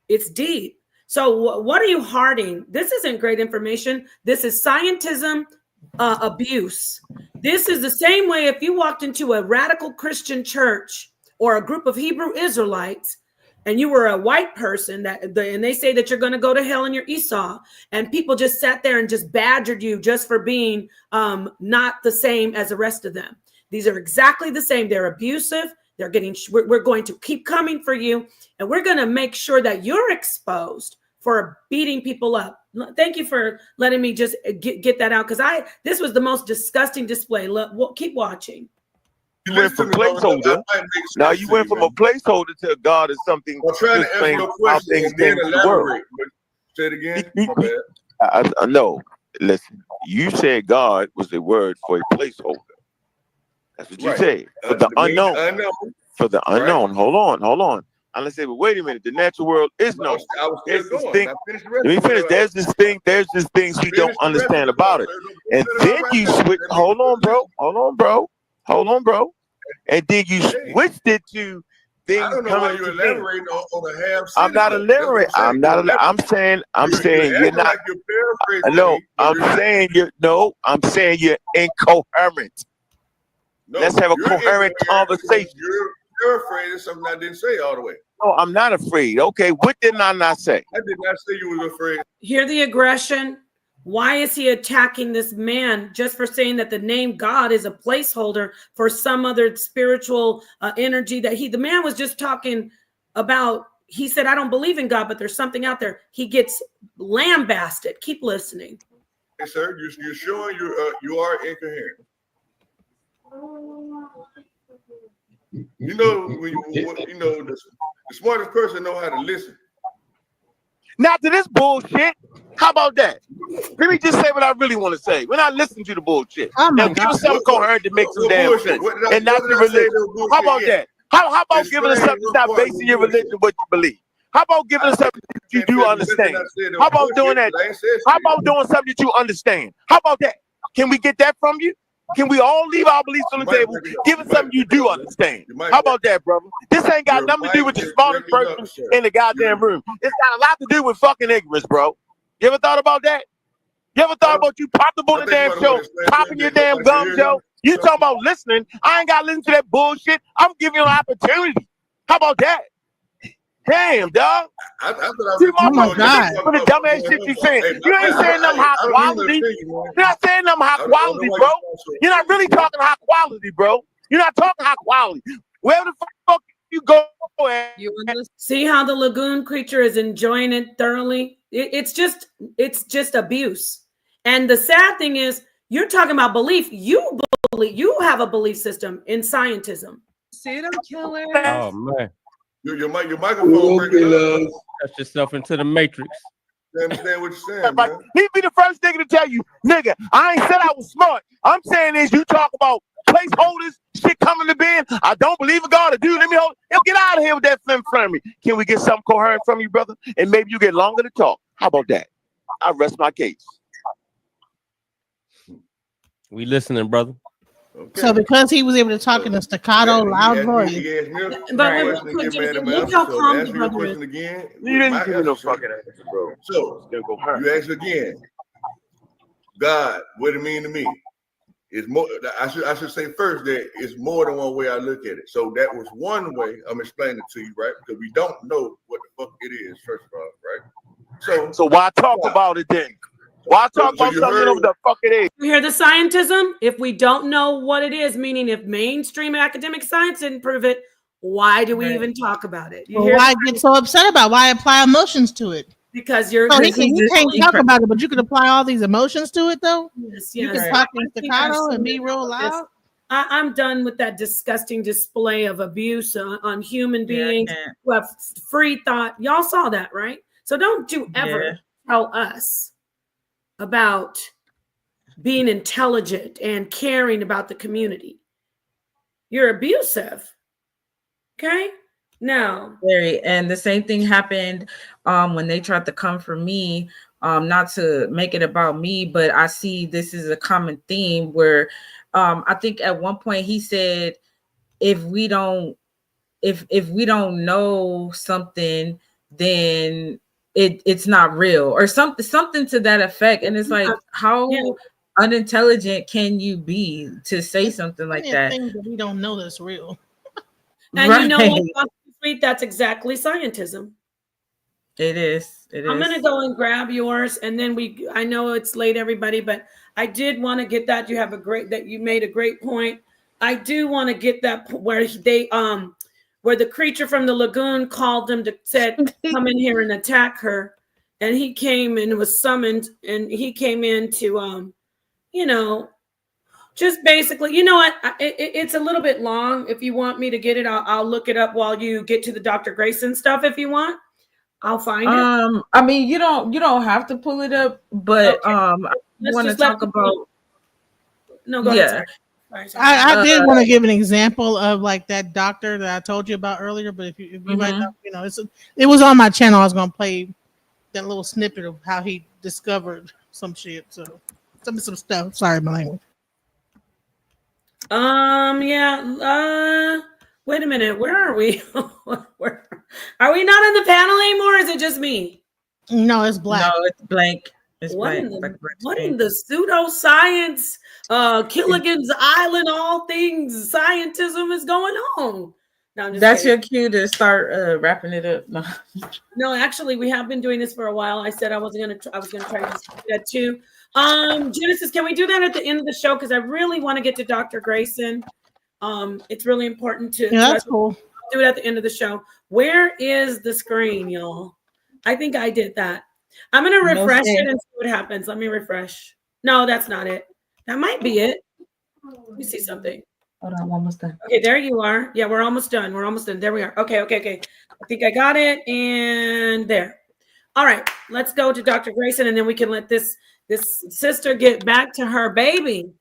it's deep. So what are you harding? This isn't great information. This is scientism abuse. This is the same way if you walked into a radical Christian church or a group of Hebrew Israelites and you were a white person and they say that you're going to go to hell and you're Esau, and people just sat there and just badgered you just for being not the same as the rest of them. These are exactly the same. They're abusive. They're getting, we're going to keep coming for you, and we're going to make sure that you're exposed for beating people up. Thank you for letting me just get that out, because this was the most disgusting display. Keep watching. You went from placeholder. Now you went from a placeholder to God is something. I'm trying to answer your question and then elaborate. Say it again. My bad. No, listen. You said God was the word for a placeholder. That's what you said. For the unknown. For the unknown. Right. Hold on. And let's say, but wait a minute. The natural world is known. There's this thing. Let me finish. There's this things we don't understand about it. And then you switch. Hold on, bro. And then you switched it to things. I don't know why you're elaborating on a half. I'm not elaborating. I'm saying you're not. Like you're no, I'm saying you're incoherent. No, let's have a coherent conversation. You're afraid of something I didn't say all the way. No, I'm not afraid. Okay, what did I not say? I did not say you was afraid. Hear the aggression. Why is he attacking this man just for saying that the name God is a placeholder for some other spiritual energy that the man was just talking about? He said, I don't believe in God, but there's something out there. He gets lambasted. Keep listening. Hey, sir, you're showing you are incoherent. You know, the smartest person know how to listen. Not to this bullshit. How about that? Let me just say what I really want to say. We're not listening to the bullshit. Now give us something coherent to make some damn sense. And not your religion. How about that? How about giving us something that's not basing your religion on what you believe? How about giving us something that you do understand? How about doing that? How about doing something that you understand? How about that? Can we get that from you? Can we all leave our beliefs on the table? Give us something you do understand. How about that, brother? This ain't got nothing to do with the smartest person in the goddamn room. It's got a lot to do with fucking ignorance, bro. You ever thought about that? You ever thought about you popped up on the damn show, popping your damn gum, Joe? You talking about listening? I ain't got to listen to that bullshit. I'm giving you an opportunity. How about that? Damn, dog. Oh my God. For the dumbass shit you saying. You ain't saying nothing high quality. You're not saying nothing high quality, bro. You're not really talking high quality, bro. You're not talking high quality. Where the fuck you go at? See how the lagoon creature is enjoying it thoroughly? It's just abuse. And the sad thing is, you're talking about belief. You have a belief system in scientism. See them killers. Oh man. Your microphone breaking up. Touch yourself into the matrix. You understand what you're saying, man? He'd be the first nigga to tell you, nigga, I ain't said I was smart. I'm saying is you talk about placeholders, shit coming to being. I don't believe in God. Dude, let me hold. Get out of here with that flim from me. Can we get something coherent from you, brother? And maybe you get longer to talk. How about that? I rest my case. We listening, brother. Okay. So because he was able to talk in a staccato, loud voice. But look how calm the brother is. Again, you didn't give me no fucking answer, bro. So you ask again, God, what it mean to me? It's more. I should say first that it's more than one way I look at it. So that was one way I'm explaining it to you, right? Because we don't know what the fuck it is, first of all, right? So why talk about it then? Why talk about something over the fuck it is? You hear the scientism? If we don't know what it is, meaning if mainstream academic science didn't prove it, why do we even talk about it? Why get so upset about it? Why apply emotions to it? Because you're he can't talk about it, but you can apply all these emotions to it though. Yes. You can talk in staccato and be real loud. I'm done with that disgusting display of abuse on human beings who have free thought. Y'all saw that, right? So don't you ever tell us about being intelligent and caring about the community. You're abusive. Okay? Now. And the same thing happened when they tried to come for me, not to make it about me, but I see this is a common theme where I think at one point he said, if we don't know something, then it's not real, or something to that effect. And it's like, how unintelligent can you be to say something like that? Things that we don't know that's real. And you know what? That's exactly scientism. It is. I'm gonna go and grab yours, and then I know it's late, everybody, but I did want to get that. You made a great point. I do want to get that where where the creature from the lagoon called him said, come in here and attack her. And he came and was summoned, and he came in to, just basically, you know what? It's a little bit long. If you want me to get it, I'll look it up while you get to the Dr. Grayson stuff. If you want, I'll find it. I mean, you don't have to pull it up, but okay. I want to talk about. No, go ahead. Sorry. I did want to give an example of like that doctor that I told you about earlier, but if you might know, it was on my channel. I was gonna play that little snippet of how he discovered some shit. So some stuff. Sorry, my language. Yeah. Wait a minute. Where are we? Are we not in the panel anymore? Or is it just me? No, it's black. No, it's blank. It's what blank. What in the pseudoscience, Killigan's Island, all things scientism is going on? No, I'm just That's kidding. your cue to start wrapping it up. No, actually, we have been doing this for a while. I said I was gonna try to do that too. Genesis, can we do that at the end of the show? Because I really want to get to Dr. Grayson. It's really important to. Yeah, that's cool. Do it at the end of the show. Where is the screen, y'all? I think I did that. I'm gonna refresh it and see what happens. Let me refresh. No, that's not it. That might be it. Let me see something. Hold on, almost done. Okay, there you are. Yeah, we're almost done. We're almost done. There we are. Okay. I think I got it. And there. All right, let's go to Dr. Grayson, and then we can let this sister get back to her baby.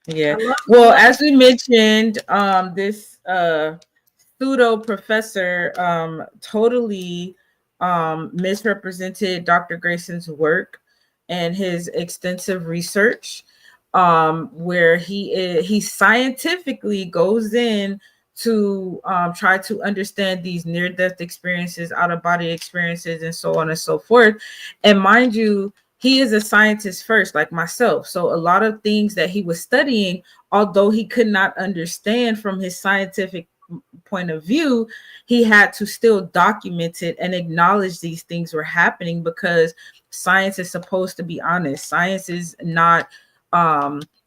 Yeah. Well, as we mentioned, this pseudo professor totally misrepresented Dr. Grayson's work and his extensive research, where he scientifically goes in to try to understand these near-death experiences, out-of-body experiences, and so on and so forth. And mind you, he is a scientist first, like myself. So a lot of things that he was studying, although he could not understand from his scientific point of view, he had to still document it and acknowledge these things were happening, because science is supposed to be honest. Science is not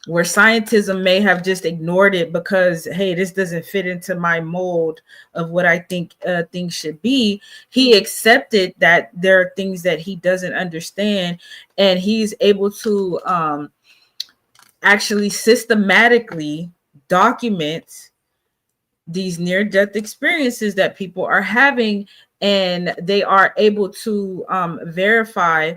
where scientism may have just ignored it because, hey, this doesn't fit into my mold of what I think things should be. He accepted that there are things that he doesn't understand, and he's able to actually systematically document these near-death experiences that people are having, and they are able to verify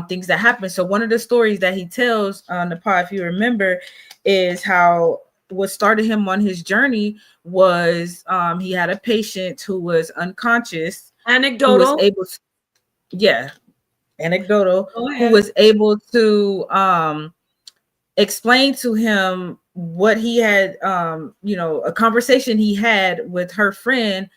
things that happen. So one of the stories that he tells on the pod, if you remember, is how what started him on his journey was he had a patient who was unconscious. Anecdotal. Who was able to, anecdotal. Who was able to explain to him what he had, a conversation he had with her friend,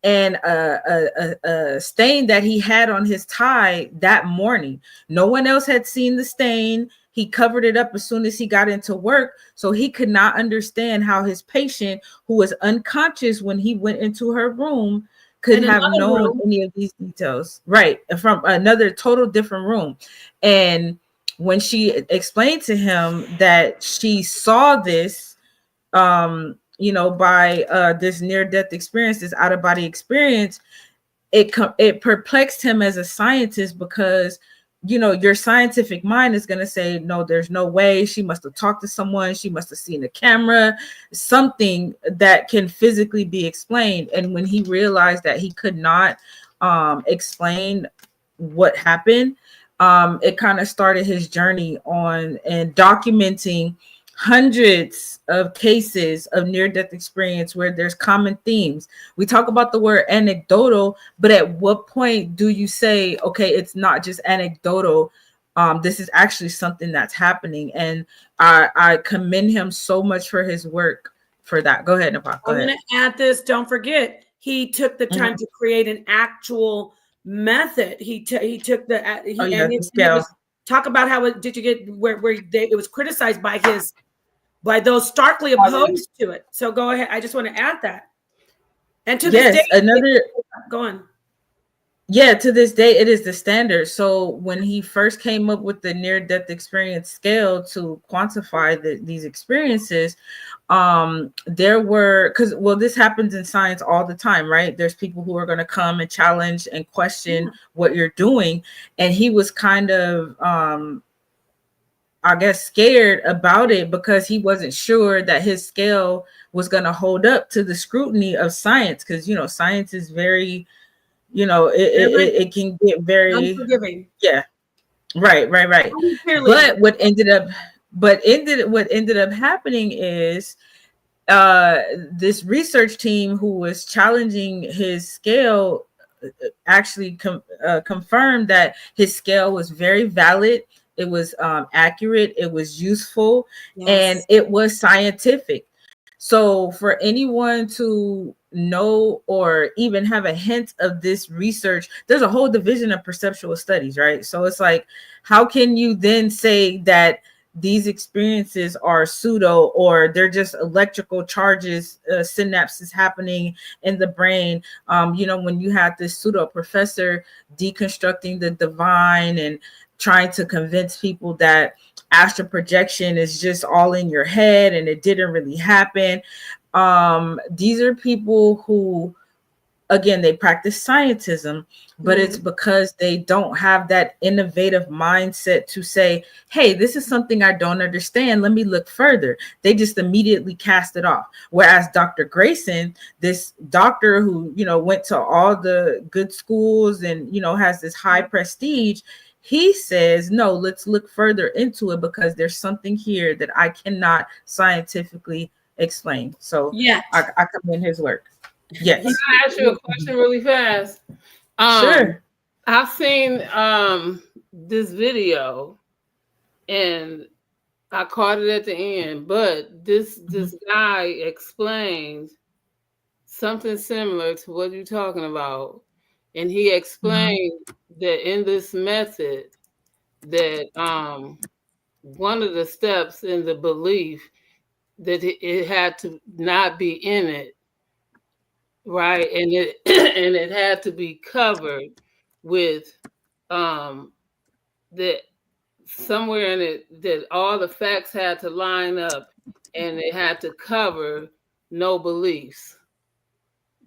and a stain that he had on his tie that morning. No one else had seen the stain. He covered it up as soon as he got into work. So he could not understand how his patient, who was unconscious when he went into her room, could have known any of these details. Right. From another total different room. And when she explained to him that she saw this, by this near-death experience, this out-of-body experience, it perplexed him as a scientist, because, your scientific mind is going to say, no, there's no way. She must have talked to someone. She must have seen a camera, something that can physically be explained. And when he realized that he could not explain what happened, it kind of started his journey on and documenting hundreds of cases of near-death experience where there's common themes. We talk about the word anecdotal, but at what point do you say, okay, it's not just anecdotal, this is actually something that's happening? And I commend him so much for his work for that. Go ahead, Nepal. I'm going to add this. Don't forget, he took the time to create an actual method. He took the scale. Talk about how did you get where it was criticized by those starkly opposed to it. So go ahead. I just want to add that. And to this day, go on. Yeah, to this day, it is the standard. So when he first came up with the near-death experience scale to quantify these experiences, there were, this happens in science all the time, right? There's people who are going to come and challenge and question what you're doing. And he was kind of, I guess, scared about it because he wasn't sure that his scale was going to hold up to the scrutiny of science. Because, science is very, it can get very unforgiving. Yeah. Right. But what ended up happening is this research team who was challenging his scale actually confirmed that his scale was very valid. It was accurate. It was useful, and it was scientific. So for anyone to know or even have a hint of this research, there's a whole division of perceptual studies, right? So it's like, how can you then say that these experiences are pseudo, or they're just electrical charges, synapses happening in the brain? When you had this pseudo professor deconstructing the divine and trying to convince people that astral projection is just all in your head and it didn't really happen. These are people who, again, they practice scientism, but it's because they don't have that innovative mindset to say, hey, this is something I don't understand. Let me look further. They just immediately cast it off. Whereas Dr. Grayson, this doctor who, went to all the good schools and, has this high prestige, he says, no, let's look further into it because there's something here that I cannot scientifically explain. So I come in his work. Yes. Can I ask you a question really fast? Sure. I've seen this video and I caught it at the end, but this guy explained something similar to what you're talking about. And he explained that in this method that one of the steps in the belief that it had to not be in it, right? And it and it had to be covered with that somewhere in it that all the facts had to line up and it had to cover no beliefs,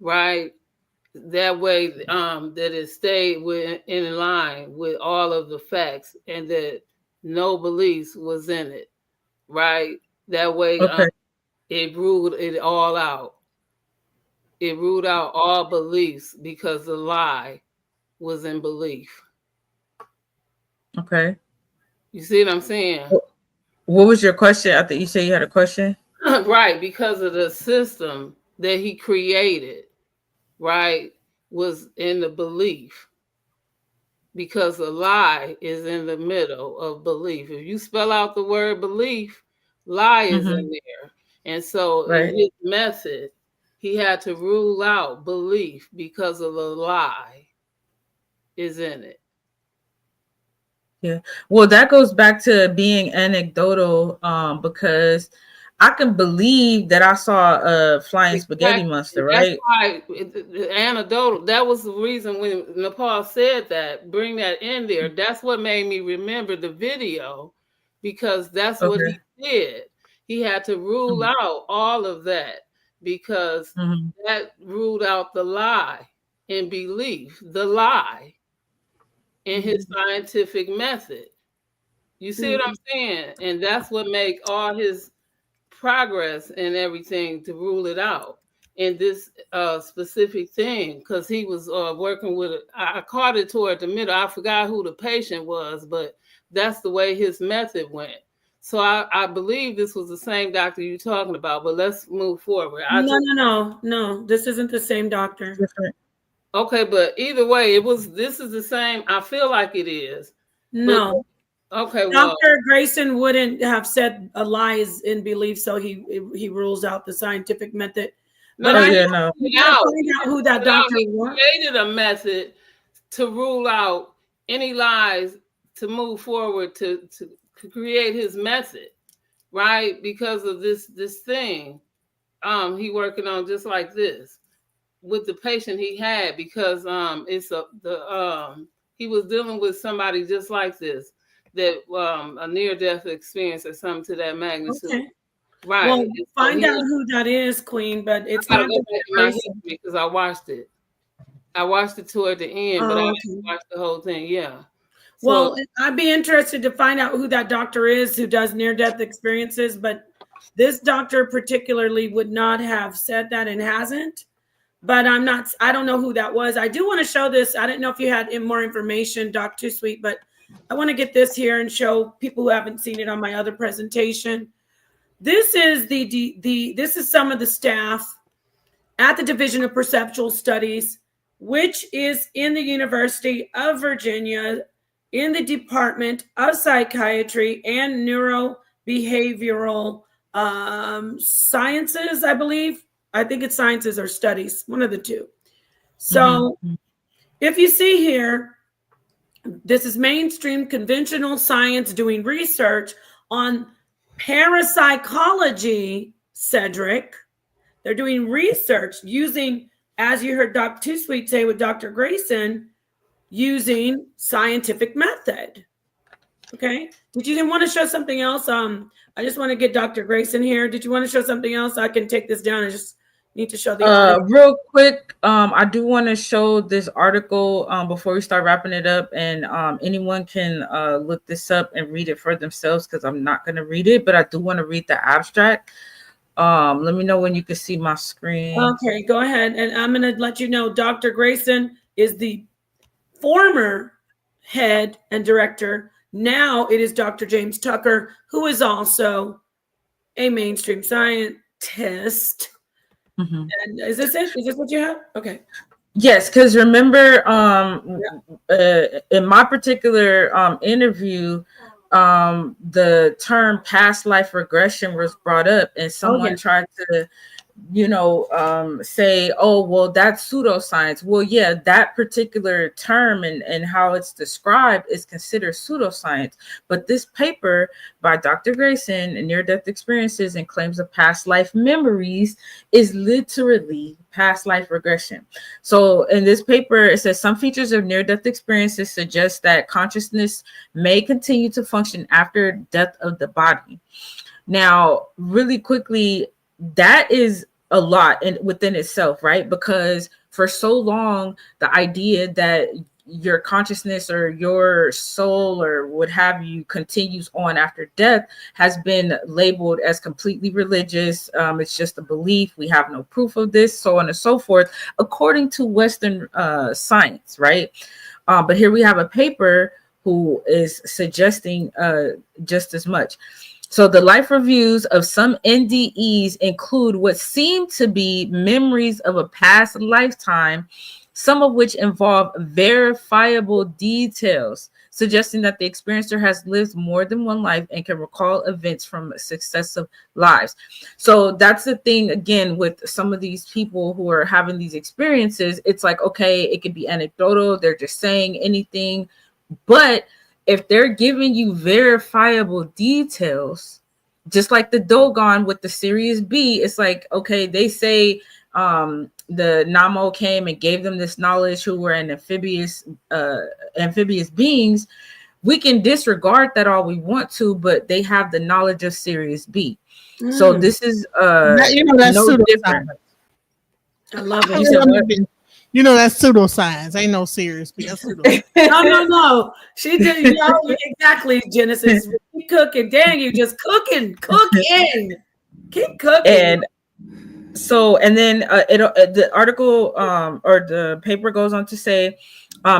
right? That way that it stayed in line with all of the facts and that no beliefs was in it, right? That way it ruled it all out. It ruled out all beliefs because the lie was in belief. Okay. You see what I'm saying? What was your question? I think you said you had a question. Right, because of the system that he created, right, was in the belief. Because the lie is in the middle of belief. If you spell out the word belief, lie is in there. And so in his method, he had to rule out belief because of the lie is in it. Yeah. Well, that goes back to being anecdotal, because I can believe that I saw a flying spaghetti monster, right? That's why anecdotal. That was the reason when Nepal said that, bring that in there. That's what made me remember the video, because that's what he did. He had to rule out all of that because that ruled out the lie in belief, the lie in his scientific method. You see what I'm saying? And that's what make all his progress and everything to rule it out in this specific thing, because he was working with I caught it toward the middle. I forgot who the patient was, but that's the way his method went. So I believe this was the same doctor you're talking about, but let's move forward. No, this isn't the same doctor. Okay, but either way, this is the same. I feel like it is. No. But, okay, Dr. Grayson wouldn't have said a lie is in belief, so he rules out the scientific method. No, but you gotta find out who that doctor was. He created a method to rule out any lies to move forward to create his method, right? Because of this thing he working on just like this with the patient he had, because he was dealing with somebody just like this, that a near-death experience or something to that magnitude. Okay. Right. Well, find out who that is, Queen, but it's not go back in my history because I watched it. I watched it toward the end, but I didn't watch the whole thing. Yeah. Well, I'd be interested to find out who that doctor is who does near-death experiences, but this doctor particularly would not have said that and hasn't. But I don't know who that was. I do want to show this. I didn't know if you had more information, Doc Too Sweet, but I want to get this here and show people who haven't seen it on my other presentation. This is this is some of the staff at the Division of Perceptual Studies, which is in the University of Virginia, in the Department of Psychiatry and Neurobehavioral Sciences, I believe. I think it's Sciences or Studies, one of the two. So if you see here, this is mainstream conventional science doing research on parapsychology, Cedric. They're doing research using, as you heard Dr. Too Sweet say with Dr. Grayson, using scientific method. Okay. Did you want to show something else? I just want to get Dr. Grayson here. Did you want to show something else? I can take this down and just need to show the real quick. I do want to show this article before we start wrapping it up, and anyone can look this up and read it for themselves because I'm not going to read it, but I do want to read the abstract. Let me know when you can see my screen. Okay, go ahead. And I'm going to let you know Dr. Grayson is the former head and director. Now it is Dr. James Tucker, who is also a mainstream scientist. And is this it? Is this what you have? Okay. Yes, because remember, in my particular interview, the term past life regression was brought up, and someone tried to, say, oh, well, that's pseudoscience. Well, yeah, that particular term and how it's described is considered pseudoscience. But this paper by Dr. Grayson and near-death experiences and claims of past life memories is literally past life regression. So in this paper, it says some features of near-death experiences suggest that consciousness may continue to function after death of the body. Now, really quickly, that is a lot within itself, right? Because for so long, the idea that your consciousness or your soul or what have you continues on after death has been labeled as completely religious. It's just a belief. We have no proof of this, so on and so forth, according to Western science, right? But here we have a paper who is suggesting just as much. So the life reviews of some NDEs include what seem to be memories of a past lifetime, some of which involve verifiable details, suggesting that the experiencer has lived more than one life and can recall events from successive lives. So that's the thing, again, with some of these people who are having these experiences. It's like, okay, it could be anecdotal. They're just saying anything. But if they're giving you verifiable details, just like the Dogon with the Sirius B, it's like, okay, they say the Namo came and gave them this knowledge who were an amphibious beings. We can disregard that all we want to, but they have the knowledge of Sirius B. So this is that's no different. I love it. That's pseudoscience. Ain't no serious. That's pseudoscience. No. She did exactly, Genesis. Keep cooking. Dang, you just cooking. Keep cooking. And so, and then the article or the paper goes on to say,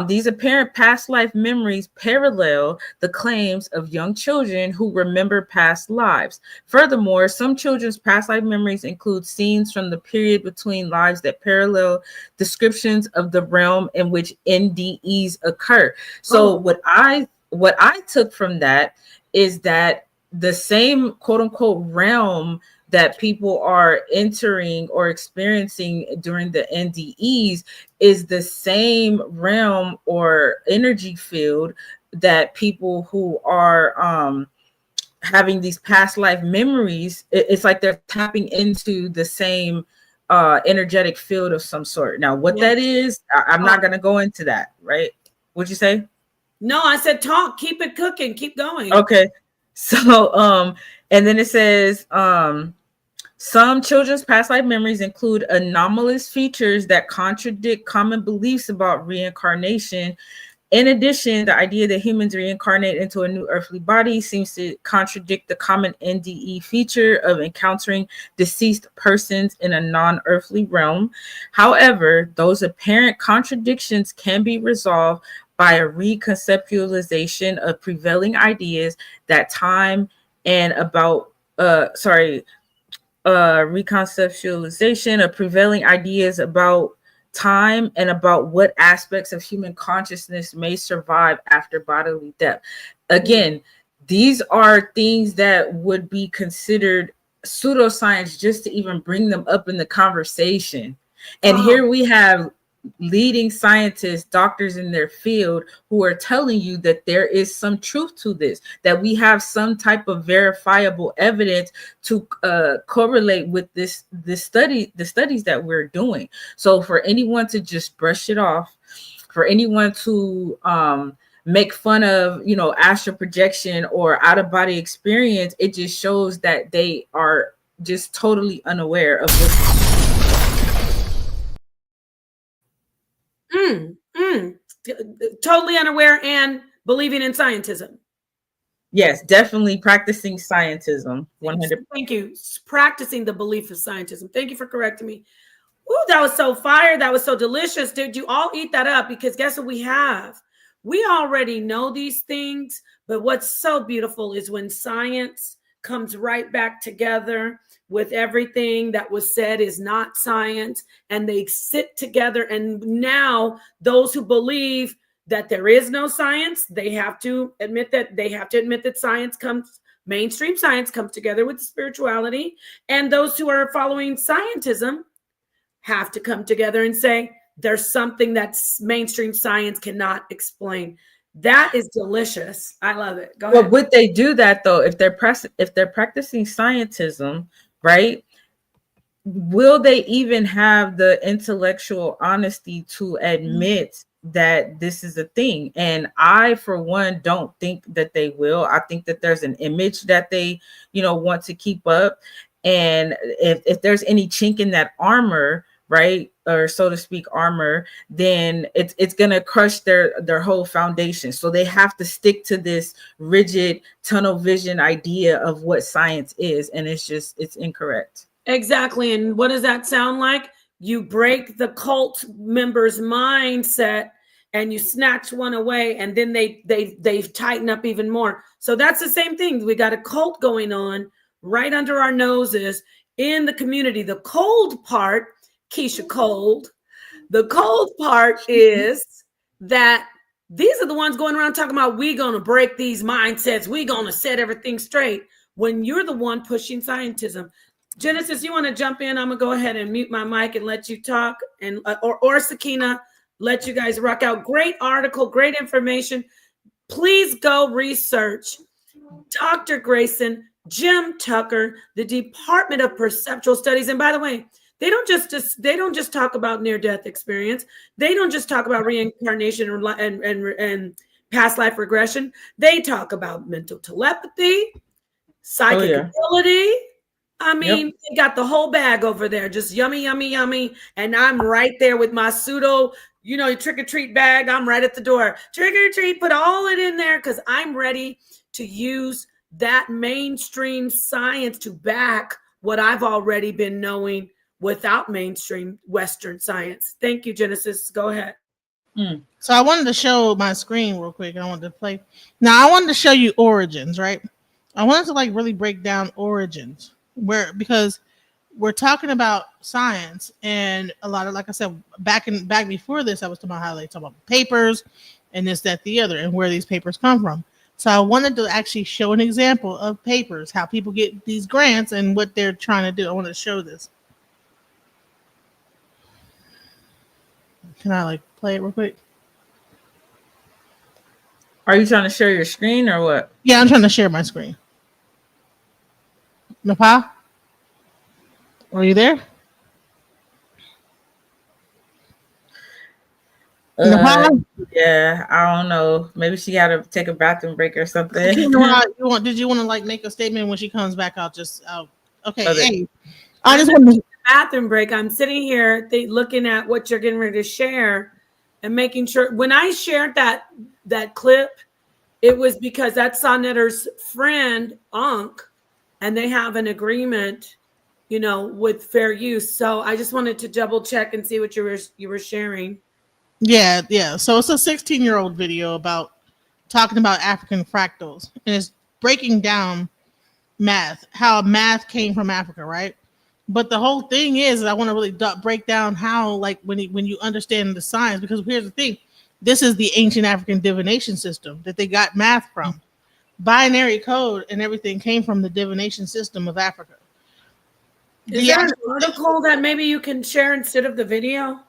these apparent past life memories parallel the claims of young children who remember past lives. Furthermore, some children's past life memories include scenes from the period between lives that parallel descriptions of the realm in which NDEs occur. So what I took from that is that the same quote unquote realm that people are entering or experiencing during the NDEs is the same realm or energy field that people who are having these past life memories, it's like they're tapping into the same energetic field of some sort. Now, what that is, I'm not going to go into that, right? What'd you say? No, I said talk. Keep it cooking. Keep going. Okay. So, and then it says, some children's past life memories include anomalous features that contradict common beliefs about reincarnation. In addition, the idea that humans reincarnate into a new earthly body seems to contradict the common NDE feature of encountering deceased persons in a non-earthly realm. However, those apparent contradictions can be resolved by a reconceptualization of prevailing ideas that time and about reconceptualization of prevailing ideas about time and about what aspects of human consciousness may survive after bodily death. Again, these are things that would be considered pseudoscience just to even bring them up in the conversation. And here we have leading scientists, doctors in their field, who are telling you that there is some truth to this, that we have some type of verifiable evidence to correlate with the studies that we're doing. So for anyone to just brush it off, for anyone to make fun of, astral projection or out of body experience, it just shows that they are just totally unaware of what's totally unaware and believing in scientism. Yes, definitely practicing scientism. 100%. Thank you. Practicing the belief of scientism. Thank you for correcting me. Ooh, that was so fire. That was so delicious. Did you all eat that up? Because guess what we have? We already know these things, but what's so beautiful is when science comes right back together with everything that was said is not science, and they sit together. And now those who believe that there is no science, they have to admit that science comes, mainstream science comes together with spirituality. And those who are following scientism have to come together and say, there's something that mainstream science cannot explain. That is delicious. I love it. Go ahead. But would they do that though? If they're practicing scientism, right? Will they even have the intellectual honesty to admit that this is a thing? And I, for one, don't think that they will. I think that there's an image that they, want to keep up. And if there's any chink in that armor, right, or so to speak armor, then it's gonna crush their whole foundation. So they have to stick to this rigid tunnel vision idea of what science is, and it's incorrect. Exactly. And what does that sound like? You break the cult member's mindset and you snatch one away, and then they tighten up even more. So that's the same thing. We got a cult going on right under our noses in the community. The cold part, Keisha Cold, the cold part is that these are the ones going around talking about, we going to break these mindsets, we going to set everything straight, when you're the one pushing scientism. Genesis, you want to jump in? I'm gonna go ahead and mute my mic and let you talk, and or Sakina, let you guys rock out. Great article, great information. Please go research Dr. Grayson, Jim Tucker, the Department of Perceptual Studies. And by the way, they don't just talk about near-death experience. They don't just talk about reincarnation and past life regression. They talk about mental telepathy, psychic ability. I mean, They got the whole bag over there, just yummy, yummy, yummy. And I'm right there with my pseudo, trick or treat bag. I'm right at the door. Trick or treat, put all it in there because I'm ready to use that mainstream science to back what I've already been knowing without mainstream Western science. Thank you, Genesis. Go ahead. So I wanted to show my screen real quick. I wanted to play. Now I wanted to show you origins, right? I wanted to really break down origins, because we're talking about science, and a lot of, like I said, back before this, I was talking about how they talk about papers and this, that, the other, and where these papers come from. So I wanted to actually show an example of papers, how people get these grants and what they're trying to do. I want to show this. Can I play it real quick? Are you trying to share your screen or what? Yeah, I'm trying to share my screen. Nepal? Are you there? Yeah, I don't know. Maybe she got to take a bathroom break or something. Did you want to like make a statement when she comes back? I'll just okay. Hey, I just want to bathroom break. I'm sitting here looking at what you're getting ready to share and making sure. When I shared that clip, it was because that's Sonetter's friend Ankh, and they have an agreement, with fair use. So I just wanted to double check and see what you were sharing. Yeah. So it's a 16-year-old video about talking about African fractals, and it's breaking down math, how math came from Africa, right? But the whole thing is, I want to really break down how, like, when you understand the science, because here's the thing: this is the ancient African divination system that they got math from. Binary code and everything came from the divination system of Africa. Is there an article that maybe you can share instead of the video?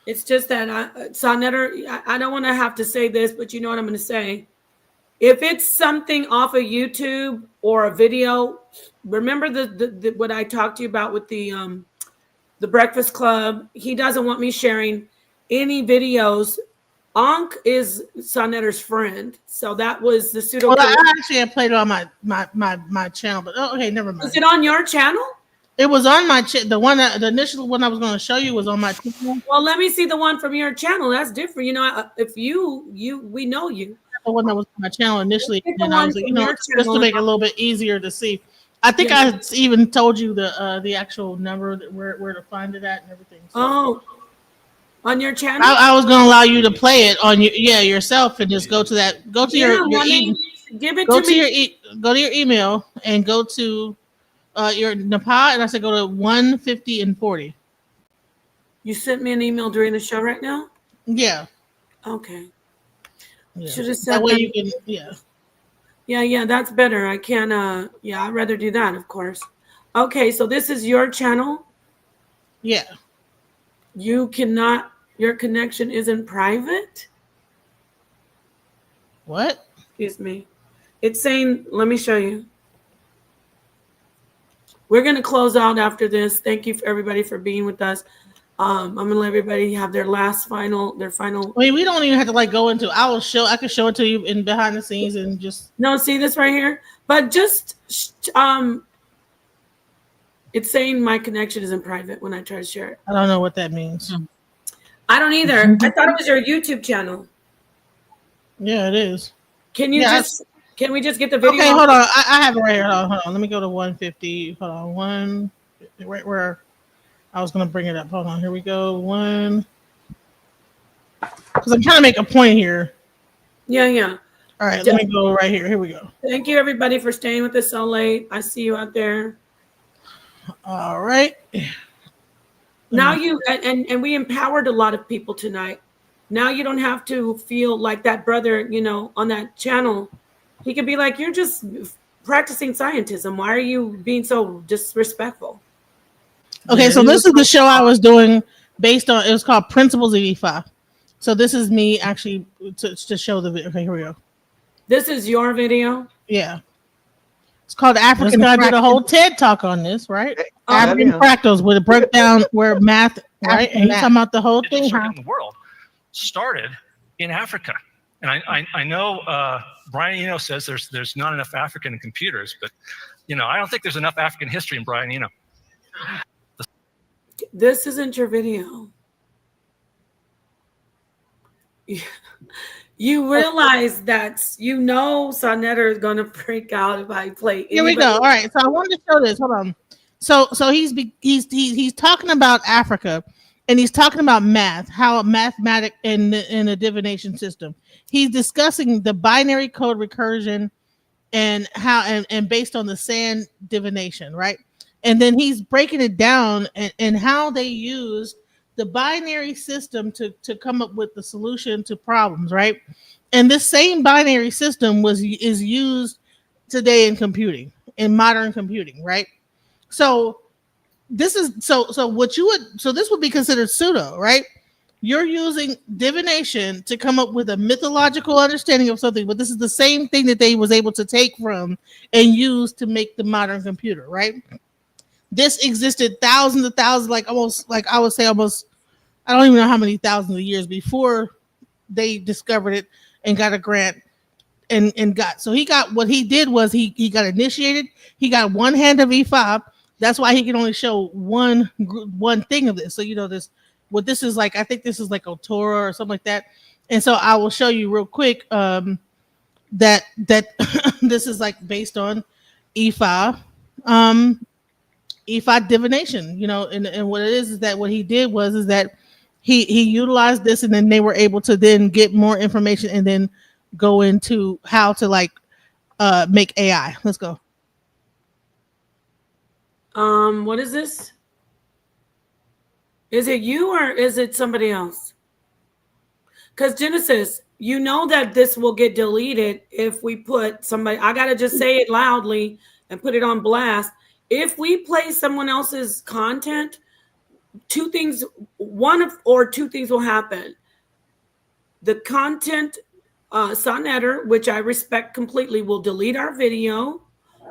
It's just that Sonetter, I don't want to have to say this, but you know what I'm going to say. If it's something off of YouTube or a video, remember the what I talked to you about with the Breakfast Club. He doesn't want me sharing any videos. Ankh is Sonetter's friend, so that was the pseudo. Well, I actually played it on my channel, but okay, never mind. Is it on your channel? It was on my the initial one I was going to show you was on my channel. Well, let me see the one from your channel. That's different. If we know you. The one that was on my channel initially, and I was like, just to make it a little bit easier to see. I think I even told you the actual number where to find it at and everything. So. Oh, on your channel. I was going to allow you to play it on yourself and just go to that. Go to your give it to me. Go to your email and go to your Nepal, and I said go to 150 and 40. You sent me an email during the show right now? Yeah. Okay. Yeah. Should have said that way you can Yeah, that's better. I can I'd rather do that, of course. Okay, so this is your channel? Yeah. Your connection isn't private? What? Excuse me. It's saying, let me show you. We're going to close out after this. Thank you for everybody for being with us. I'm going to let everybody have their final. I mean, we don't even have to go into. I can show it to you in behind the scenes and just. No, see this right here? But just, it's saying my connection isn't private when I try to share it. I don't know what that means. I don't either. I thought it was your YouTube channel. Yeah, it is. Can we just get the video? Okay, hold on. I have it right here. Hold on. Let me go to 150. Hold on. Right where I was going to bring it up. Hold on. Here we go. Because I'm trying to make a point here. Yeah. All right. Let me go right here. Here we go. Thank you, everybody, for staying with us so late. I see you out there. All right. Now and we empowered a lot of people tonight. Now you don't have to feel like that brother, on that channel. He could be like, you're just practicing scientism. Why are you being so disrespectful? Okay, so this is the show I was doing based on, it was called Principles of Ifa. So this is me actually to show the video. Okay, here we go. This is your video? Yeah. It's called African. I did a whole TED talk on this, right? African fractals with a breakdown where math, right? And he's talking about the whole thing. In the world started in Africa. And I know Brian Eno says there's not enough African in computers, but I don't think there's enough African history in Brian Eno. This isn't your video. You realize that Sonetter is gonna freak out if I play. Here we go. All right, so I wanted to show this. Hold on. So he's talking about Africa, and he's talking about math, how mathematic in a divination system. He's discussing the binary code recursion and how and based on the sand divination, right? And then he's breaking it down and how they use the binary system to come up with the solution to problems, right? And this same binary system is used today in computing, in modern computing, right? So this is so this would be considered pseudo, right? You're using divination to come up with a mythological understanding of something, but this is the same thing that they was able to take from and use to make the modern computer, right? This existed thousands of thousands, like almost, like I would say almost, I don't even know how many thousands of years before they discovered it and got a grant and got, so he got, what he did was he got initiated. He got one hand of E5. That's why he can only show one thing of this. So this, what this is like, I think this is like a Torah or something like that. And so I will show you real quick that this is like based on E5 E5 divination, and what it is that what he did is that he utilized this, and then they were able to then get more information and then go into how to make AI. Let's go. What is this? Is it you or is it somebody else? Because Genesis, you know that this will get deleted if we put somebody, I gotta just say it loudly and put it on blast. If we play someone else's content, two things will happen. The content Sonnetter, which I respect completely, will delete our video,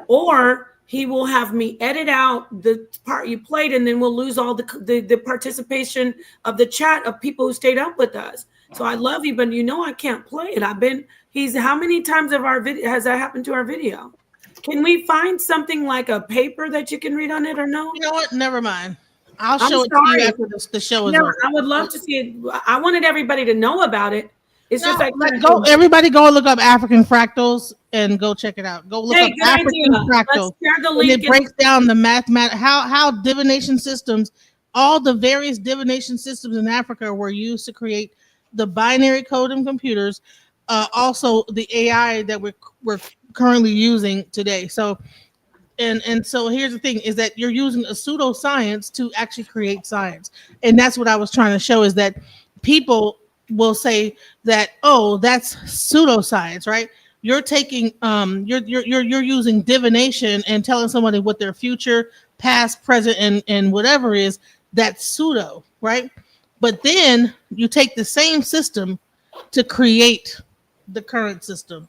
or he will have me edit out the part you played, and then we'll lose all the participation of the chat of people who stayed up with us. So I love you, but I can't play it. How many times has that happened to our video? Can we find something like a paper that you can read on it or no? You know what? Never mind. I'll show it to you after the show is over. I would love to see it. I wanted everybody to know about it. It's just like everybody go look up African fractals and go check it out. Go look up African fractals. And it breaks down the mathematics, how divination systems, all the various divination systems in Africa were used to create the binary code in computers. Also the AI that we're currently using today. So so here's the thing, is that you're using a pseudoscience to actually create science. And that's what I was trying to show, is that people will say that, oh, that's pseudoscience, right? You're taking you're using divination and telling somebody what their future, past, present, and whatever is. That's pseudo, right? But then you take the same system to create the current system.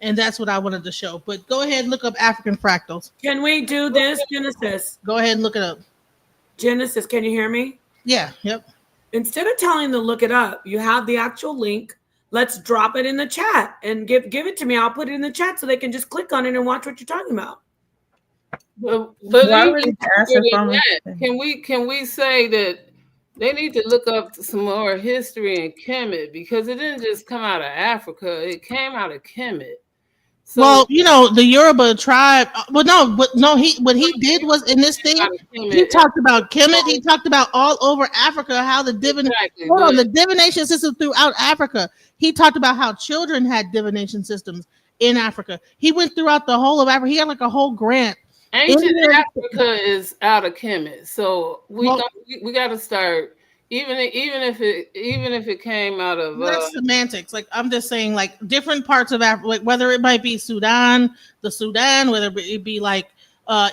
And that's what I wanted to show. But go ahead and look up African fractals. Can we do this, Genesis? Go ahead and look it up. Genesis, can you hear me? Yeah, yep. Instead of telling them to look it up, you have the actual link. Let's drop it in the chat and give it to me. I'll put it in the chat so they can just click on it and watch what you're talking about. But can we say that they need to look up some more history in Kemet, because it didn't just come out of Africa; it came out of Kemet. So, well, the Yoruba tribe. What he did was, in this thing, he talked about Kemet. He talked about all over Africa how the the divination system throughout Africa. He talked about how children had divination systems in Africa. He went throughout the whole of Africa. He had like a whole grant. Ancient Africa is out of Kemet, so we got to start. Even if it came out of that's semantics. Like, I'm just saying, like, different parts of Africa, like whether it might be Sudan, whether it be like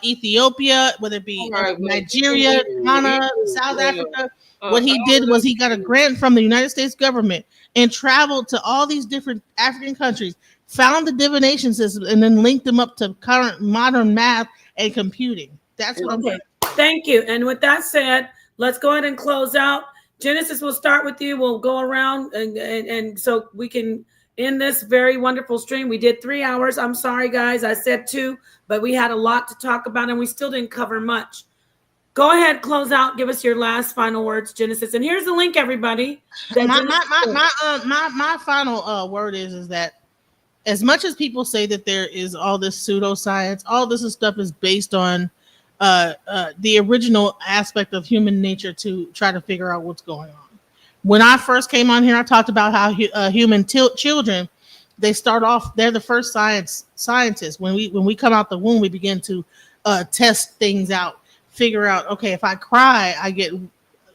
Ethiopia, whether it be Nigeria, Ghana, South Africa. What he did was he got a grant from the United States government and traveled to all these different African countries, found the divination system, and then linked them up to current modern math and computing. That's what I'm saying. Thank you. And with that said, let's go ahead and close out. Genesis, we'll start with you. We'll go around and so we can end this very wonderful stream. We did 3 hours. I'm sorry, guys. I said 2, but we had a lot to talk about and we still didn't cover much. Go ahead, close out. Give us your last final words, Genesis. And here's the link, everybody. My final word is that as much as people say that there is all this pseudoscience, all this stuff is based on the original aspect of human nature to try to figure out what's going on. When I first came on here, I talked about how human children, they start off, they're the first scientists. When we come out the womb, we begin to test things out, figure out, okay, if I cry, I get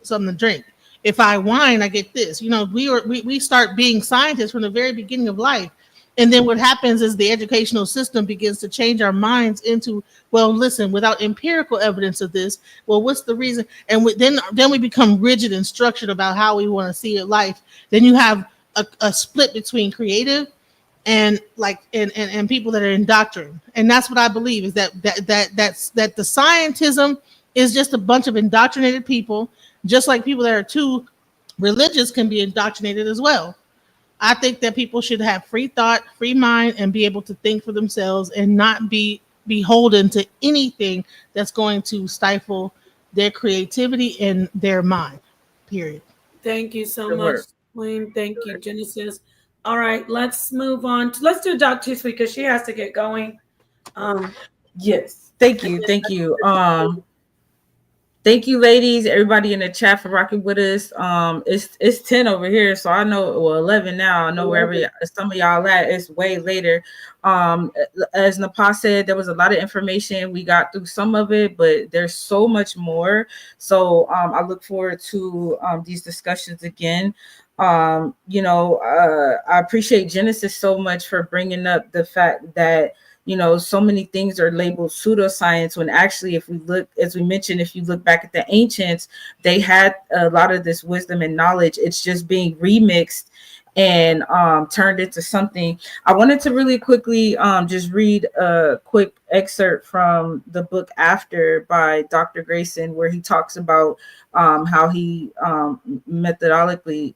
something to drink. If I whine, I get this. We start being scientists from the very beginning of life. And then what happens is the educational system begins to change our minds into, well, listen, without empirical evidence of this, well, what's the reason? And then we become rigid and structured about how we want to see it life. Then you have a split between creative and and people that are indoctrinated. And that's what I believe is that the scientism is just a bunch of indoctrinated people, just like people that are too religious can be indoctrinated as well. I think that people should have free thought, free mind, and be able to think for themselves and not be beholden to anything that's going to stifle their creativity and their mind. Period. Thank you so much, Queen. Thank you, Genesis. All right, let's move on. Let's do Doc Tuesday because she has to get going. Yes, thank you. Thank you, ladies, everybody in the chat for rocking with us. It's 10 over here, so I know, well, 11 now. I know wherever some of y'all at, it's way later. As Napa said, there was a lot of information. We got through some of it, but there's so much more. So I look forward to these discussions again. I appreciate Genesis so much for bringing up the fact that so many things are labeled pseudoscience when actually, if we look, as we mentioned, if you look back at the ancients, they had a lot of this wisdom and knowledge. It's just being remixed and turned into something. I wanted to really quickly just read a quick excerpt from the book After by Dr. Grayson, where he talks about how he methodologically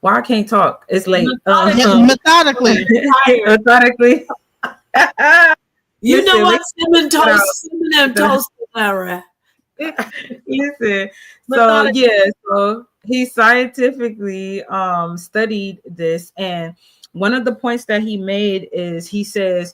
why I can't talk? It's late. Methodically. Methodically. You know what? Cinnamon toast, Clara. Listen. So he scientifically studied this, and one of the points that he made is he says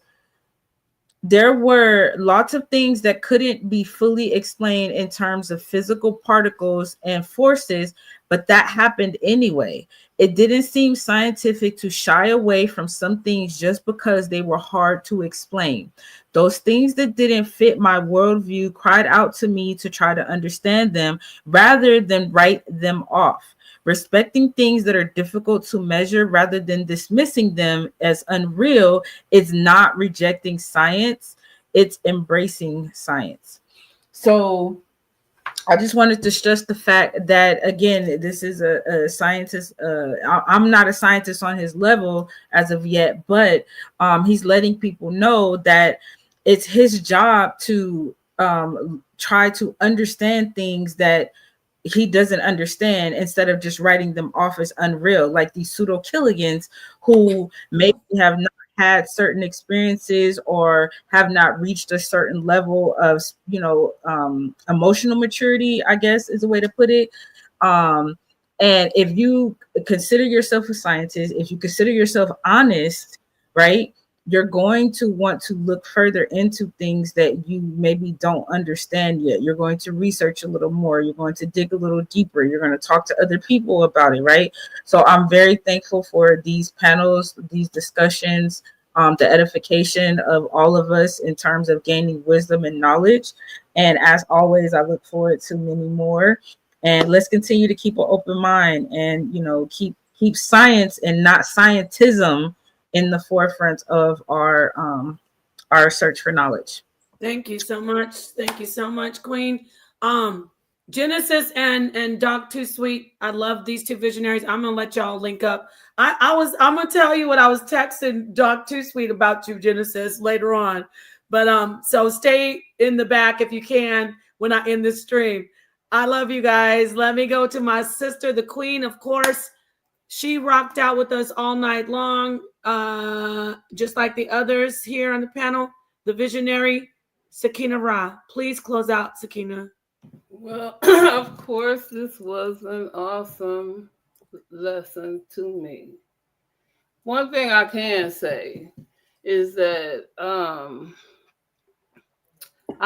there were lots of things that couldn't be fully explained in terms of physical particles and forces, but that happened anyway. It didn't seem scientific to shy away from some things just because they were hard to explain. Those things that didn't fit my worldview cried out to me to try to understand them rather than write them off. Respecting things that are difficult to measure rather than dismissing them as unreal is not rejecting science, it's embracing science. So I just wanted to stress the fact that, again, this is a scientist. I'm not a scientist on his level as of yet, but he's letting people know that it's his job to try to understand things that he doesn't understand instead of just writing them off as unreal, like these pseudo killigans who maybe have not had certain experiences or have not reached a certain level of emotional maturity, I guess is a way to put it. And if you consider yourself a scientist, if you consider yourself honest, right, you're going to want to look further into things that you maybe don't understand yet. You're going to research a little more. You're going to dig a little deeper. You're going to talk to other people about it, right? So I'm very thankful for these panels, these discussions, the edification of all of us in terms of gaining wisdom and knowledge. And as always, I look forward to many more. And let's continue to keep an open mind and, keep science and not scientism in the forefront of our search for knowledge. Thank you so much. Thank you so much, Queen. Genesis and Doc Too Sweet. I love these two visionaries. I'm gonna let y'all link up. I'm gonna tell you what I was texting Doc Too Sweet about you, Genesis, later on. But so stay in the back if you can when I end this stream. I love you guys. Let me go to my sister, the Queen, of course. She rocked out with us all night long, just like the others here on the panel. The visionary, Sakina Ra. Please close out, Sakina. Well, of course, this was an awesome lesson to me. One thing I can say is that I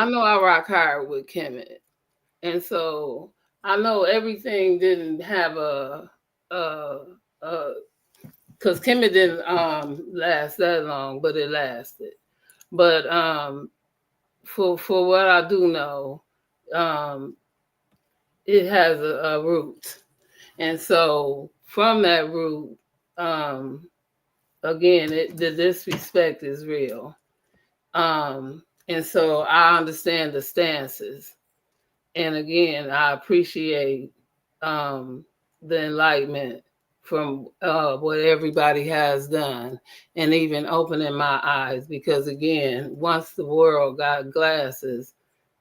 know I rock hard with Kemet. And so I know everything didn't have because Kemet didn't last that long, but it lasted. But for what I do know, it has a root. And so from that root, again, the disrespect is real. And so I understand the stances. And again, I appreciate the enlightenment from what everybody has done, and even opening my eyes, because again, once the world got glasses,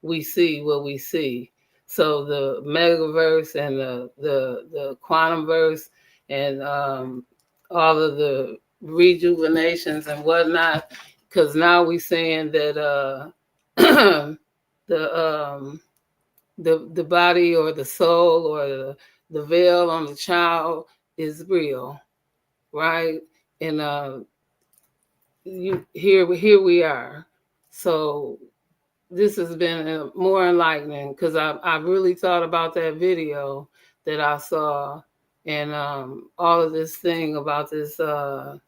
we see what we see. So the megaverse and the quantum verse and all of the rejuvenations and whatnot, because now we're saying that the body or the soul or the veil on the child is real, right? And here we are. So this has been more enlightening, because I really thought about that video that I saw, and all of this thing about this not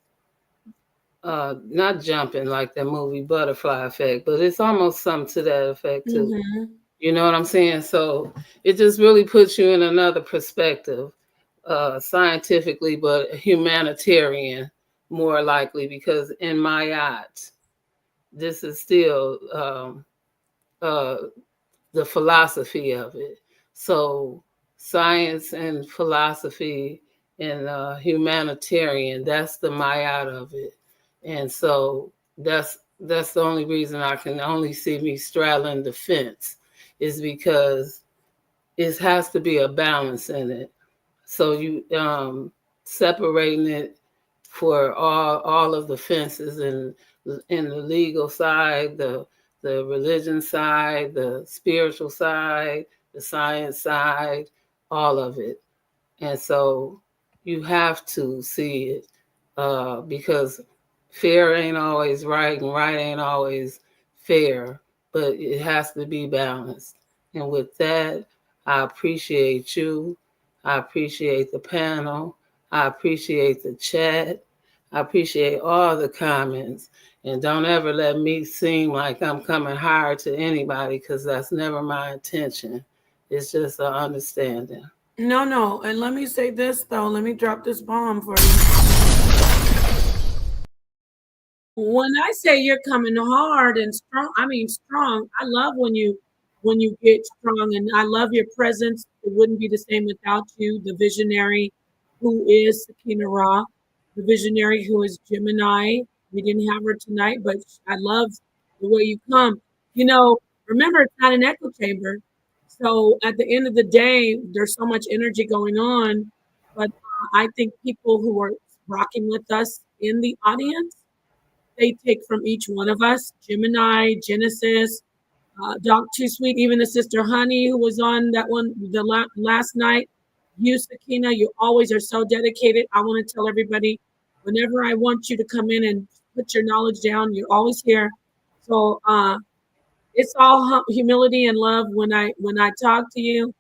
jumping like that movie Butterfly Effect, but it's almost something to that effect too. Mm-hmm. You know what I'm saying? So it just really puts you in another perspective, scientifically, but humanitarian more likely, because in my eyes, this is still the philosophy of it. So science and philosophy and humanitarian, that's the mayat of it. And so that's the only reason I can only see me straddling the fence, is because it has to be a balance in it. So you separating it for all of the fences, and in the legal side, the religion side, the spiritual side, the science side, all of it. And so you have to see it, because fair ain't always right and right ain't always fair, but it has to be balanced. And with that, I appreciate you. I appreciate the panel. I appreciate the chat. I appreciate all the comments. And don't ever let me seem like I'm coming hard to anybody, because that's never my intention. It's just an understanding. No. And let me say this, though. Let me drop this bomb for you. When I say you're coming hard and strong, I mean strong. I love when you get strong, and I love your presence. It wouldn't be the same without you. The visionary who is Sakina Ra, the visionary who is Gemini. We didn't have her tonight, but I love the way you come. Remember, it's not an echo chamber. So at the end of the day, there's so much energy going on. But I think people who are rocking with us in the audience, they take from each one of us: Gemini, Genesis, Doc Too Sweet, even the sister Honey who was on that one last night. You, Sakina, you always are so dedicated. I want to tell everybody, whenever I want you to come in and put your knowledge down, you're always here. So it's all humility and love when I talk to you.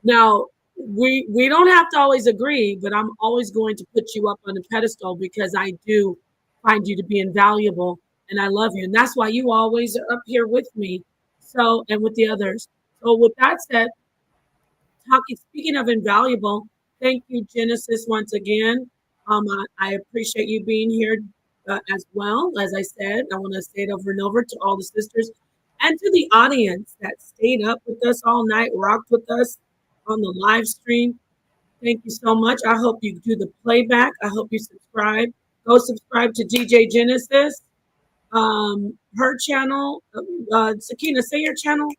Now, we don't have to always agree, but I'm always going to put you up on a pedestal, because I do find you to be invaluable, and I love you. And that's why you always are up here with me. So, and with the others. So with that said, speaking of invaluable, thank you, Genesis, once again. I appreciate you being here as well. As I said, I want to say it over and over to all the sisters and to the audience that stayed up with us all night, rocked with us on the live stream. Thank you so much. I hope you do the playback. I hope you subscribe. Go subscribe to DJ Genesis, her channel. Sakina, say your channel.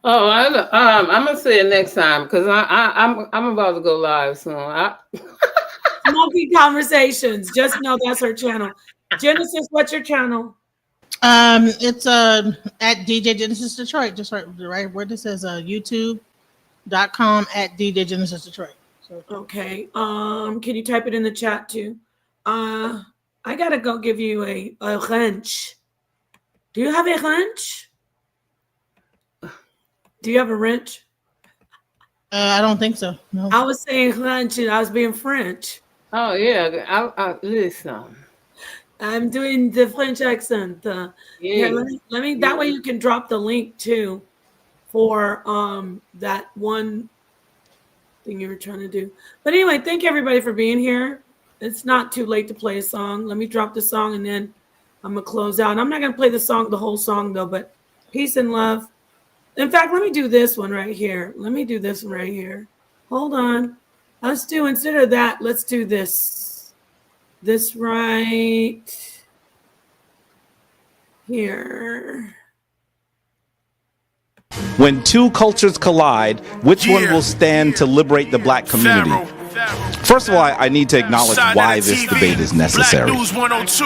Oh, I'm gonna say it next time, because I'm about to go live soon. Smoky Conversations. Just know that's her channel. Genesis, what's your channel? It's at DJ Genesis Detroit. Just right where this says YouTube.com at DJ Genesis Detroit. So, okay. Can you type it in the chat too? I gotta go give you a wrench. Do you have a wrench? Do you have a wrench? I don't think so. No. I was saying wrench and I was being French. Oh yeah, I listen. I'm doing the French accent. Yeah, let me. That way you can drop the link too for that one thing you were trying to do. But anyway, thank you everybody for being here. It's not too late to play a song. Let me drop the song and then I'm going to close out. And I'm not going to play the whole song though, but peace and love. In fact, let me do this one right here. Hold on. Let's do, instead of that, let's do this. This right here. When two cultures collide, which one will stand to liberate the black community? First of all, I need to acknowledge why this debate is necessary. News 102.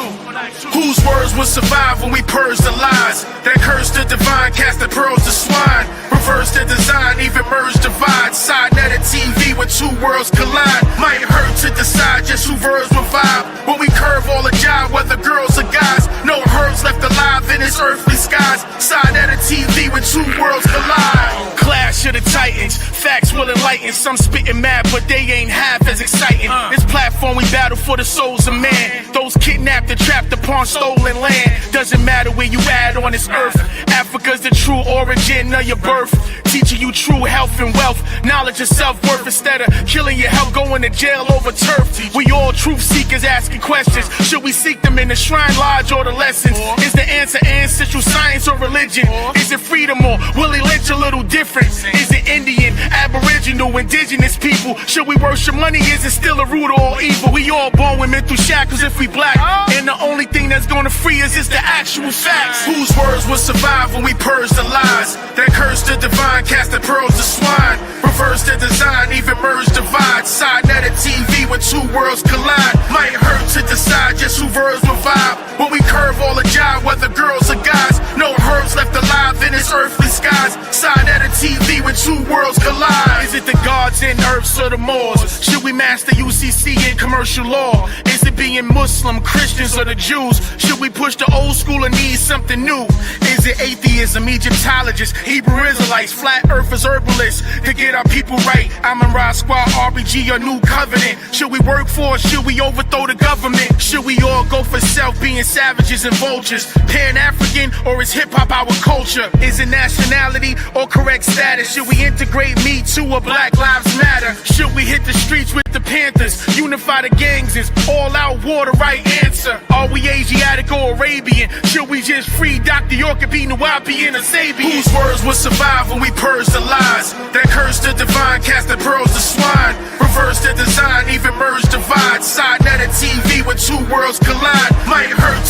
Whose words will survive when we purge the lies? That curse the divine, cast the pearls to swine. Reverse the design, even merge divide. Side net TV when two worlds collide. Might hurt to decide just who verbs will vibe. When we curve all the jive, whether girls or guys. No herbs left alive in its earthly skies. Side net TV when two worlds collide. Clash of the titans, facts will enlighten. Some spitting mad, but they ain't half as exciting. This platform we battle for the souls of man. Those kidnapped and trapped upon stolen land. Doesn't matter where you at on this earth. Africa's the true origin of your birth. Teaching you true health and wealth. Knowledge of self-worth instead of killing your health, going to jail over turf. We all truth seekers asking questions. Should we seek them in the shrine lodge or the lessons? Is the answer ancestral science or religion? Is it freedom or Willie Lynch a little different? Is it Indian, Aboriginal, indigenous people? Should we worship money? Is it still a root of all evil? We all born with mental shackles if we black. And the only thing that's gonna free us is the actual facts. Whose words will survive when we purge the lies? That curse the divine, cast the pearls to swine. Reverse the design, even merge divide. Side net TV when two worlds collide. Might hurt to decide just who verbs will vibe. When we curve all the jive, whether girls or guys. No herbs left alive in its earthly skies. Side net TV when two worlds collide. Is it the gods and earths or the Moors? Should we master UCC in commercial law? Is it being Muslim, Christians, or the Jews? Should we push the old school and need something new? Is it atheism, Egyptologists, Hebrew Israelites, flat earthers, herbalists to get our people right? I'm in R.I.S.E Squad, RBG, or New Covenant. Should we work for it? Should we overthrow the government? Should we all go for self, being savages and vultures? Pan-African, or is hip-hop our culture? Is it nationality or correct status? Should we integrate Me Too or Black Lives Matter? Should we hit the streets with the Panthers? Unify the gangs, is all-out war the right answer? Are we Asiatic or Arabian? Should we just free Dr. York and be Nuwapi and a Sabian? Whose words will survive when we purge the lies? That curse the divine, cast the pearls to swine. Reverse the design, even merge divide. Side net TV when two worlds collide. Might hurt